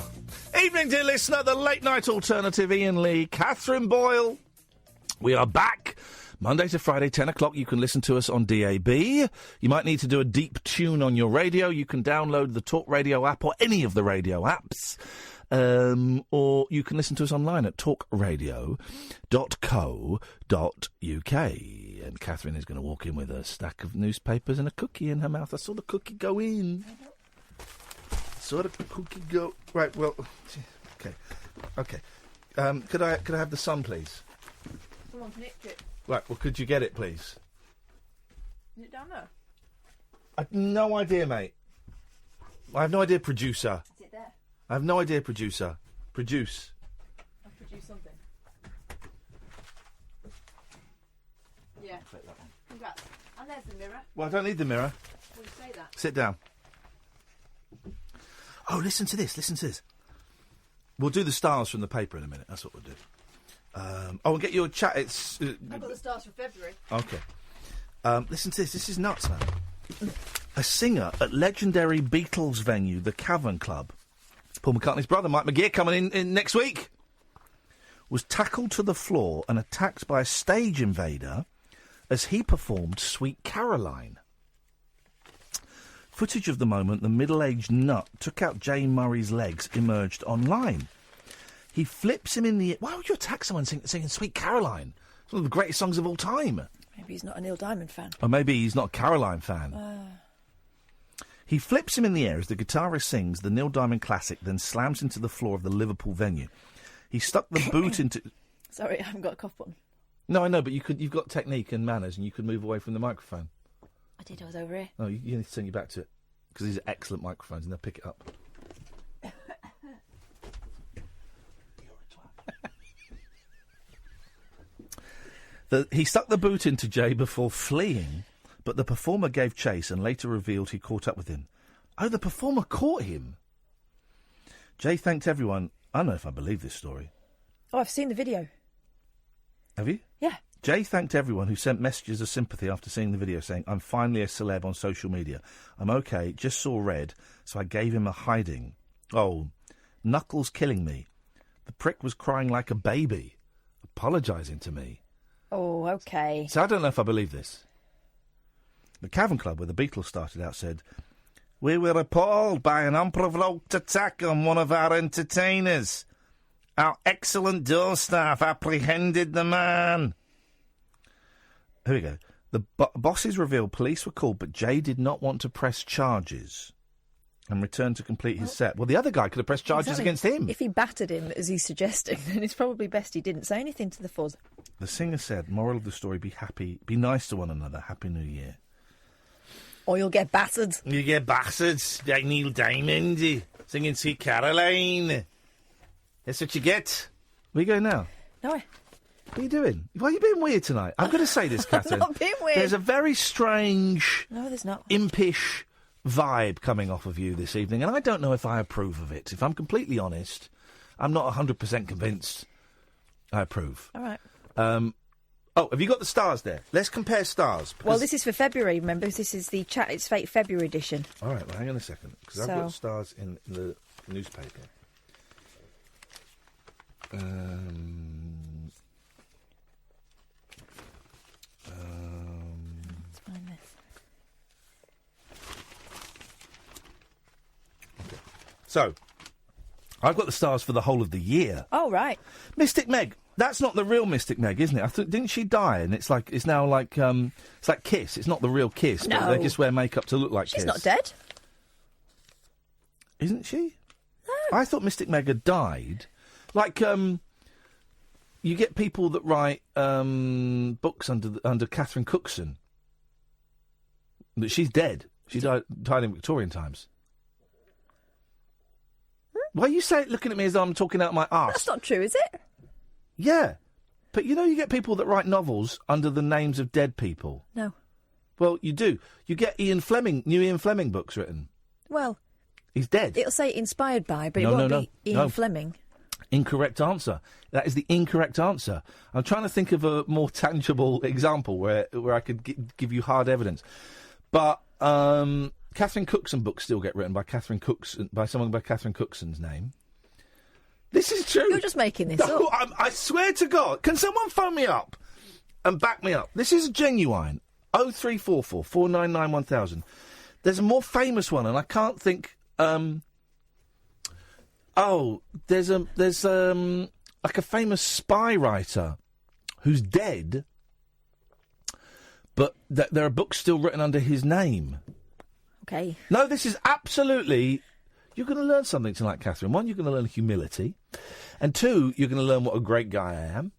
Evening, dear listener. The Late Night Alternative, Ian Lee, Katherine Boyle. We are back. Monday to Friday, 10 o'clock, you can listen to us on DAB. You might need to do a deep tune on your radio. You can download the Talk Radio app or any of the radio apps. Or you can listen to us online at talkradio.co.uk. And Katherine is going to walk in with a stack of newspapers and a cookie in her mouth. I saw the cookie go in. Right, well, okay. Could I have the sun, please? Someone nicked it. Right, well, could you get it, please? Is it down there? I've no idea, mate. I have no idea, producer. Is it there? I have no idea, producer. Produce. I'll produce something. Yeah. Take that one. Congrats. And there's the mirror. Well, I don't need the mirror. Well, you say that. Sit down. Oh, listen to this. Listen to this. We'll do the stars from the paper in a minute. That's what we'll do. We'll get your chat. It's. I've got the stars for February. Okay. Listen to this. This is nuts, man. A singer at legendary Beatles venue, the Cavern Club, Paul McCartney's brother, Mike McGear, coming in next week, was tackled to the floor and attacked by a stage invader as he performed Sweet Caroline. Footage of the moment the middle-aged nut took out Jane Murray's legs emerged online. He flips him in the... Why would you attack someone singing Sweet Caroline? It's one of the greatest songs of all time. Maybe he's not a Neil Diamond fan. Or maybe he's not a Caroline fan. He flips him in the air as the guitarist sings the Neil Diamond classic, then slams into the floor of the Liverpool venue. He stuck the boot into... Sorry, I haven't got a cough button. No, I know, but you've got technique and manners, and you could move away from the microphone. I did, I was over here. No, you need to turn you back to it, because these are excellent microphones, and they'll pick it up. He stuck the boot into Jay before fleeing, but the performer gave chase and later revealed he caught up with him. Oh, the performer caught him. Jay thanked everyone. I don't know if I believe this story. Oh, I've seen the video. Have you? Yeah. Jay thanked everyone who sent messages of sympathy after seeing the video, saying, "I'm finally a celeb on social media. I'm okay, just saw red, so I gave him a hiding. Oh, Knuckles killing me. The prick was crying like a baby, apologising to me." Oh, okay. So I don't know if I believe this. The Cavern Club, where the Beatles started out, said, "We were appalled by an unprovoked attack on one of our entertainers. Our excellent door staff apprehended the man." Here we go. The bosses revealed police were called, but Jay did not want to press charges and returned to complete his set. Well, the other guy could have pressed charges against him. If he battered him, as he's suggesting, then it's probably best he didn't say anything to the fuzz. The singer said, "Moral of the story, be happy, be nice to one another. Happy New Year." Or you'll get battered. You get battered, like Neil Diamond, singing Sweet Caroline. That's what you get. Where you going now? No. What are you doing? Why are you being weird tonight? I'm going to say this, Katherine. I'm not being weird. There's a very strange... No, there's not. ...impish vibe coming off of you this evening, and I don't know if I approve of it. If I'm completely honest, I'm not 100% convinced I approve. All right. Have you got the stars there? Let's compare stars. Well, this is for February, remember? This is the Chat It's Fate February edition. All right, well, hang on a second, because I've got stars in the newspaper. Let's find this. Okay. So, I've got the stars for the whole of the year. Oh, right. Mystic Meg. That's not the real Mystic Meg, isn't it? Didn't she die? And it's like it's like Kiss. It's not the real Kiss, No. but they just wear makeup to look like Kiss. She's not dead. Isn't she? No. I thought Mystic Meg had died. Like, you get people that write books under Catherine Cookson. But she's dead. She died in Victorian times. Why are you looking at me as though I'm talking out my arse? That's not true, is it? Yeah. But you get people that write novels under the names of dead people. No. Well, you do. You get new Ian Fleming books written. Well... He's dead. It'll say inspired by, but it won't be Ian Fleming. Incorrect answer. That is the incorrect answer. I'm trying to think of a more tangible example where I could give you hard evidence. But Catherine Cookson books still get written by someone by Catherine Cookson's name. This is true. You're just making this up. I swear to God. Can someone phone me up and back me up? This is genuine. 0344 499 1000. There's a more famous one, and I can't think. There's like a famous spy writer who's dead, but there are books still written under his name. Okay. No, this is absolutely... You're going to learn something tonight, Katherine. One, you're going to learn humility. And two, you're going to learn what a great guy I am.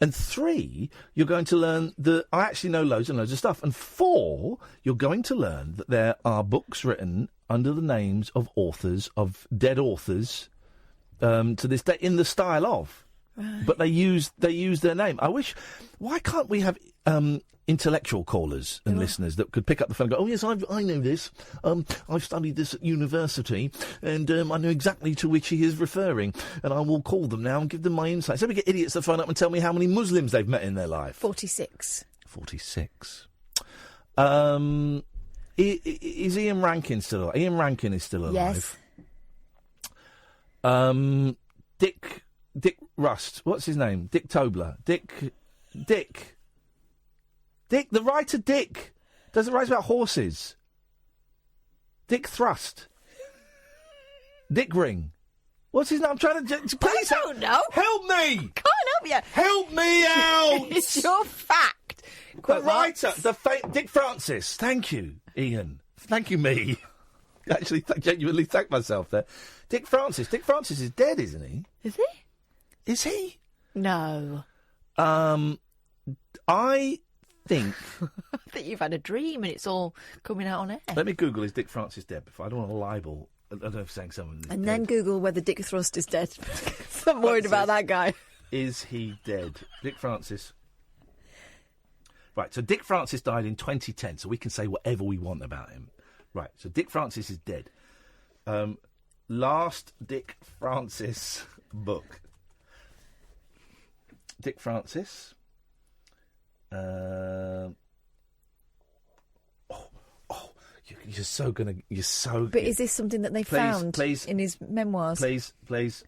And three, you're going to learn that I actually know loads and loads of stuff. And four, you're going to learn that there are books written under the names of authors, of dead authors, to this day, in the style of. Right. But they use their name. Why can't we have intellectual callers and listeners that could pick up the phone and go, oh, yes, I know this. I've studied this at university, and I know exactly to which he is referring, and I will call them now and give them my insights. So we get idiots that phone up and tell me how many Muslims they've met in their life. 46. 46. Is Ian Rankin still alive? Ian Rankin is still alive. Yes. Dick Rust. What's his name? Dick Tobler. Dick, the writer Dick. Does it write about horses? Dick Thrust. Dick Ring. What's his name? I'm trying to... Please, I don't know. Help me! Can't help you. Help me out! It's your fact. The writer, Dick Francis. Thank you, Ian. Thank you, me. Actually, genuinely thank myself there. Dick Francis. Dick Francis is dead, isn't he? Is he? Is he? No. I think... I think you've had a dream and it's all coming out on air. Let me Google, is Dick Francis dead? Before I don't want to libel. I don't know if saying someone is And dead. then Google whether Dick Thrust is dead. I'm worried about that guy. Is he dead? Dick Francis. Right, so Dick Francis died in 2010, so we can say whatever we want about him. Right, so Dick Francis is dead. Last Dick Francis book. Dick Francis. You're so gonna. You're so. But is this something that they found in his memoirs? Please.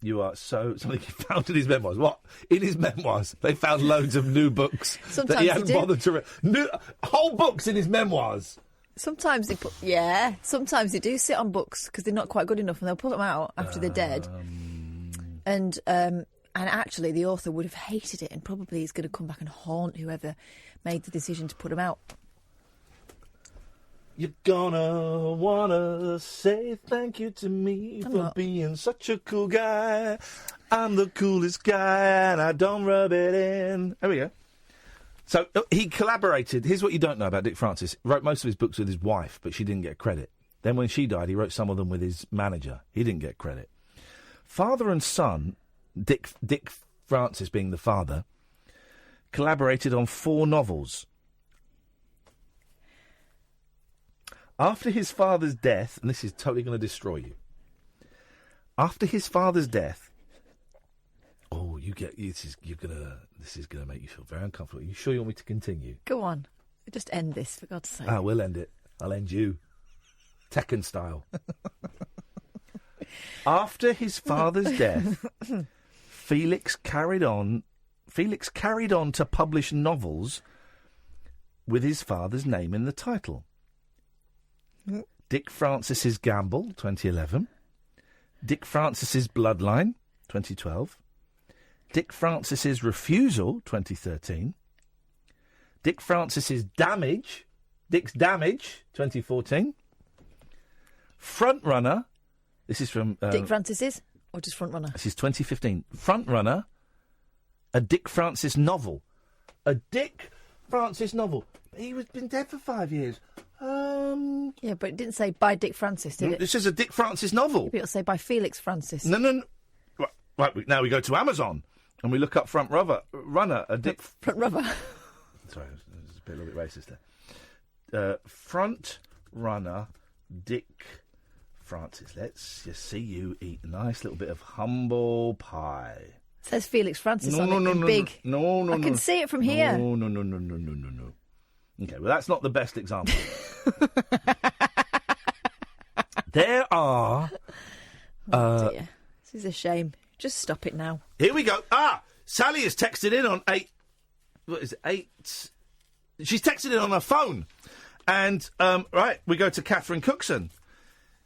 You are so something he found in his memoirs. What in his memoirs? They found loads of new books that he hadn't bothered to read. Whole books in his memoirs. Sometimes they sometimes they do sit on books because they're not quite good enough, and they'll put them out after they're dead. And actually, the author would have hated it, and probably is going to come back and haunt whoever made the decision to put them out. You're gonna wanna say thank you to me for being such a cool guy. I'm the coolest guy, and I don't rub it in. There we go. So he collaborated. Here's what you don't know about Dick Francis. He wrote most of his books with his wife, but she didn't get credit. Then when she died, he wrote some of them with his manager. He didn't get credit. Father and son, Dick Francis being the father, collaborated on 4 novels. After his father's death, and this is totally going to destroy you. After his father's death, this is going to make you feel very uncomfortable. Are you sure you want me to continue? Go on, just end this for God's sake. We'll end it. I'll end you, Tekken style. After his father's death, Felix carried on to publish novels with his father's name in the title. Dick Francis's Gamble, 2011. Dick Francis's Bloodline, 2012. Dick Francis's Refusal, 2013. Dick Francis's Dick's Damage, 2014. Frontrunner, this is from... Dick Francis's, or just Frontrunner? This is 2015. Frontrunner, a Dick Francis novel. A Dick Francis novel. He was been dead for 5 years. Yeah, but it didn't say by Dick Francis, did it? This is a Dick Francis novel. Maybe it'll say by Felix Francis. No. Right, now we go to Amazon and we look up Runner, a Dick... Front rubber. Sorry, it's a little bit racist there. Front Runner, Dick Francis. Let's just see you eat a nice little bit of humble pie. It says Felix Francis on it, big. No. I can see it from here. No. Okay, well, that's not the best example. There are... Oh, dear. This is a shame. Just stop it now. Here we go. Sally has texted in on 8... What is it? 8... She's texted in on her phone. And, right, we go to Katherine Cookson.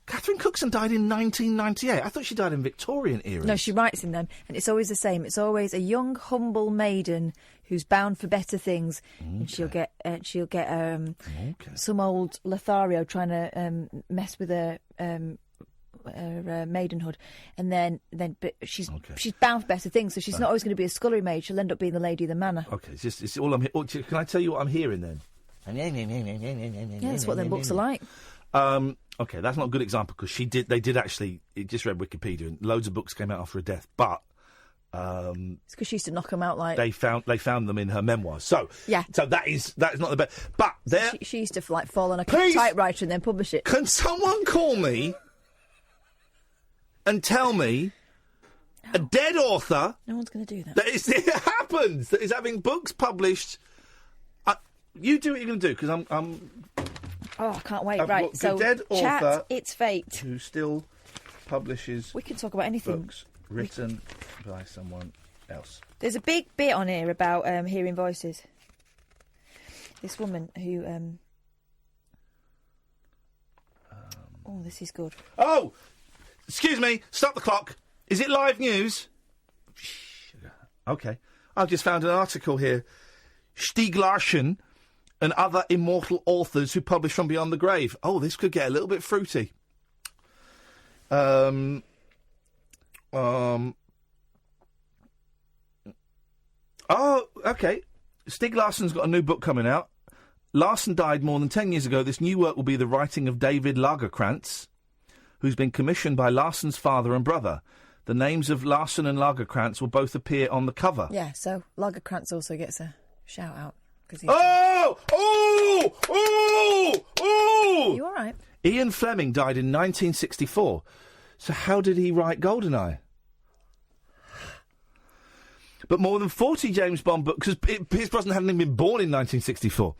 Katherine Cookson died in 1998. I thought she died in Victorian era. No, she writes in them, and it's always the same. It's always a young, humble maiden who's bound for better things, and she'll get some old Lothario trying to mess with her maidenhood, and then but she's bound for better things. So she's not always going to be a scullery maid. She'll end up being the lady of the manor. Okay, it's all I'm. Can I tell you what I'm hearing then? Yeah, that's what them books are like. Okay, that's not a good example because they did actually. It just read Wikipedia and loads of books came out after her death. But It's because she used to knock them out like... They found them in her memoirs. So that is not the best. But there... She used to fall on a typewriter and then publish it. Can someone call me and tell me a dead author... No one's going to do that. It happens, that is having books published... you do what you're going to do, because I'm... Oh, I can't wait. Right, so dead author chat, it's fate. Who still publishes... We can talk about anything. Books written by someone else. There's a big bit on here about hearing voices. This woman who... oh, this is good. Oh! Excuse me, stop the clock. Is it live news? OK. I've just found an article here. Stieg Larsson and other immortal authors who publish from beyond the grave. Oh, this could get a little bit fruity. Oh, OK. Stieg Larsson's got a new book coming out. Larsson died more than 10 years ago. This new work will be the writing of David Lagerkrantz, who's been commissioned by Larsson's father and brother. The names of Larsson and Lagerkrantz will both appear on the cover. Yeah, so Lagerkrantz also gets a shout-out. Oh! You all right? Ian Fleming died in 1964. So how did he write GoldenEye? But more than 40 James Bond books... because Pierce Brosnan hadn't even been born in 1964.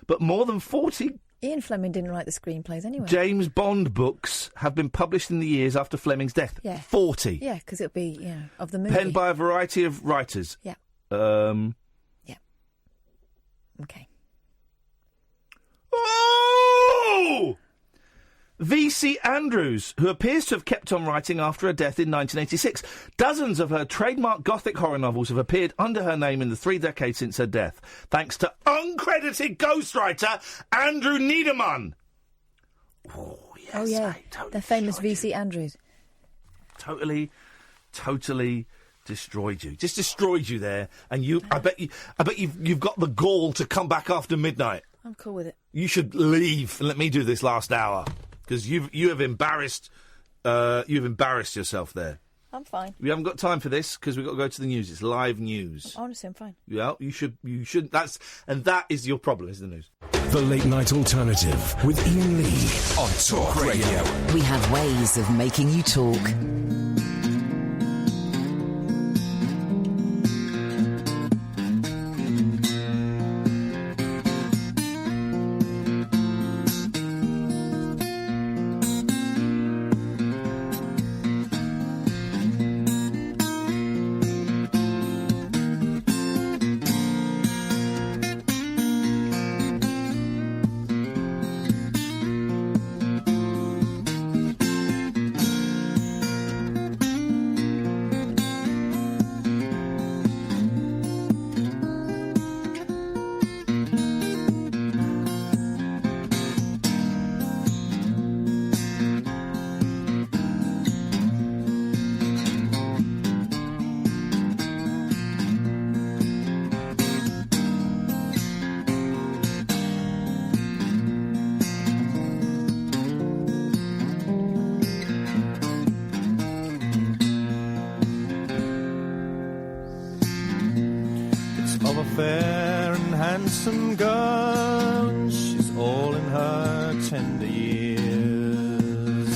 But more than 40... Ian Fleming didn't write the screenplays anyway. James Bond books have been published in the years after Fleming's death. Yeah. 40. Yeah, because it'll be, of the movie. Penned by a variety of writers. Yeah. Yeah. OK. Oh! V.C. Andrews, who appears to have kept on writing after her death in 1986. Dozens of her trademark Gothic horror novels have appeared under her name in the 3 decades since her death, thanks to uncredited ghostwriter Andrew Niederman. Oh, yes. Oh, yeah. The famous V.C. Andrews. Totally destroyed you. Just destroyed you there. And I bet you've got the gall to come back after midnight. I'm cool with it. You should leave and let me do this last hour. Because you have embarrassed yourself there. I'm fine. We haven't got time for this because we've got to go to the news. It's live news. Honestly, I'm fine. Yeah, you should. That is your problem, is the news. The Late Night Alternative with Iain Lee on Talk Radio. We have ways of making you talk. fair and handsome girl, and she's all in her tender years.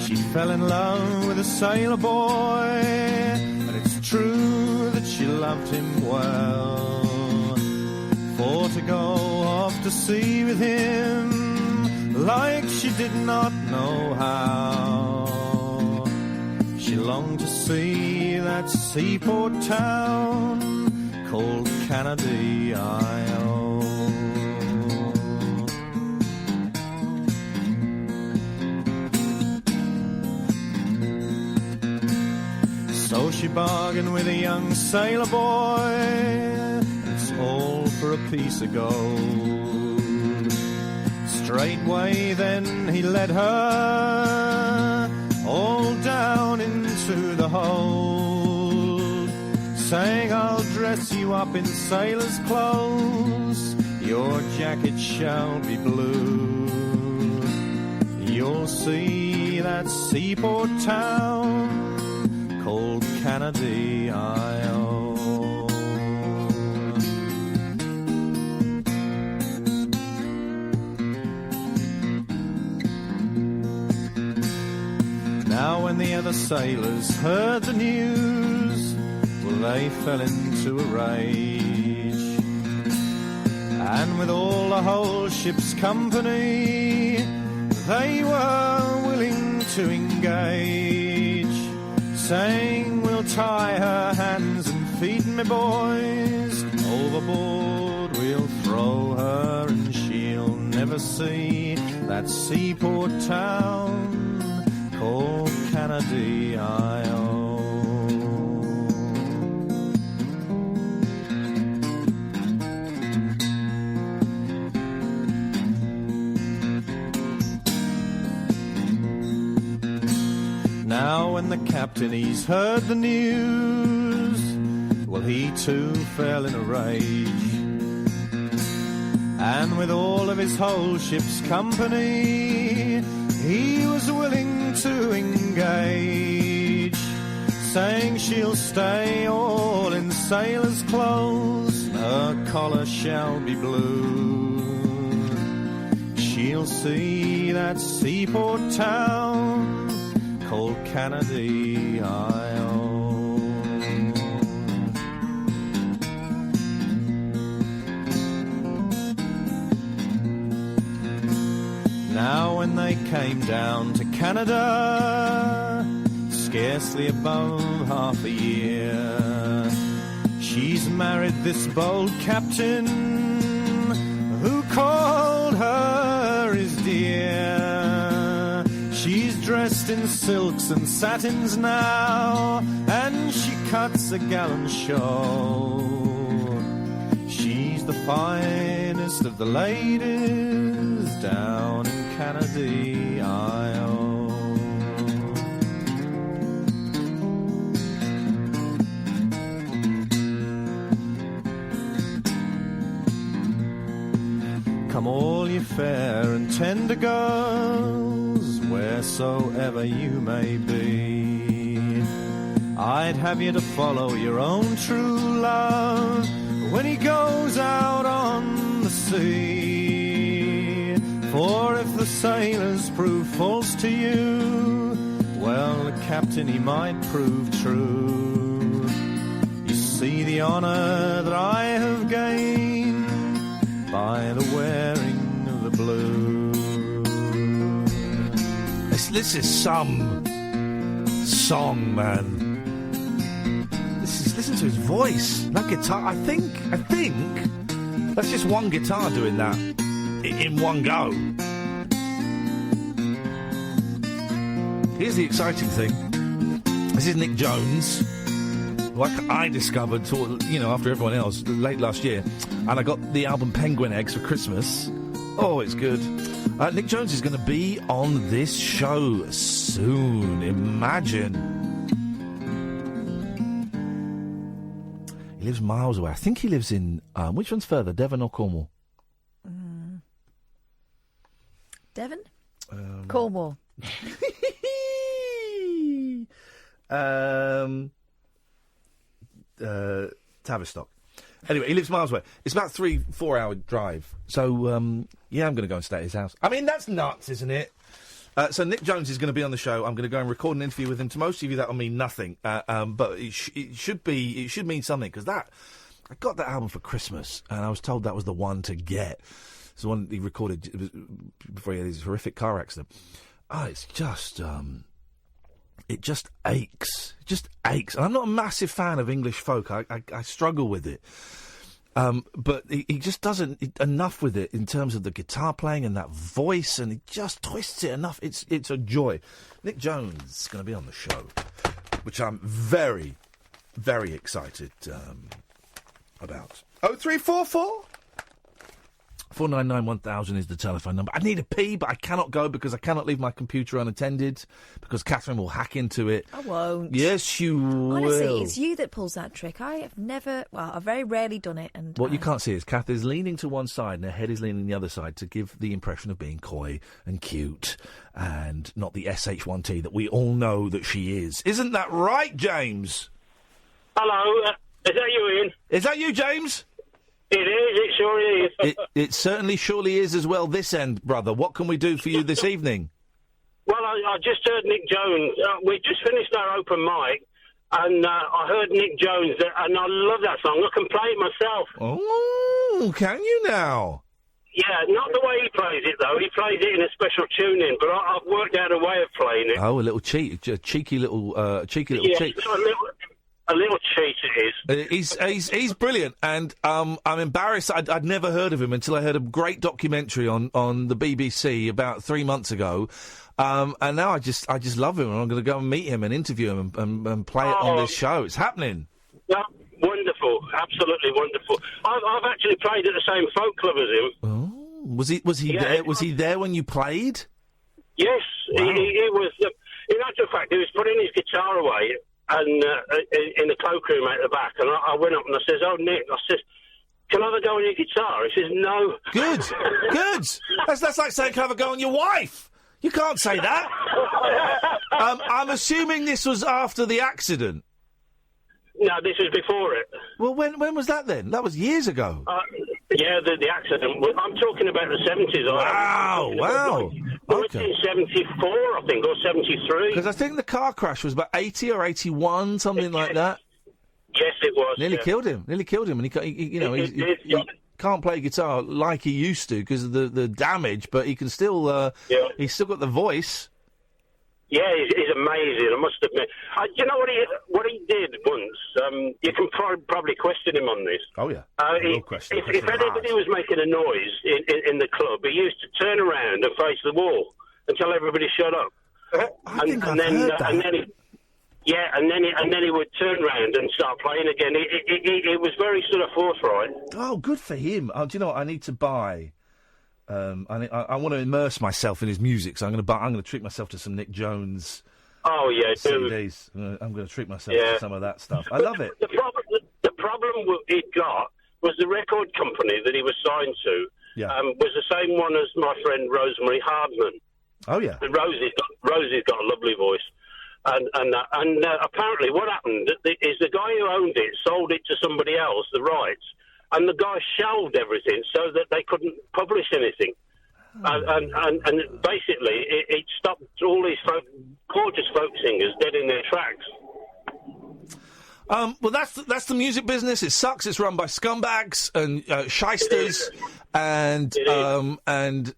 She fell in love with a sailor boy, and it's true that she loved him well. For to go off to sea with him, like she did not know how, she longed to see that seaport town called Canada Isle. So she bargained with a young sailor boy, it's all for a piece of gold. Straightway then he led her all down into the hold, saying, I'll dress you up in sailor's clothes, your jacket shall be blue. You'll see that seaport town called Canada-I-O. Now when the other sailors heard the news, well, they fell into a rage. And with all the whole ship's company, they were willing to engage, saying, we'll tie her hands and feet, me boys, overboard we'll throw her, and she'll never see that seaport town called Canada-I-O. Now when the captain he's heard the news, well, he too fell in a rage. And with all of his whole ship's company, he was willing to engage, saying she'll stay all in sailor's clothes, her collar shall be blue. She'll see that seaport town called Canada-I-O. Now when they came down to Canada, scarcely above half a year, she's married this bold captain who called her his dear. She's dressed in silks and satins now, and she cuts a gallant show. She's the finest of the ladies down in Canada-I-O. Come all ye fair and tender girls, wheresoever you may be, I'd have you to follow your own true love when he goes out on the sea. For if the sailors prove false to you, well, the captain he might prove true. You see the honour that I have gained by the wearing of the blue. This is some song, man. Listen to his voice. That guitar, I think that's just one guitar doing that in one go. Here's the exciting thing. This is Nick Jones, like I discovered, after everyone else, late last year, and I got the album Penguin Eggs for Christmas. Oh, it's good. Nick Jones is going to be on this show soon. Imagine. He lives miles away. I think he lives in... which one's further, Devon or Cornwall? Devon? Cornwall. Tavistock. Anyway, he lives miles away. It's about 3-4 hour drive. So, I'm going to go and stay at his house. I mean, that's nuts, isn't it? So Nick Jones is going to be on the show. I'm going to go and record an interview with him. To most of you, that will mean nothing. But it should mean something, because I got that album for Christmas, and I was told that was the one to get. It's the one he recorded before he had his horrific car accident. Oh, it's just... it just aches. It just aches. And I'm not a massive fan of English folk. I struggle with it. But he just doesn't enough with it in terms of the guitar playing and that voice, and he just twists it enough. It's a joy. Nick Jones is going to be on the show, which I'm very, very excited about. 0344 499-1000 is the telephone number. I need a pee, but I cannot go because I cannot leave my computer unattended because Katherine will hack into it. I won't. Yes, you Honestly, will. it's you that pulls that trick. I have never, well, I've very rarely done it. And What you can't see is Kath is leaning to one side and her head is leaning the other side to give the impression of being coy and cute and not the SH1T that we all know that she is. Isn't that right, James? Hello, is that you, Ian? Is that you, James? It is, it sure is. It certainly surely is as well this end, brother. What can we do for you this evening? Well, I just heard Nick Jones. We just finished our open mic, and I heard Nick Jones, and I love that song. I can play it myself. Oh, can you now? Yeah, not the way he plays it, though. He plays it in a special tuning, but I've worked out a way of playing it. Oh, a little cheeky little cheek. A little cheat it is. He's brilliant, and I'm embarrassed. I'd never heard of him until I heard a great documentary on the BBC about 3 months ago, and now I just love him, and I'm going to go and meet him and interview him and play it on this show. It's happening. Yeah, wonderful, absolutely wonderful. I've actually played at the same folk club as him. Oh, was he there? Was he there when you played? Yes, wow. he was. In actual fact, he was putting his guitar away. And in the cloakroom at the back, and I went up and I says, "Oh, Nick," I says, "Can I have a go on your guitar?" He says, "No." Good. That's like saying, "Can I have a go on your wife?" You can't say that. I'm assuming this was after the accident. No, this was before it. Well, when was that then? That was years ago. Yeah, the accident. I'm talking about the 70s. Wow. 1974, I think, or 73. Because I think the car crash was about 80 or 81, something like that. Yes, it was. Nearly killed him, and he can't play guitar like he used to because of the damage, but he can still. He's still got the voice. Yeah, he's amazing, I must admit. You know what he did once? You can probably question him on this. Oh, yeah. If anybody was making a noise in the club, he used to turn around and face the wall and tell everybody shut up. And then he would turn around and start playing again. It was very sort of forthright. Oh, good for him. Do you know what I need to buy? I want to immerse myself in his music, so I'm going to treat myself to some Nick Jones. Oh yeah, CDs. I'm going to treat myself to some of that stuff. I love it. The problem he got was the record company that he was signed to was the same one as my friend Rosemary Hardman. Oh yeah, and Rosie's got a lovely voice. And apparently what happened is the guy who owned it sold it to somebody else, the rights. And the guy shelved everything so that they couldn't publish anything. And basically, it stopped all these gorgeous folk singers dead in their tracks. Well, that's the music business. It sucks. It's run by scumbags and shysters, and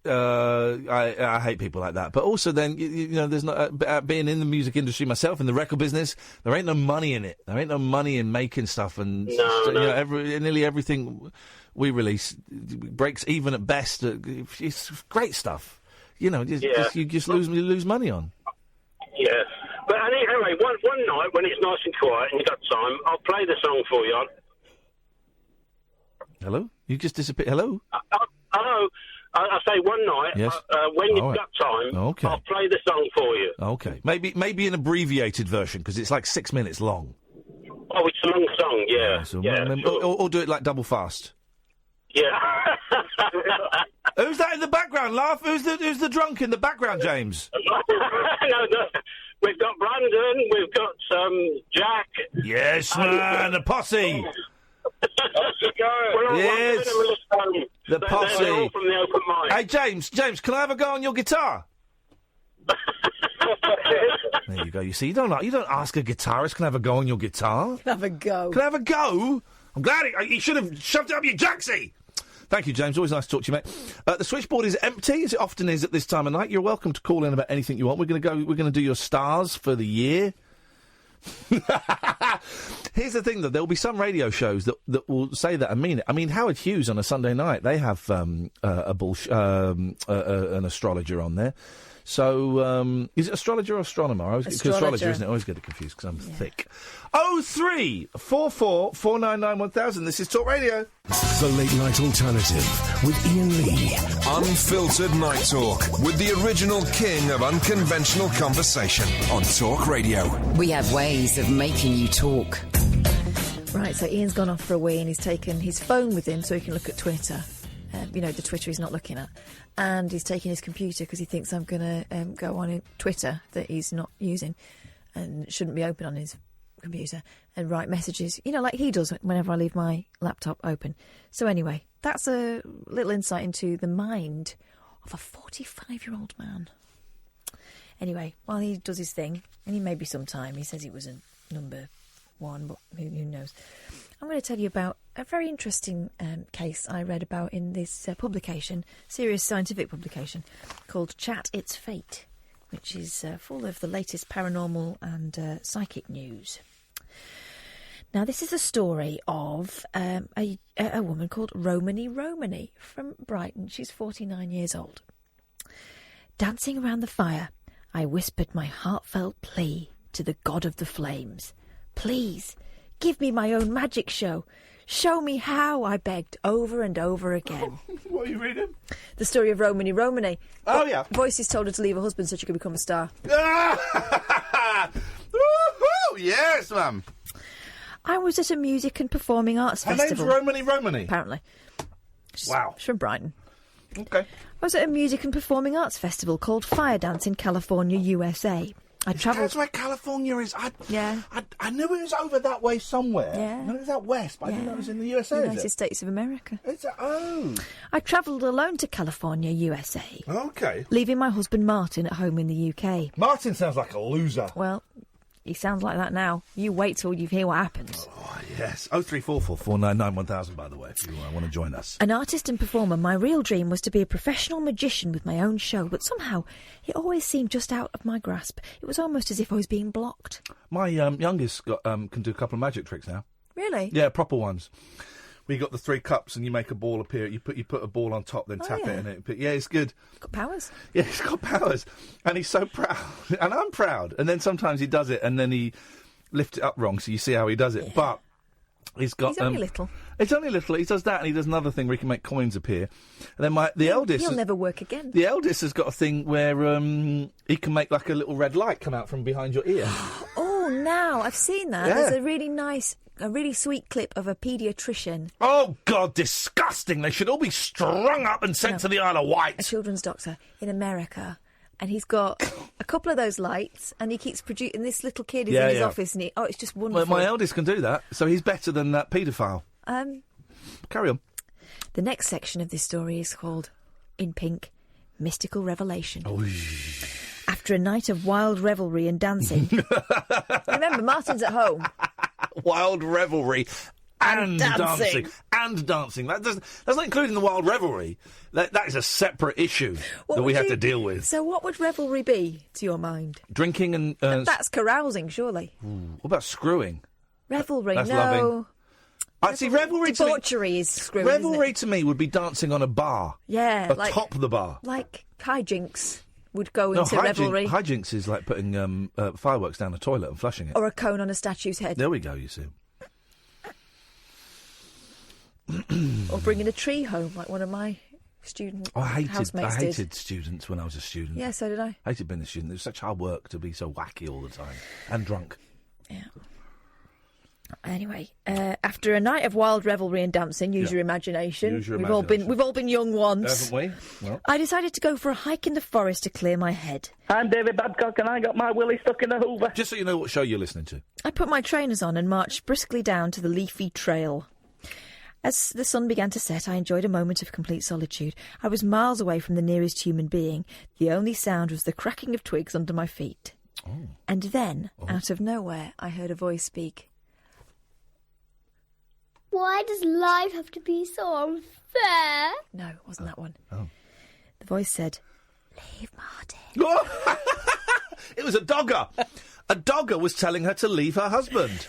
I hate people like that. But also, then you know, there's not being in the music industry myself in the record business. There ain't no money in it. There ain't no money in making stuff, and nearly everything we release breaks even at best. It's great stuff. You know, you just lose money on. Yeah. But anyway, one night when it's nice and quiet and you've got time, I'll play the song for you. Hello? You just disappeared. Hello? Hello. I say one night, when you've got time, I'll play the song for you. Okay. Maybe an abbreviated version, because it's like 6 minutes long. Oh, it's a long song, yeah. Or do it like double fast. Yeah. Who's that in the background? Laugh. Who's the drunk in the background, James? No. We've got Brandon, we've got Jack. Yes, man, the posse. Yes, the posse. They're all from the open mic. Hey, James, can I have a go on your guitar? There you go. You see, you don't ask a guitarist, can I have a go on your guitar? Can I have a go? Can I have a go? I'm glad you should have shoved it up your jacksie. Thank you, James. Always nice to talk to you, mate. The switchboard is empty, as it often is at this time of night. You're welcome to call in about anything you want. We're going to do your stars for the year. Here's the thing, though. There will be some radio shows that will say that and mean it. I mean, Howard Hughes on a Sunday night, they have an astrologer on there. So, is it astrologer or astronomer? Astrologer, isn't it? I always get it confused because I'm thick. 0344 499 1000. This is Talk Radio. The Late Night Alternative with Iain Lee. Unfiltered Night Talk with the original king of unconventional conversation on Talk Radio. We have ways of making you talk. Right, so Ian's gone off for a wee and he's taken his phone with him so he can look at Twitter. The Twitter he's not looking at. And he's taking his computer because he thinks I'm going to go on Twitter that he's not using and shouldn't be open on his computer and write messages, like he does whenever I leave my laptop open. So anyway, that's a little insight into the mind of a 45-year-old man. Anyway, while he does his thing, and he may be some time, he says he was a number one, but who knows. I'm going to tell you about a very interesting case I read about in this publication, serious scientific publication, called Chat It's Fate, which is full of the latest paranormal and psychic news. Now, this is a story of a woman called Romany from Brighton. She's 49 years old. Dancing around the fire, I whispered my heartfelt plea to the god of the flames. Please, give me my own magic show. Show me how, I begged over and over again. What are you reading? The story of Romany. Oh, yeah. Voices told her to leave her husband so she could become a star. Woo-hoo! Yes, ma'am. I was at a music and performing arts festival. Her name's Romany? Apparently. Wow. She's from Brighton. Okay. I was at a music and performing arts festival called Fire Dance in California, USA. That's where California is. I knew it was over that way somewhere. Yeah. I knew it was out west, but I didn't know it was in the USA. United States of America. Oh. I travelled alone to California, USA. Okay. Leaving my husband Martin at home in the UK. Martin sounds like a loser. Well, he sounds like that now. You wait till you hear what happens. Oh, yes. 0344 499 1000, by the way, if you want to join us. An artist and performer, my real dream was to be a professional magician with my own show, but somehow it always seemed just out of my grasp. It was almost as if I was being blocked. My youngest can do a couple of magic tricks now. Really? Yeah, proper ones. We got the 3 cups and you make a ball appear. You put a ball on top, then tap it in it. Yeah, it's good. Got powers. Yeah, he's got powers. And he's so proud. And I'm proud. And then sometimes he does it and then he lifts it up wrong, so you see how he does it. Yeah. But he's only little. It's only little. He does that and he does another thing where he can make coins appear. And then the eldest... He'll never work again. The eldest has got a thing where he can make like a little red light come out from behind your ear. Oh, now I've seen that. Yeah. There's a really sweet clip of a paediatrician. Oh, God, disgusting. They should all be strung up and sent to the Isle of Wight. A children's doctor in America. And he's got a couple of those lights, and he keeps producing... this little kid is in his office, and it's just wonderful. Well, my eldest can do that, so he's better than that paedophile. Carry on. The next section of this story is called, in pink, Mystical Revelation. Oh. After a night of wild revelry and dancing... Remember, Martin's at home. Wild revelry and dancing. And dancing. That's not including the wild revelry. That is a separate issue that we have to deal with. So what would revelry be, to your mind? Drinking and... that's carousing, surely. What about screwing? Revelry, that's no. Loving. I see revelry debauchery is screwing. Revelry to me would be dancing on a bar. Yeah. Atop the bar. Like hijinks would go into revelry. Hijinks is like putting fireworks down a toilet and flushing it. Or a cone on a statue's head. There we go, you see. Or bringing a tree home, like one of my housemates I hated students when I was a student. Yeah, so did I. I hated being a student. It was such hard work to be so wacky all the time. And drunk. Yeah. Anyway, after a night of wild revelry and dancing, use your imagination. We've all been young once. Haven't we? Well. I decided to go for a hike in the forest to clear my head. I'm David Babcock and I got my willy stuck in the hoover. Just so you know what show you're listening to. I put my trainers on and marched briskly down to the leafy trail. As the sun began to set, I enjoyed a moment of complete solitude. I was miles away from the nearest human being. The only sound was the cracking of twigs under my feet. Oh. And then, out of nowhere, I heard a voice speak. Why does life have to be so unfair? No, it wasn't that one. Oh. The voice said, "Leave Martin." It was a dogger. a dogger was telling her to leave her husband.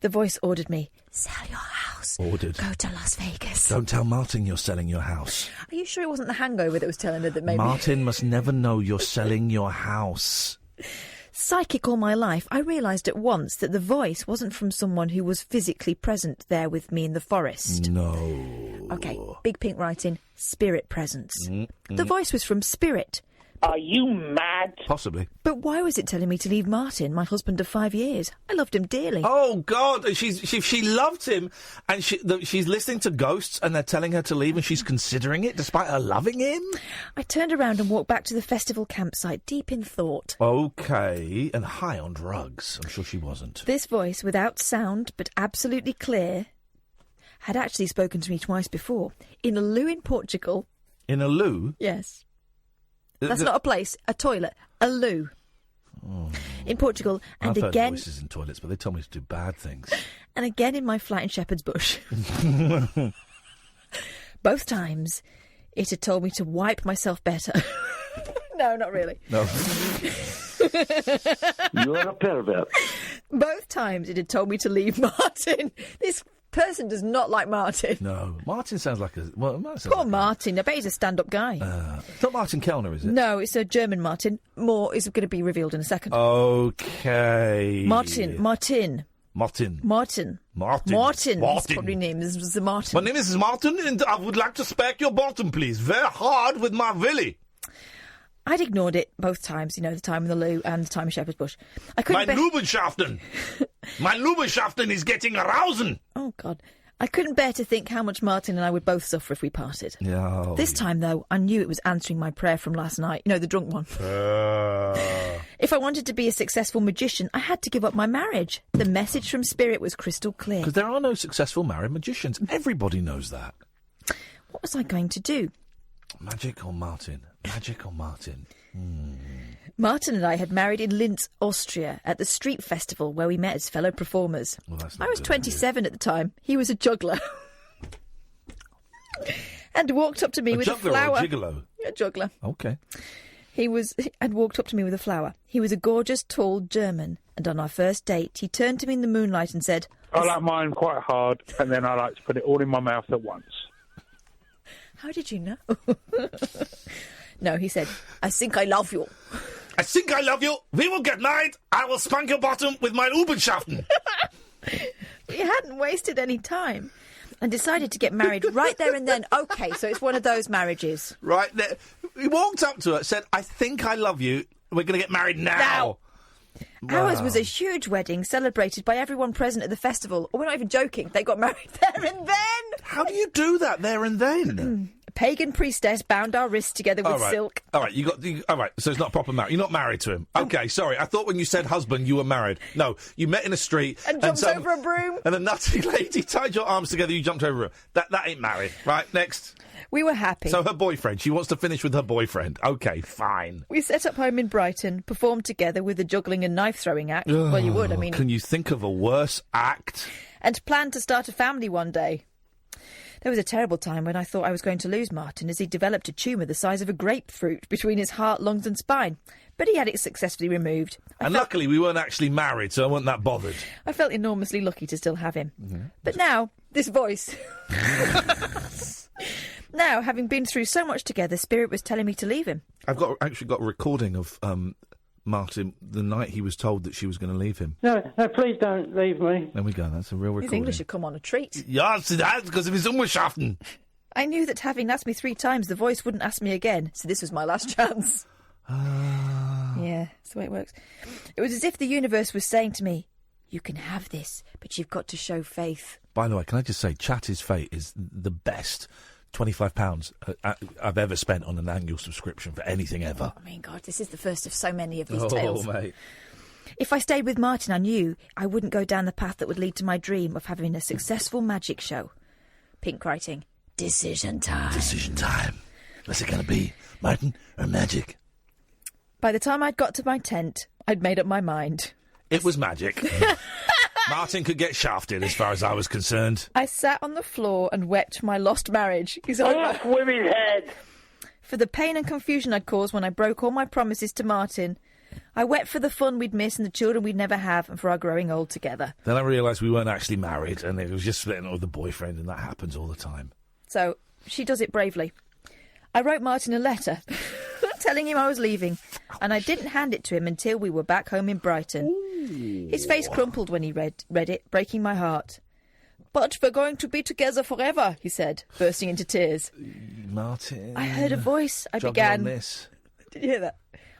The voice ordered me, sell your house. Ordered. Go to Las Vegas. Don't tell Martin you're selling your house. Are you sure it wasn't the hangover that was telling her that maybe... Martin must never know you're selling your house. Psychic all my life, I realised at once that the voice wasn't from someone who was physically present there with me in the forest. No. OK, big pink writing, spirit presence. The voice was from spirit. Are you mad? Possibly. But why was it telling me to leave Martin, my husband of 5 years? I loved him dearly. Oh, God. She loved him, and she's listening to ghosts, and they're telling her to leave, and she's considering it, despite her loving him? I turned around and walked back to the festival campsite, deep in thought. OK, and high on drugs. I'm sure she wasn't. This voice, without sound, but absolutely clear, had actually spoken to me twice before. In a loo in Portugal. In a loo? Yes. That's not a place, a toilet, a loo. Oh. In Portugal, and I've again... heard voices in toilets, but they tell me to do bad things. And again in my flat in Shepherd's Bush. Both times, it had told me to wipe myself better. No, not really. No. You're a pervert. Both times, it had told me to leave Martin. This person does not like Martin. No. Martin sounds like a... Well, Poor Martin. I bet he's a stand-up guy. It's not Martin Kellner, is it? No, it's a German Martin. More is going to be revealed in a second. OK. Martin. Martin. His probably name is the Martin. My name is Martin, and I would like to spank your bottom, please. Very hard with my willy. I'd ignored it both times, the time in the loo and the time in Shepherd's Bush. I couldn't... My Lubenschaften! My Lubenschaften is getting arousing! Oh, God. I couldn't bear to think how much Martin and I would both suffer if we parted. No. This time, though, I knew it was answering my prayer from last night. The drunk one. If I wanted to be a successful magician, I had to give up my marriage. The message from Spirit was crystal clear. Because there are no successful married magicians. Everybody knows that. What was I going to do? Magic or Martin? Magic or Martin? Martin and I had married in Linz, Austria, at the street festival where we met as fellow performers. Well, that's I not was good, 27 at the time. He was a juggler. And walked up to me with a flower. A gigolo? A juggler. OK. And walked up to me with a flower. He was a gorgeous, tall German. And on our first date, he turned to me in the moonlight and said... I like mine quite hard, and then I like to put it all in my mouth at once. How did you know? No, he said, I think I love you. I think I love you. We will get married. I will spank your bottom with my Lubenschaften. He hadn't wasted any time and decided to get married right there and then. OK, so it's one of those marriages. Right there. He walked up to her, said, I think I love you. We're going to get married now. Wow. Ours was a huge wedding celebrated by everyone present at the festival. Oh, we're not even joking. They got married there and then. How do you do that there and then? A pagan priestess bound our wrists together with silk. All right, all right, so it's not proper marriage. You're not married to him. OK, sorry. I thought when you said husband, you were married. No, you met in a street. And jumped over a broom. And a nutty lady tied your arms together, you jumped over a broom. That ain't married. Right, next. We were happy. So her boyfriend. She wants to finish with her boyfriend. OK, fine. We set up home in Brighton, performed together with a juggling and knife-throwing act. Well, you would, I mean... Can you think of a worse act? And planned to start a family one day. There was a terrible time when I thought I was going to lose Martin as he developed a tumour the size of a grapefruit between his heart, lungs and spine. But he had it successfully removed. Luckily we weren't actually married, so I wasn't that bothered. I felt enormously lucky to still have him. Mm-hmm. But now, this voice... Now, having been through so much together, Spirit was telling me to leave him. I've actually got a recording of Martin the night he was told that she was going to leave him. No, please don't leave me. There we go, that's a real recording. His English had come on a treat. Ja, that's because of his Umschaften. I knew that having asked me 3 times, the voice wouldn't ask me again, so this was my last chance. Yeah, that's the way it works. It was as if the universe was saying to me, you can have this, but you've got to show faith. By the way, can I just say, Chat is Fate is the best £25 I've ever spent on an annual subscription for anything ever. Oh, I mean, God, this is the first of so many of these tales. Oh, mate. If I stayed with Martin, I knew I wouldn't go down the path that would lead to my dream of having a successful magic show. Pink writing, decision time. Decision time. What's it going to be, Martin or magic? By the time I'd got to my tent, I'd made up my mind. It was magic. Martin could get shafted as far as I was concerned. I sat on the floor and wept my lost marriage. Off with his head! For the pain and confusion I'd caused when I broke all my promises to Martin. I wept for the fun we'd miss and the children we'd never have and for our growing old together. Then I realised we weren't actually married and it was just splitting up with the boyfriend, and that happens all the time. So, she does it bravely. I wrote Martin a letter telling him I was leaving, and I didn't hand it to him until we were back home in Brighton. Ooh. His face crumpled when he read it, breaking my heart. But we're going to be together forever, he said, bursting into tears. Martin... I heard a voice. I began... Did you hear that?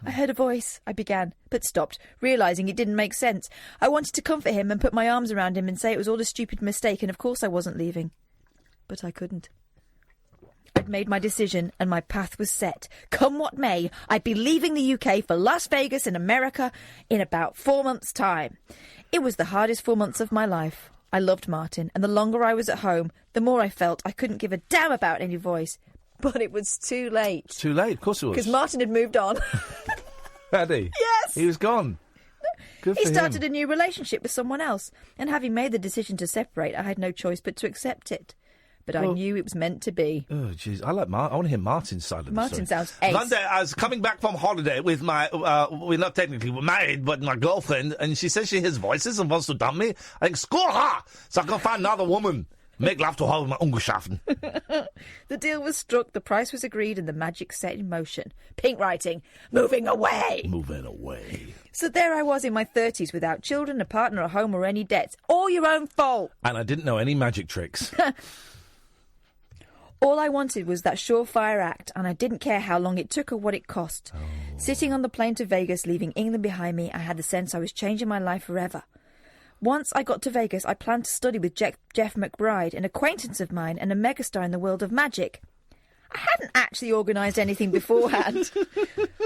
I heard a voice. I began, but stopped, realising it didn't make sense. I wanted to comfort him and put my arms around him and say it was all a stupid mistake and of course I wasn't leaving. But I couldn't. I'd made my decision and my path was set. Come what may, I'd be leaving the UK for Las Vegas in America in about 4 months' time. It was the hardest 4 months of my life. I loved Martin, and the longer I was at home, the more I felt I couldn't give a damn about any voice. But it was too late. It's too late, of course it was. Because Martin had moved on. Had he? Yes. He was gone. Good He for started him. a new relationship with someone else, and having made the decision to separate, I had no choice but to accept it. But I knew it was meant to be. Oh, jeez. I want to hear Martin's side of the story. Martin sounds ace. One day I was coming back from holiday with my, we're not technically married, but my girlfriend, and she says she hears voices and wants to dump me. I think, screw her, so I can find another woman. Make love to her with my Ungerschaffen. The deal was struck, the price was agreed, and the magic set in motion. Pink writing, moving away. Moving away. So there I was in my 30s without children, a partner, a home, or any debts. All your own fault. And I didn't know any magic tricks. All I wanted was that surefire act, and I didn't care how long it took or what it cost. Oh. Sitting on the plane to Vegas, leaving England behind me, I had the sense I was changing my life forever. Once I got to Vegas, I planned to study with Jeff McBride, an acquaintance of mine and a megastar in the world of magic. I hadn't actually organised anything beforehand.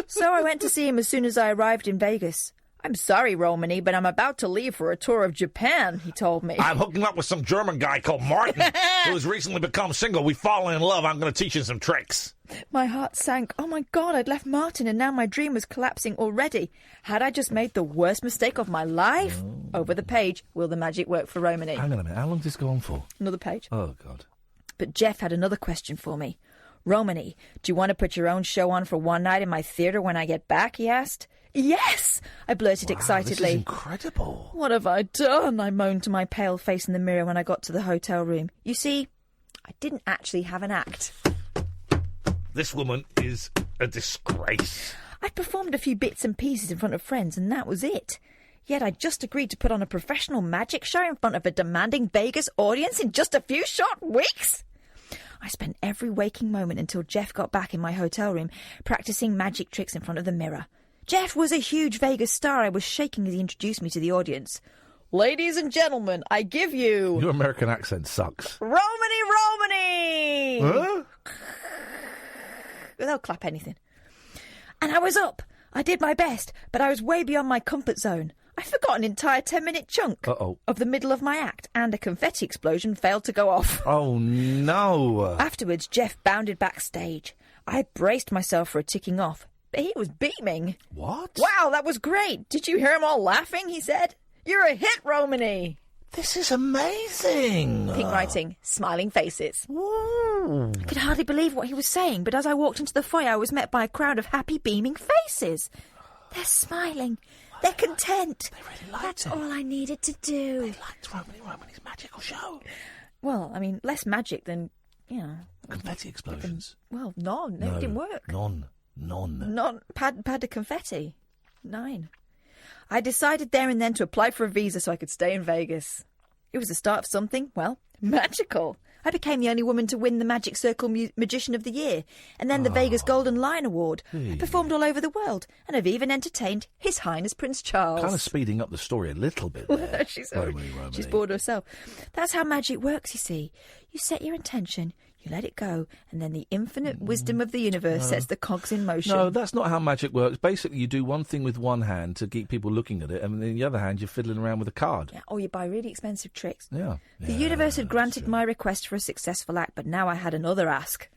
So I went to see him as soon as I arrived in Vegas. I'm sorry, Romany, but I'm about to leave for a tour of Japan, he told me. I'm hooking up with some German guy called Martin, who's recently become single. We've fallen in love. I'm going to teach you some tricks. My heart sank. Oh, my God, I'd left Martin, and now my dream was collapsing already. Had I just made the worst mistake of my life? Oh. Over the page, will the magic work for Romany? Hang on a minute. How long does this go on for? Another page. Oh, God. But Jeff had another question for me. Romany, do you want to put your own show on for one night in my theatre when I get back, he asked. Yes! I blurted excitedly. This is incredible. What have I done? I moaned to my pale face in the mirror when I got to the hotel room. You see, I didn't actually have an act. This woman is a disgrace. I'd performed a few bits and pieces in front of friends, and that was it. Yet I'd just agreed to put on a professional magic show in front of a demanding Vegas audience in just a few short weeks. I spent every waking moment until Jeff got back in my hotel room, practising magic tricks in front of the mirror. Jeff was a huge Vegas star. I was shaking as he introduced me to the audience. Ladies and gentlemen, I give you... Your American accent sucks. Romany! Huh? They'll clap anything. And I was up. I did my best, but I was way beyond my comfort zone. I forgot an entire 10-minute chunk of the middle of my act, and a confetti explosion failed to go off. Oh, no. Afterwards, Jeff bounded backstage. I braced myself for a ticking off, but he was beaming. What? Wow, that was great. Did you hear them all laughing, he said. You're a hit, Romany. This is amazing. Pink writing, smiling faces. Ooh. I could hardly believe what he was saying, but as I walked into the foyer, I was met by a crowd of happy, beaming faces. They're smiling. They're content. They really liked That's it. all I needed to do. They liked Romany's magical show. Well, I mean, less magic than, you know... Confetti explosions. Well, none. No, it didn't work. None. Pad of confetti. 9. I decided there and then to apply for a visa so I could stay in Vegas. It was the start of something, well, magical. I became the only woman to win the Magic Circle Magician of the Year, and then the Vegas Golden Lion Award. I performed all over the world, and have even entertained His Highness Prince Charles. Kind of speeding up the story a little bit there. Romany. She's bored herself. That's how magic works, you see. You set your intention, you let it go, and then the infinite wisdom of the universe sets the cogs in motion. No, that's not how magic works. Basically, you do one thing with one hand to keep people looking at it, and in the other hand, you're fiddling around with a card. Yeah, or you buy really expensive tricks. Yeah. The universe had granted my request for a successful act, but now I had another ask.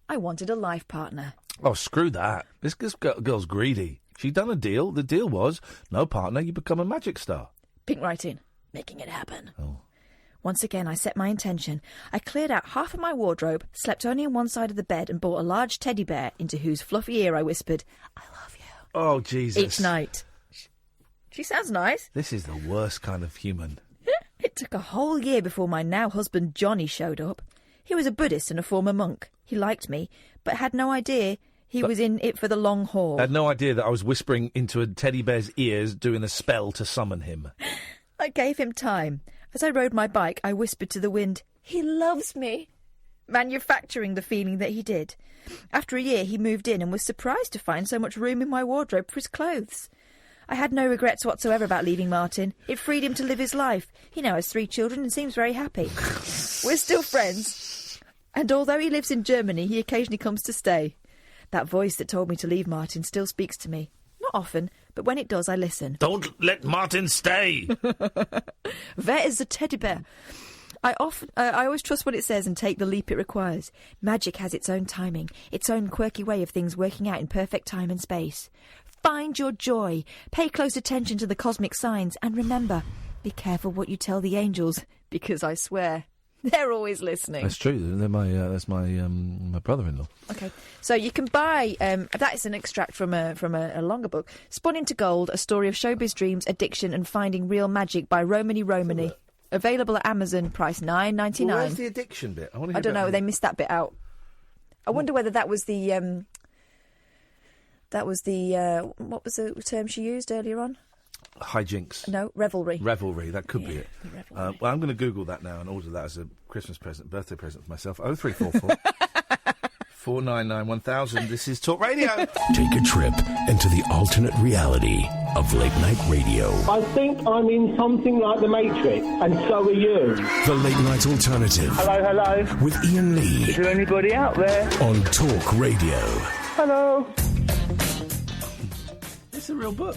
I wanted a life partner. Oh, screw that. This girl's greedy. She'd done a deal. The deal was, no partner, you become a magic star. Pink writing, making it happen. Oh. Once again, I set my intention. I cleared out half of my wardrobe, slept only on one side of the bed, and bought a large teddy bear into whose fluffy ear I whispered, I love you. Oh, Jesus. Each night. She sounds nice. This is the worst kind of human. It took a whole year before my now husband Johnny showed up. He was a Buddhist and a former monk. He liked me, but had no idea he was in it for the long haul. I had no idea that I was whispering into a teddy bear's ears, doing a spell to summon him. I gave him time. As I rode my bike, I whispered to the wind, "He loves me," manufacturing the feeling that he did. After a year, he moved in and was surprised to find so much room in my wardrobe for his clothes. I had no regrets whatsoever about leaving Martin. It freed him to live his life. He now has 3 children and seems very happy. We're still friends. And although he lives in Germany, he occasionally comes to stay. That voice that told me to leave Martin still speaks to me. Not often, but when it does, I listen. Don't let Martin stay! Where is the teddy bear? I always trust what it says and take the leap it requires. Magic has its own timing, its own quirky way of things working out in perfect time and space. Find your joy, pay close attention to the cosmic signs, and remember, be careful what you tell the angels, because I swear, they're always listening. That's true. They're that's my brother-in-law. Okay, so you can buy that is an extract from a longer book, Spun into Gold: A Story of Showbiz Dreams, Addiction, and Finding Real Magic by Romany. Available at Amazon, price $9.99. Well, where's the addiction bit? I don't know. They missed that bit out. I wonder whether that was the what was the term she used earlier on? Hijinks. No, revelry. Revelry, that could be it. Well, I'm going to Google that now and order that as a Christmas present, birthday present for myself. 0344 499 1000. This is Talk Radio. Take a trip into the alternate reality of late night radio. I think I'm in something like the Matrix, and so are you. The Late Night Alternative. Hello. With Iain Lee. Is there anybody out there? On Talk Radio. Hello. It's a real book.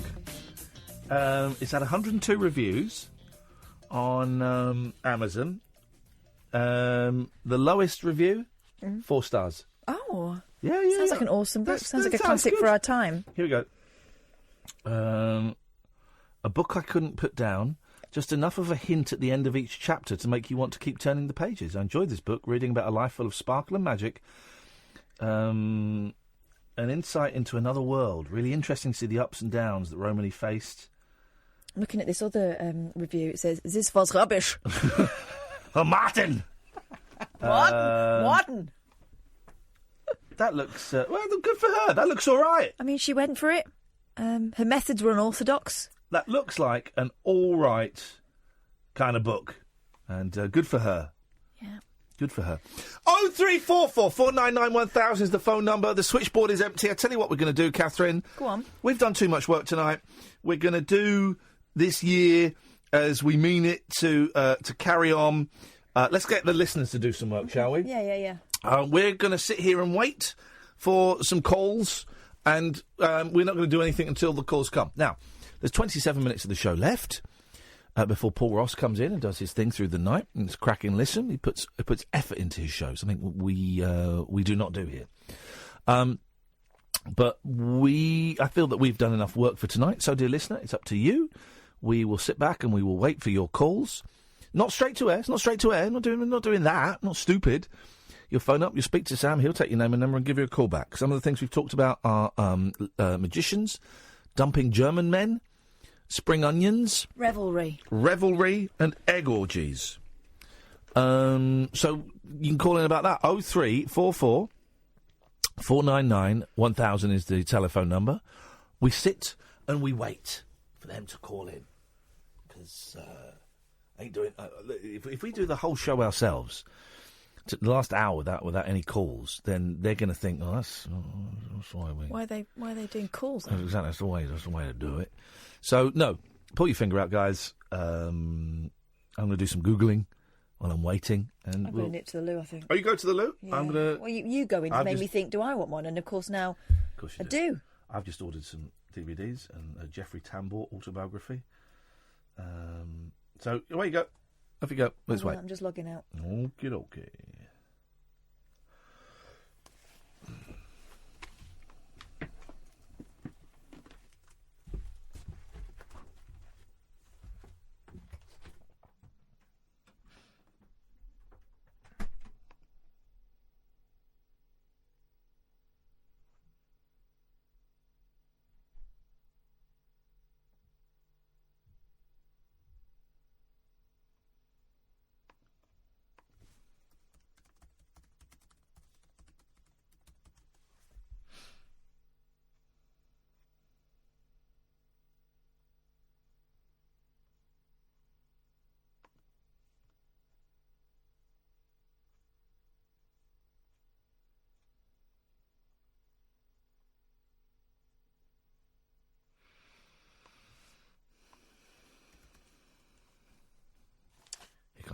It's had 102 reviews on Amazon. The lowest review, 4 stars. Oh. Yeah. Sounds like an awesome book. Sounds like a classic good. for our time. Here we go. A book I couldn't put down. Just enough of a hint at the end of each chapter to make you want to keep turning the pages. I enjoyed this book, reading about a life full of sparkle and magic. An insight into another world. Really interesting to see the ups and downs that Romany faced. I'm looking at this other review. It says, "This was rubbish." Oh, Martin! Martin! That looks... well, good for her. That looks all right. I mean, she went for it. Her methods were unorthodox. That looks like an all right kind of book. And good for her. Yeah. Good for her. 0344 499 1000 is the phone number. The switchboard is empty. I tell you what we're going to do, Katherine. Go on. We've done too much work tonight. We're going to do this year as we mean it to carry on. Let's get the listeners to do some work, shall we? Yeah. We're going to sit here and wait for some calls, and we're not going to do anything until the calls come. Now, there's 27 minutes of the show left before Paul Ross comes in and does his thing through the night. And it's a cracking listen. He puts effort into his show, something we do not do here. But I feel that we've done enough work for tonight. So, dear listener, it's up to you. We will sit back and we will wait for your calls. Not straight to air. It's not straight to air. Not doing that. Not stupid. You'll phone up, you'll speak to Sam, he'll take your name and number and give you a call back. Some of the things we've talked about are magicians, dumping German men, spring onions, revelry, and egg orgies. So you can call in about that. 0344 499 1000 is the telephone number. We sit and we wait for them to call in. Because ain't doing... if we do the whole show ourselves... the last hour without any calls, then they're going to think, "Oh, that's why we." Why are they doing calls? Then? Exactly, that's the way to do it. So no, pull your finger out, guys. I'm going to do some googling while I'm waiting, and I'm going to nip to the loo. I think. Oh, you go to the loo? Yeah. I'm going to. Well, you go in. Made me think. Do I want one? And of course now, I do. I've just ordered some DVDs and a Jeffrey Tambor autobiography. So away you go. Off you go. Let's wait. I'm just logging out. Okay.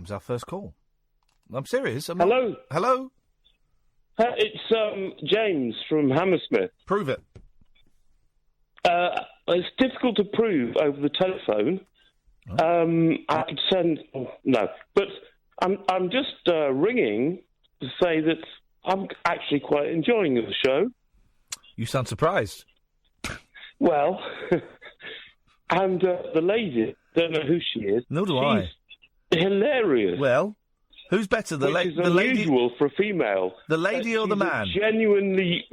program's our first call. I'm serious. Hello. Hello? It's James from Hammersmith. Prove it. It's difficult to prove over the telephone. I could send... No. But I'm just ringing to say that I'm actually quite enjoying the show. You sound surprised. Well, and the lady, don't know who she is. Nor do I. Hilarious. Well, who's better, the lady? the lady, unusual for a female. the lady or the man? A genuinely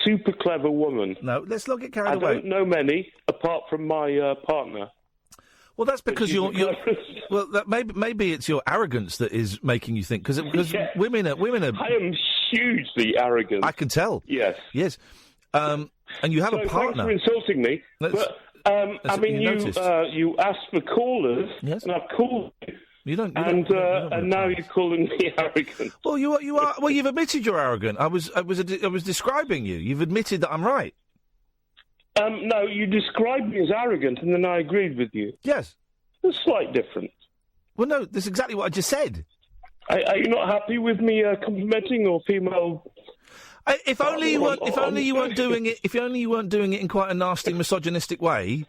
super clever woman. No, let's not get carried I away. don't know many apart from my partner. Well, that's because you're well. Maybe it's your arrogance that is making you think because Yeah. women are. I am hugely arrogant. I can tell. Yes. Yes. And you have So a partner. Thanks for insulting me. I mean, you asked for callers, and I've called you. You don't. And now you're calling me arrogant. Well, you are. Well, you've admitted you're arrogant. I was describing you. You've admitted that I'm right. No, you described me as arrogant, and then I agreed with you. Yes. There's a slight difference. Well, no, that's exactly what I just said. Are you not happy with me complimenting your female? If only you weren't. If only you weren't doing it. If only you weren't doing it in quite a nasty, misogynistic way.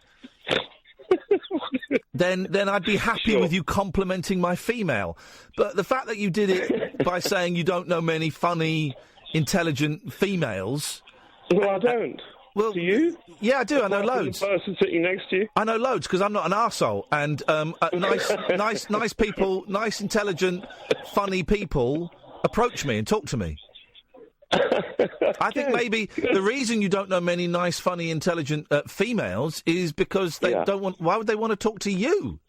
Then I'd be happy with you complimenting my female. But the fact that you did it by saying you don't know many funny, intelligent females. Well, I don't. Well, do you? Yeah, I do. I know Apart from loads. The person sitting next to you. I know loads because I'm not an arsehole. And nice people, nice, intelligent, funny people approach me and talk to me. I think maybe the reason you don't know many nice, funny, intelligent females is because they don't want. Why would they want to talk to you?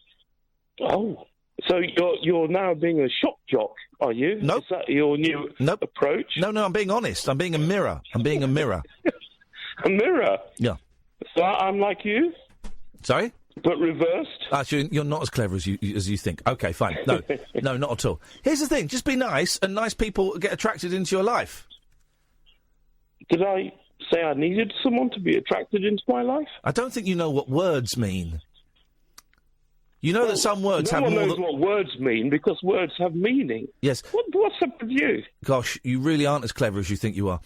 Oh, so you're now being a shock jock, are you? Nope. Is that your new approach? No, I'm being honest. I'm being a mirror. I'm being a mirror. A mirror? Yeah. So I'm like you? Sorry? But reversed? Actually, you're not as clever as you think. Okay, fine. No, no, not at all. Here's the thing: just be nice, and nice people get attracted into your life. Did I say I needed someone to be attracted into my life? I don't think you know what words mean. You know that some words have more. No one knows what words mean because words have meaning. Yes. What's up with you? Gosh, you really aren't as clever as you think you are.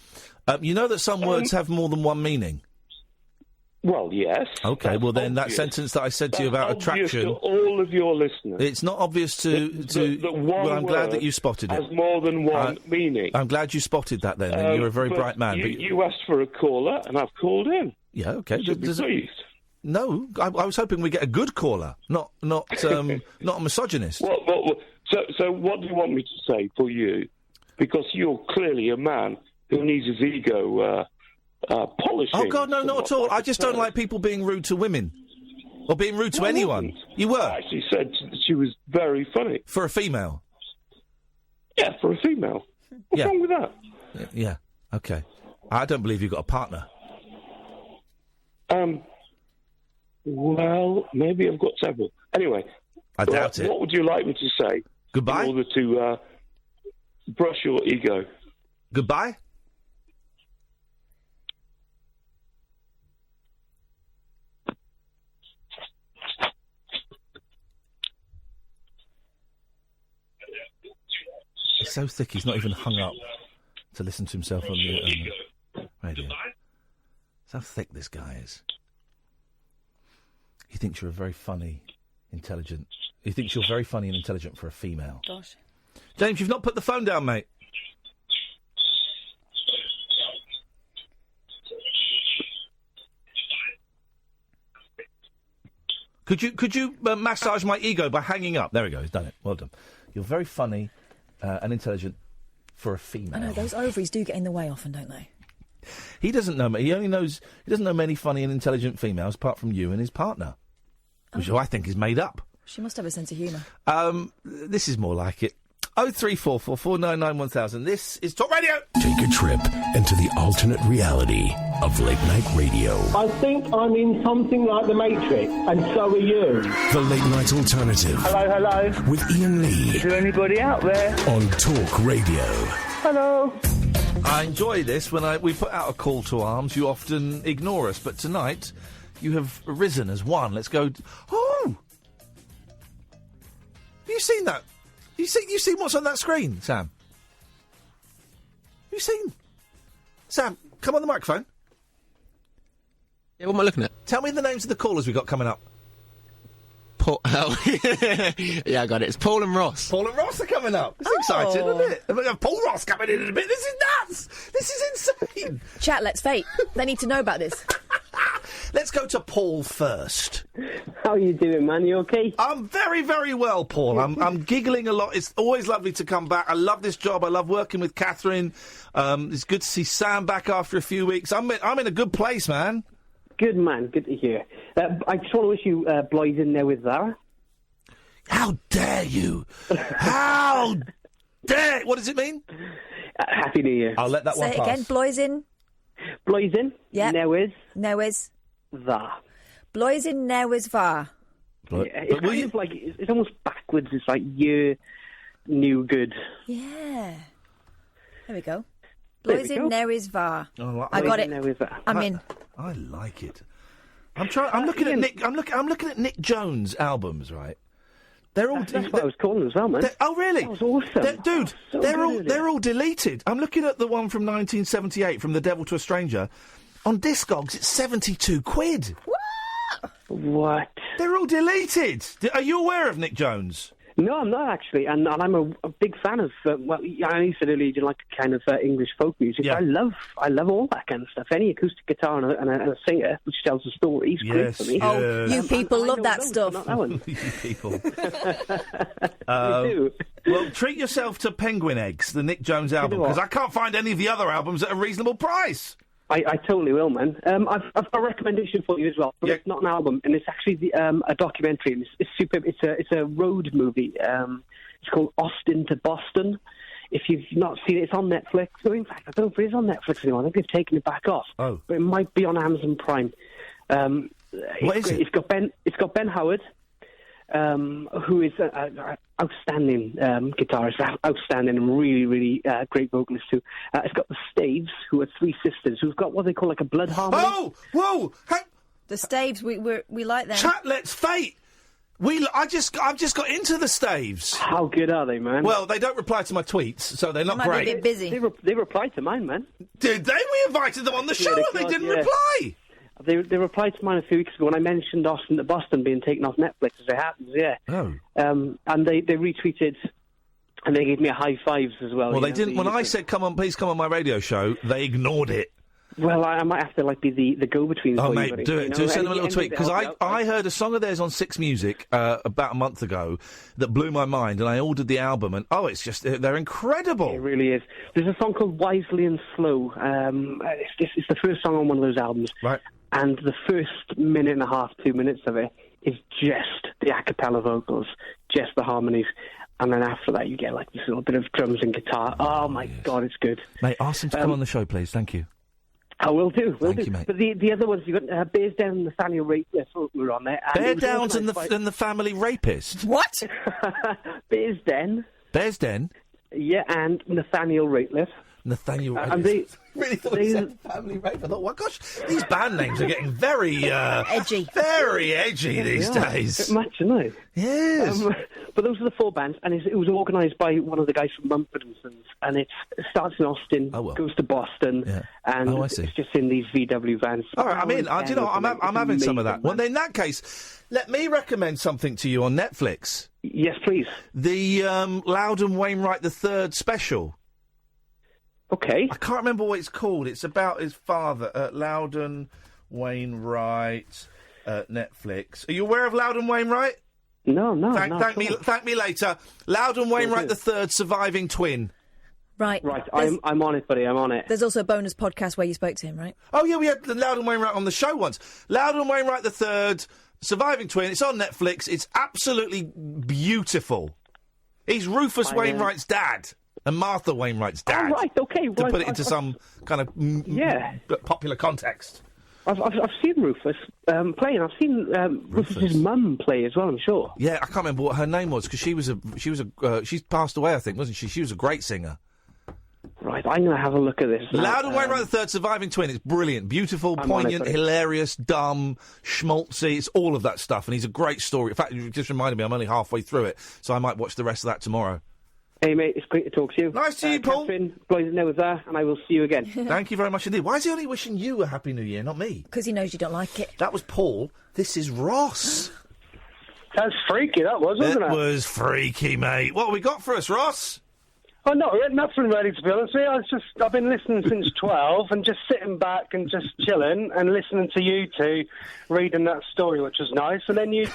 You know that some words have more than one meaning. Well, yes. Okay, well then that sentence that I said to you about attraction. To all of your listeners. It's not obvious to. Well, I'm glad that you spotted it. Has more than one meaning. I'm glad you spotted that. Then you're a very bright man. You asked for a caller, and I've called in. Yeah. Okay. You should be pleased. No, I was hoping we get a good caller, not a misogynist. So what do you want me to say for you? Because you're clearly a man who needs his ego polishing. Oh God, no, not at all. I just don't like people being rude to women or being rude to anyone. You were. I actually said she was very funny for a female. Yeah, for a female. What's wrong with that? Yeah. Okay. I don't believe you've got a partner. Well, maybe I've got several. Anyway, I doubt it. What would you like me to say? Goodbye. In order to brush your ego. Goodbye. He's so thick he's not even hung up to listen to himself on the radio. That's how thick this guy is. He thinks you're a very funny, intelligent... He thinks you're very funny and intelligent for a female. Gosh. James, you've not put the phone down, mate. Could you massage my ego by hanging up? There we go, he's done it. Well done. You're very funny and intelligent for a female. I know, those ovaries do get in the way often, don't they? He doesn't know. He doesn't know many funny and intelligent females apart from you and his partner, which I think is made up. She must have a sense of humour. This is more like it. 0344 499 1000. This is Talk Radio. Take a trip into the alternate reality of late night radio. I think I'm in something like the Matrix, and so are you. The Late Night Alternative. Hello. With Iain Lee. Is there anybody out there? On Talk Radio. Hello. I enjoy this. When we put out a call to arms, you often ignore us. But tonight, you have risen as one. Let's go... Oh! Have you seen that? You seen what's on that screen, Sam? You seen? Sam, come on the microphone. Yeah, what am I looking at? Tell me the names of the callers we got coming up. Yeah, I got it. It's Paul and Ross. Paul and Ross are coming up. It's exciting, isn't it? We've got Paul Ross coming in a bit. This is nuts. This is insane. Chat, let's fate. They need to know about this. Let's go to Paul first. How are you doing, man? You okay? I'm very, very well, Paul. I'm giggling a lot. It's always lovely to come back. I love this job. I love working with Katherine. It's good to see Sam back after a few weeks. I'm in a good place, man. Good, man. Good to hear. I just want to wish you Bloys in there with Zara. How dare you? How dare... What does it mean? Happy New Year. I'll let that one Say pass. it again. Bloisin. Bloisin. Yeah. Newydd. Newydd. Dda. Bloisin newydd dda. Yeah, it's kind of like... It's almost backwards. It's like year, new, good. Yeah. There we go. There we Bloisin go. newydd dda. Oh, I got it. Newydd dda. I'm in. I like it. I'm looking at Nick. I'm looking at Nick Jones' albums, right? They're all. That's what I was calling as well, man. Oh, really? That was awesome. Dude, So they're all deleted. I'm looking at the one from 1978, From the Devil to a Stranger. On Discogs, it's 72 quid. What? They're all deleted. Are you aware of Nick Jones? No, I'm not actually, and I'm a big fan of. Well, I know you said earlier you didn't like kind of English folk music. Yeah. I love all that kind of stuff. Any acoustic guitar and a singer which tells a story is great for me. Oh, you people love that stuff. Not that one. You people. We do. Well, treat yourself to Penguin Eggs, the Nick Jones album, what? because I can't find any of the other albums at a reasonable price. I totally will, man. I've got a recommendation for you as well, but it's not an album, and it's actually a documentary. And it's superb. It's a road movie. It's called Austin to Boston. If you've not seen it, it's on Netflix. So in fact, I don't know if it is on Netflix anymore. I think they've taken it back off. Oh, but it might be on Amazon Prime. What is it? It's got Ben Howard, who is an outstanding guitarist, outstanding and really, really great vocalist too. It's got the Staves, who are three sisters, who've got what they call like a blood harmony. Oh, whoa! The Staves, we like them. Chat, let's fate. I've just got into the Staves. How good are they, man? Well, they don't reply to my tweets, so they're not Might great. be a bit busy. They replied to mine, man. Did they? We invited them on the show, and they didn't reply. They replied to mine a few weeks ago when I mentioned Austin to Boston being taken off Netflix, as it happens, yeah. Oh. And they retweeted, and they gave me a high fives as well. Well, they didn't. When I said, please come on my radio show, they ignored it. Well, I might have to be the go-between. Oh, for mate, you, buddy. do it. You know, Send them a little tweet, because help I heard a song of theirs on Six Music about a month ago that blew my mind, and I ordered the album, and it's just they're incredible. It really is. There's a song called Wisely and Slow. It's the first song on one of those albums, right? And the first minute and a half, 2 minutes of it is just the a cappella vocals, just the harmonies. And then after that, you get like this little bit of drums and guitar. Oh, my God, it's good. Mate, ask them to come on the show, please. Thank you. I will do. Thank you, mate. But the other ones, you've got Bears Down and Nathaniel Rapist were on there. Bear Downs and the Family Rapist? What? Bears Den. Bears Den? Yeah, and Nathaniel Rapist. Nathaniel Rapist. And they really thought it said Family Rape. I thought, well, gosh, these band names are getting very edgy. Very edgy these days. A bit much, isn't it? Yes. But those are the four bands, and it was organised by one of the guys from Mumford & Sons, and it starts in Austin, goes to Boston, and I see. it's just in these VW vans. All right, I'm in. Do you know what? I'm having some of that. Well, in that case, let me recommend something to you on Netflix. Yes, please. The Loudon Wainwright III special. Okay. I can't remember what it's called. It's about his father, Loudon Wainwright, Netflix. Are you aware of Loudon Wainwright? No. Thank me later. Loudon Wainwright III, surviving twin. Right. I'm on it, buddy. I'm on it. There's also a bonus podcast where you spoke to him, right? Oh, yeah, we had Loudon Wainwright on the show once. Loudon Wainwright III, surviving twin. It's on Netflix. It's absolutely beautiful. He's Rufus Wainwright's dad. And Martha Wainwright's dad. Oh, right, okay. To put it into some kind of popular context. I've seen Rufus play, and I've seen Rufus's mum play as well, I'm sure. Yeah, I can't remember what her name was, because she's passed away, I think, wasn't she? She was a great singer. Right, I'm going to have a look at this. Loudon Wainwright III, surviving twin. It's brilliant, beautiful, poignant, hilarious, dumb, schmaltzy. It's all of that stuff, and he's a great story. In fact, it just reminded me, I'm only halfway through it, so I might watch the rest of that tomorrow. Hey, mate, it's great to talk to you. Nice to you, Paul. Catherine, glad to know was there, and I will see you again. Thank you very much indeed. Why is he only wishing you a Happy New Year, not me? Because he knows you don't like it. That was Paul. This is Ross. That's freaky, that was, wasn't it? It was freaky, mate. What have we got for us, Ross? Oh, no, nothing really, to be honest with you. I've been listening since 12 and just sitting back and just chilling and listening to you two reading that story, which was nice. And then you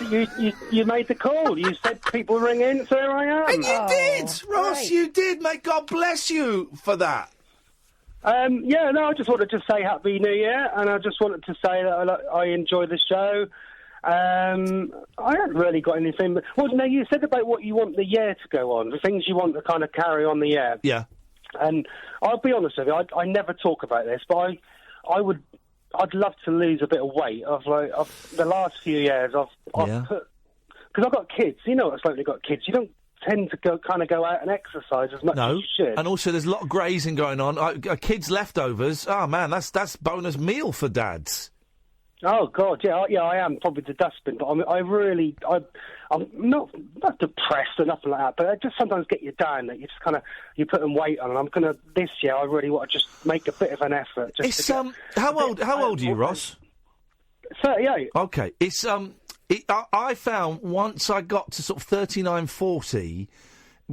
made the call. You said people ring in, so here I am. And you did, Ross, right. you did, mate. God bless you for that. I just wanted to say Happy New Year, and I just wanted to say that I enjoy the show. I haven't really got anything. You said about what you want the year to go on, the things you want to kind of carry on the year. Yeah. And I'll be honest with you, I never talk about this, but I'd love to lose a bit of weight. The last few years, I've put, because I've got kids. You know what it's like when you've got kids. You don't tend to go out and exercise as much as you should. And also there's a lot of grazing going on. Kids' leftovers. Oh man, that's bonus meal for dads. Oh God, yeah, I am probably the dustbin, but I'm not depressed or nothing like that. But I just sometimes get you down that you just kind of you put weight on, and this year I really want to just make a bit of an effort. How old are you, Ross? 38. Okay, I found once I got to sort of 39, 40.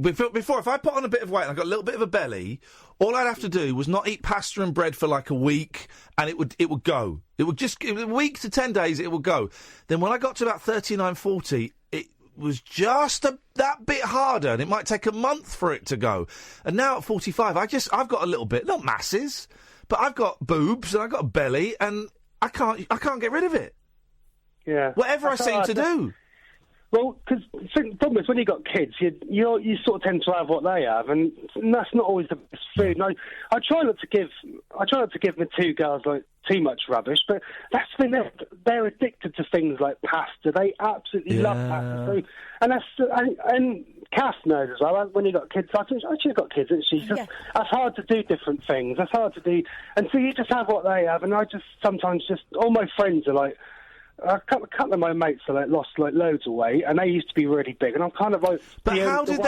Before, if I put on a bit of weight and I got a little bit of a belly, all I'd have to do was not eat pasta and bread for like a week, and it would go. It would a week to 10 days, it would go. Then when I got to about 39, 40, it was just that bit harder, and it might take a month for it to go. And now at 45, I've got a little bit, not masses, but I've got boobs and I've got a belly, and I can't get rid of it. Yeah. Whatever I seem to do. Well, because the problem is when you've got kids, you sort of tend to have what they have, and that's not always the best food. And I try not to give my two girls like too much rubbish, but that's the thing. They're addicted to things like pasta. They absolutely love pasta. And Kath knows as well. When you got kids, she's got kids, isn't she? So that's hard to do different things. That's hard to do, and so you just have what they have. And I just sometimes all my friends are like. A couple of my mates are lost loads of weight, and they used to be really big, and I'm kind of like. But how did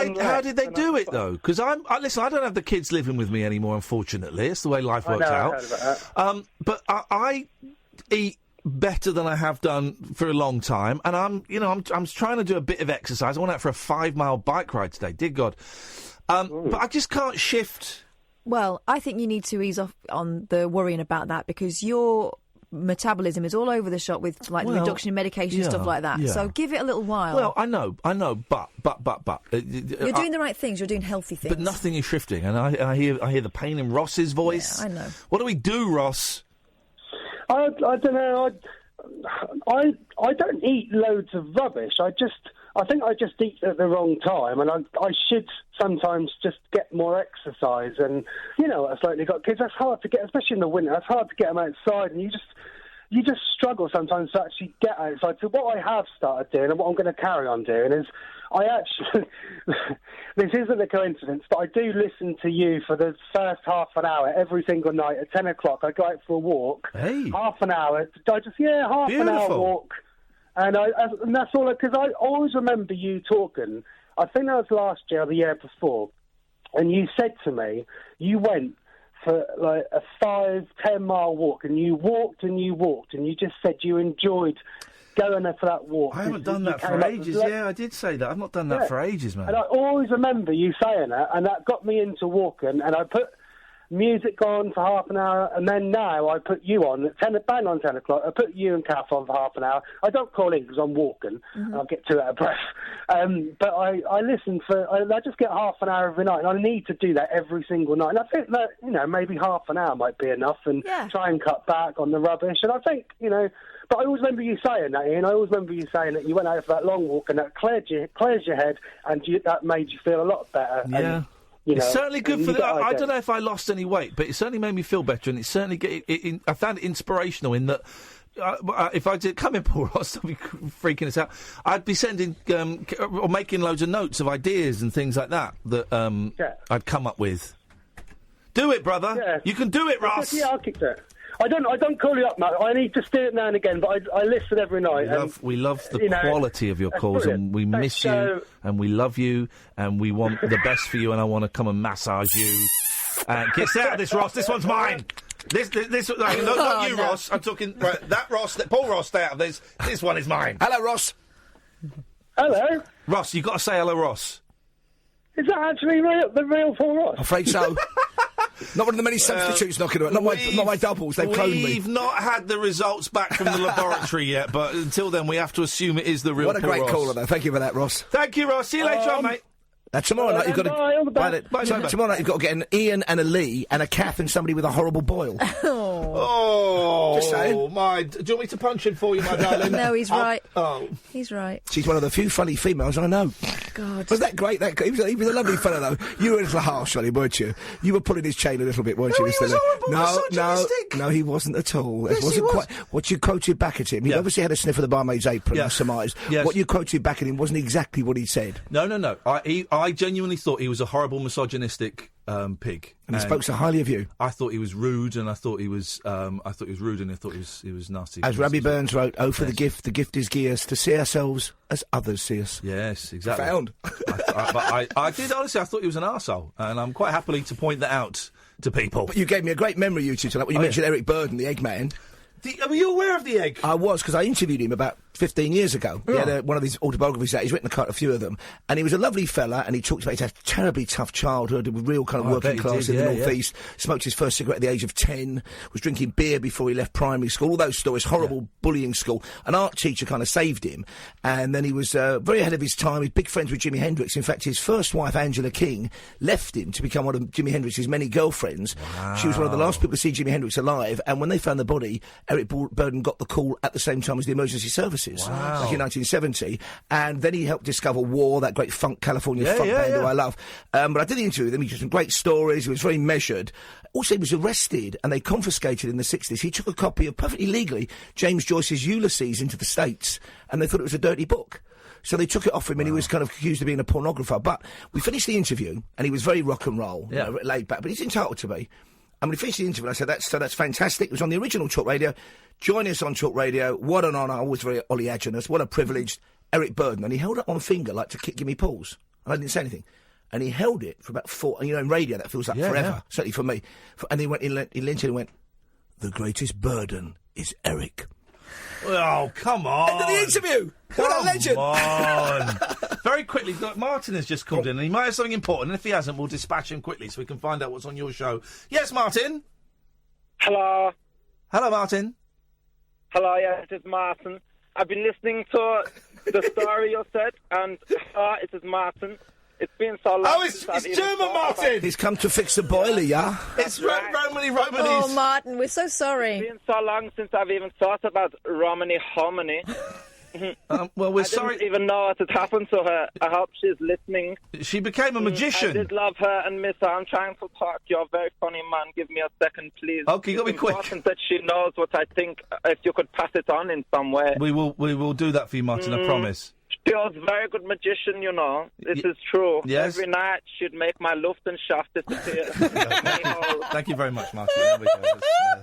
they do it though? Because listen, I don't have the kids living with me anymore. Unfortunately, it's the way life works out. I heard about that. But I eat better than I have done for a long time, and I'm trying to do a bit of exercise. I went out for a 5-mile bike ride today. Dear God, but I just can't shift. Well, I think you need to ease off on the worrying about that because your metabolism is all over the shop with the reduction in medication and stuff like that. Yeah. So give it a little while. Well, I know, but you're doing the right things. You're doing healthy things. But nothing is shifting, and I hear the pain in Ross's voice. Yeah, I know. What do we do, Ross? I don't know. I don't eat loads of rubbish. I think I just eat at the wrong time, and I should sometimes just get more exercise. And it's like you've got kids. That's hard to get, especially in the winter. It's hard to get them outside, and you just struggle sometimes to actually get outside. So what I have started doing, and what I'm going to carry on doing, is I actually this isn't a coincidence, but I do listen to you for the first half an hour every single night at 10 o'clock. I go out for a walk, half an hour. Half an hour walk. And that's all, because I always remember you talking, I think that was last year or the year before, and you said to me, you went for like a 5-10 mile walk, and you walked, and you just said you enjoyed going there for that walk. I haven't done that for ages. Yeah, I did say that. I've not done that for ages, man. And I always remember you saying that, and that got me into walking, and I put music on for half an hour, and then now I put you on at 10 o'clock. I put you and Kath on for half an hour. I don't call in because I'm walking, and I'll get too out of breath. But I listen I just get half an hour every night, and I need to do that every single night. And I think that, maybe half an hour might be enough, and try and cut back on the rubbish. And I think, but I always remember you saying that, Ian. I always remember you saying that you went out for that long walk, and that clears your head, and that made you feel a lot better. Yeah. And, it's certainly good for I don't know if I lost any weight, but it certainly made me feel better, and it certainly I found it inspirational in that if I did come in, Paul Ross, I'd be freaking us out. I'd be sending or making loads of notes of ideas and things like that I'd come up with. Do it, brother. Yeah. You can do it, Ross. Yeah, I'll kick that. I don't call you up, Matt. I need to do it now and again, but I listen every night. We love the quality of your calls, brilliant. and we miss you, and we love you, and we want the best for you, and I want to come and massage you. Get out of this, Ross. This one's mine. This not you, Ross. I'm talking that Ross. Paul Ross, stay out of this. This one is mine. Hello, Ross. Hello. Ross, you've got to say hello, Ross. Is that actually the real Paul Ross? I'm afraid so. Not one of the many substitutes knocking around. Not my doubles. They've cloned me. We've not had the results back from the laboratory yet, but until then, we have to assume it is the real Paul Ross. What a great caller, though. Thank you for that, Ross. Thank you, Ross. See you later on, mate. Now, tomorrow night you've got to... Tomorrow night you've got to get an Iain and a Lee and a Kath and somebody with a horrible boil. Oh, just saying. Do you want me to punch him for you, my darling? No, he's right. Oh. He's right. She's one of the few funny females I know. God. Was that great? He was a lovely fellow, though. You were a little harsh on him, weren't you? You were pulling his chain a little bit, weren't you? He was horrible, No, he wasn't at all. Yes, it wasn't quite what you quoted back at him. He obviously had a sniff of the barmaid's apron, I surmised. Yes. What you quoted back at him wasn't exactly what he said. No. I genuinely thought he was a horrible misogynistic pig. And he spoke so highly of you. I thought he was rude, and I thought he was rude, and I thought he was nasty. As Robbie Burns wrote, for the gift is gears, to see ourselves as others see us. Yes, exactly. Found. But I did, honestly, I thought he was an arsehole, and I'm quite happily to point that out to people. But you gave me a great memory, you two, tonight, when you mentioned Eric Burden, the Eggman. Were you aware of the egg? I was, because I interviewed him about 15 years ago. He had one of these autobiographies out. He's written quite a few of them. And he was a lovely fella, and he talked about his terribly tough childhood, with real kind of working class in the North East. Smoked his first cigarette at the age of 10, was drinking beer before he left primary school. All those stories, horrible bullying school. An art teacher kind of saved him. And then he was very ahead of his time. He's big friends with Jimi Hendrix. In fact, his first wife, Angela King, left him to become one of Jimi Hendrix's many girlfriends. Wow. She was one of the last people to see Jimi Hendrix alive. And when they found the body, Eric Burden got the call at the same time as the emergency services. Wow. Like in 1970, and then he helped discover War, that great California funk band who I love. But I did the interview with him. He told some great stories. He was very measured. Also, he was arrested, and they confiscated in the 60s. He took a copy of, perfectly legally, James Joyce's Ulysses into the States, and they thought it was a dirty book. So they took it off him, and he was kind of accused of being a pornographer. But we finished the interview, and he was very rock and roll, laid back, but he's entitled to be. And we finished the interview, and I said, that's fantastic. It was on the original Talk Radio. Join us on Talk Radio. What an honour. Always very oleaginous. What a privilege. Eric Burden. And he held up one finger like to give me pause. And I didn't say anything. And he held it for about 4... And, in radio, that feels like forever. Certainly for me. And he leant in and went, the greatest burden is Eric. Oh, come on. End of the interview. What a legend. Come on. Very quickly, Martin has just called in, and he might have something important, and if he hasn't, we'll dispatch him quickly so we can find out what's on your show. Yes, Martin? Hello. Hello, Martin. Hello, yes, it is Martin. I've been listening to the story you said, and it is Martin. It's been so long. Oh, it's German, Martin! He's come to fix the boiler, yeah? It's Romany. Oh, Martin, we're so sorry. It's been so long since I've even thought about Romany Hominy. Well, we're sorry. I didn't even know what had happened to her. I hope she's listening. She became a magician. I did love her and miss her. I'm trying to talk. You're a very funny man. Give me a second, please. Okay, you got to be quick. It's important that she knows what I think. If you could pass it on in some way. We will do that for you, Martin, I promise. She was a very good magician, you know. This is true. Yes. Every night she'd make my Luftenschaft disappear. Thank you very much, Martin. There we go.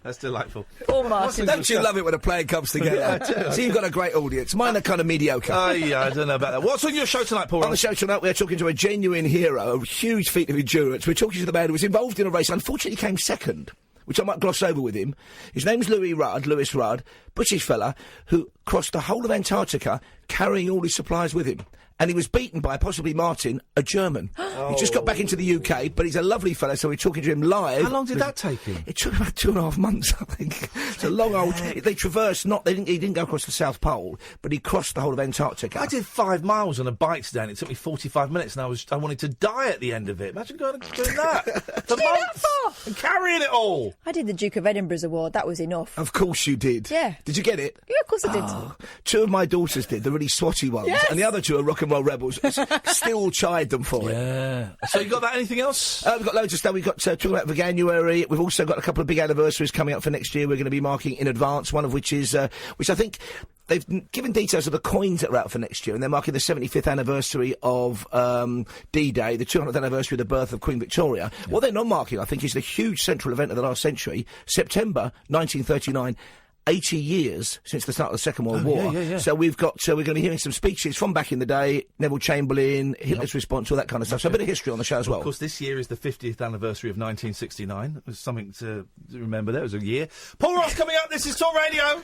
That's delightful. Oh, Martin. Don't you love it when a plan comes together? Yeah, I do. So you've got a great audience. Mine are kind of mediocre. Yeah, I don't know about that. What's on your show tonight, Paul? On the show tonight, we're talking to a genuine hero, a huge feat of endurance. We're talking to the man who was involved in a race, unfortunately came second, which I might gloss over with him. His name's Lewis Rudd, British fella, who crossed the whole of Antarctica carrying all his supplies with him. And he was beaten by, possibly Martin, a German. He just got back into the UK, but he's a lovely fellow, so we're talking to him live. How long did that take him? It took about 2.5 months, I think. It's a long old... They traversed, he didn't go across the South Pole, but he crossed the whole of Antarctica. I did 5 miles on a bike today, and it took me 45 minutes, and I wanted to die at the end of it. Imagine doing that. For months. And carrying it all. I did the Duke of Edinburgh's award. That was enough. Of course you did. Yeah. Did you get it? Yeah, of course I did. Oh, 2 of my daughters did, the really swatty ones. Yes. And the other 2 are rock and roll rebels. Still chide them for it. Yeah. So you got that? Anything else? We've got loads of stuff. We've got talking about for January. We've also got a couple of big anniversaries coming up for next year. We're going to be marking in advance. One of which is, which I think they've given details of the coins that are out for next year, and they're marking the 75th anniversary of D-Day, the 200th anniversary of the birth of Queen Victoria. Yeah. What they're not marking, I think, is the huge central event of the last century, September 1939. 80 years since the start of the Second World War. Yeah. So we're going to be hearing some speeches from back in the day, Neville Chamberlain, Hitler's response, all that kind of stuff. So a bit of history on the show as well. Of course, this year is the 50th anniversary of 1969. It was something to remember. There was a year. Paul Ross coming up. This is Talk Radio.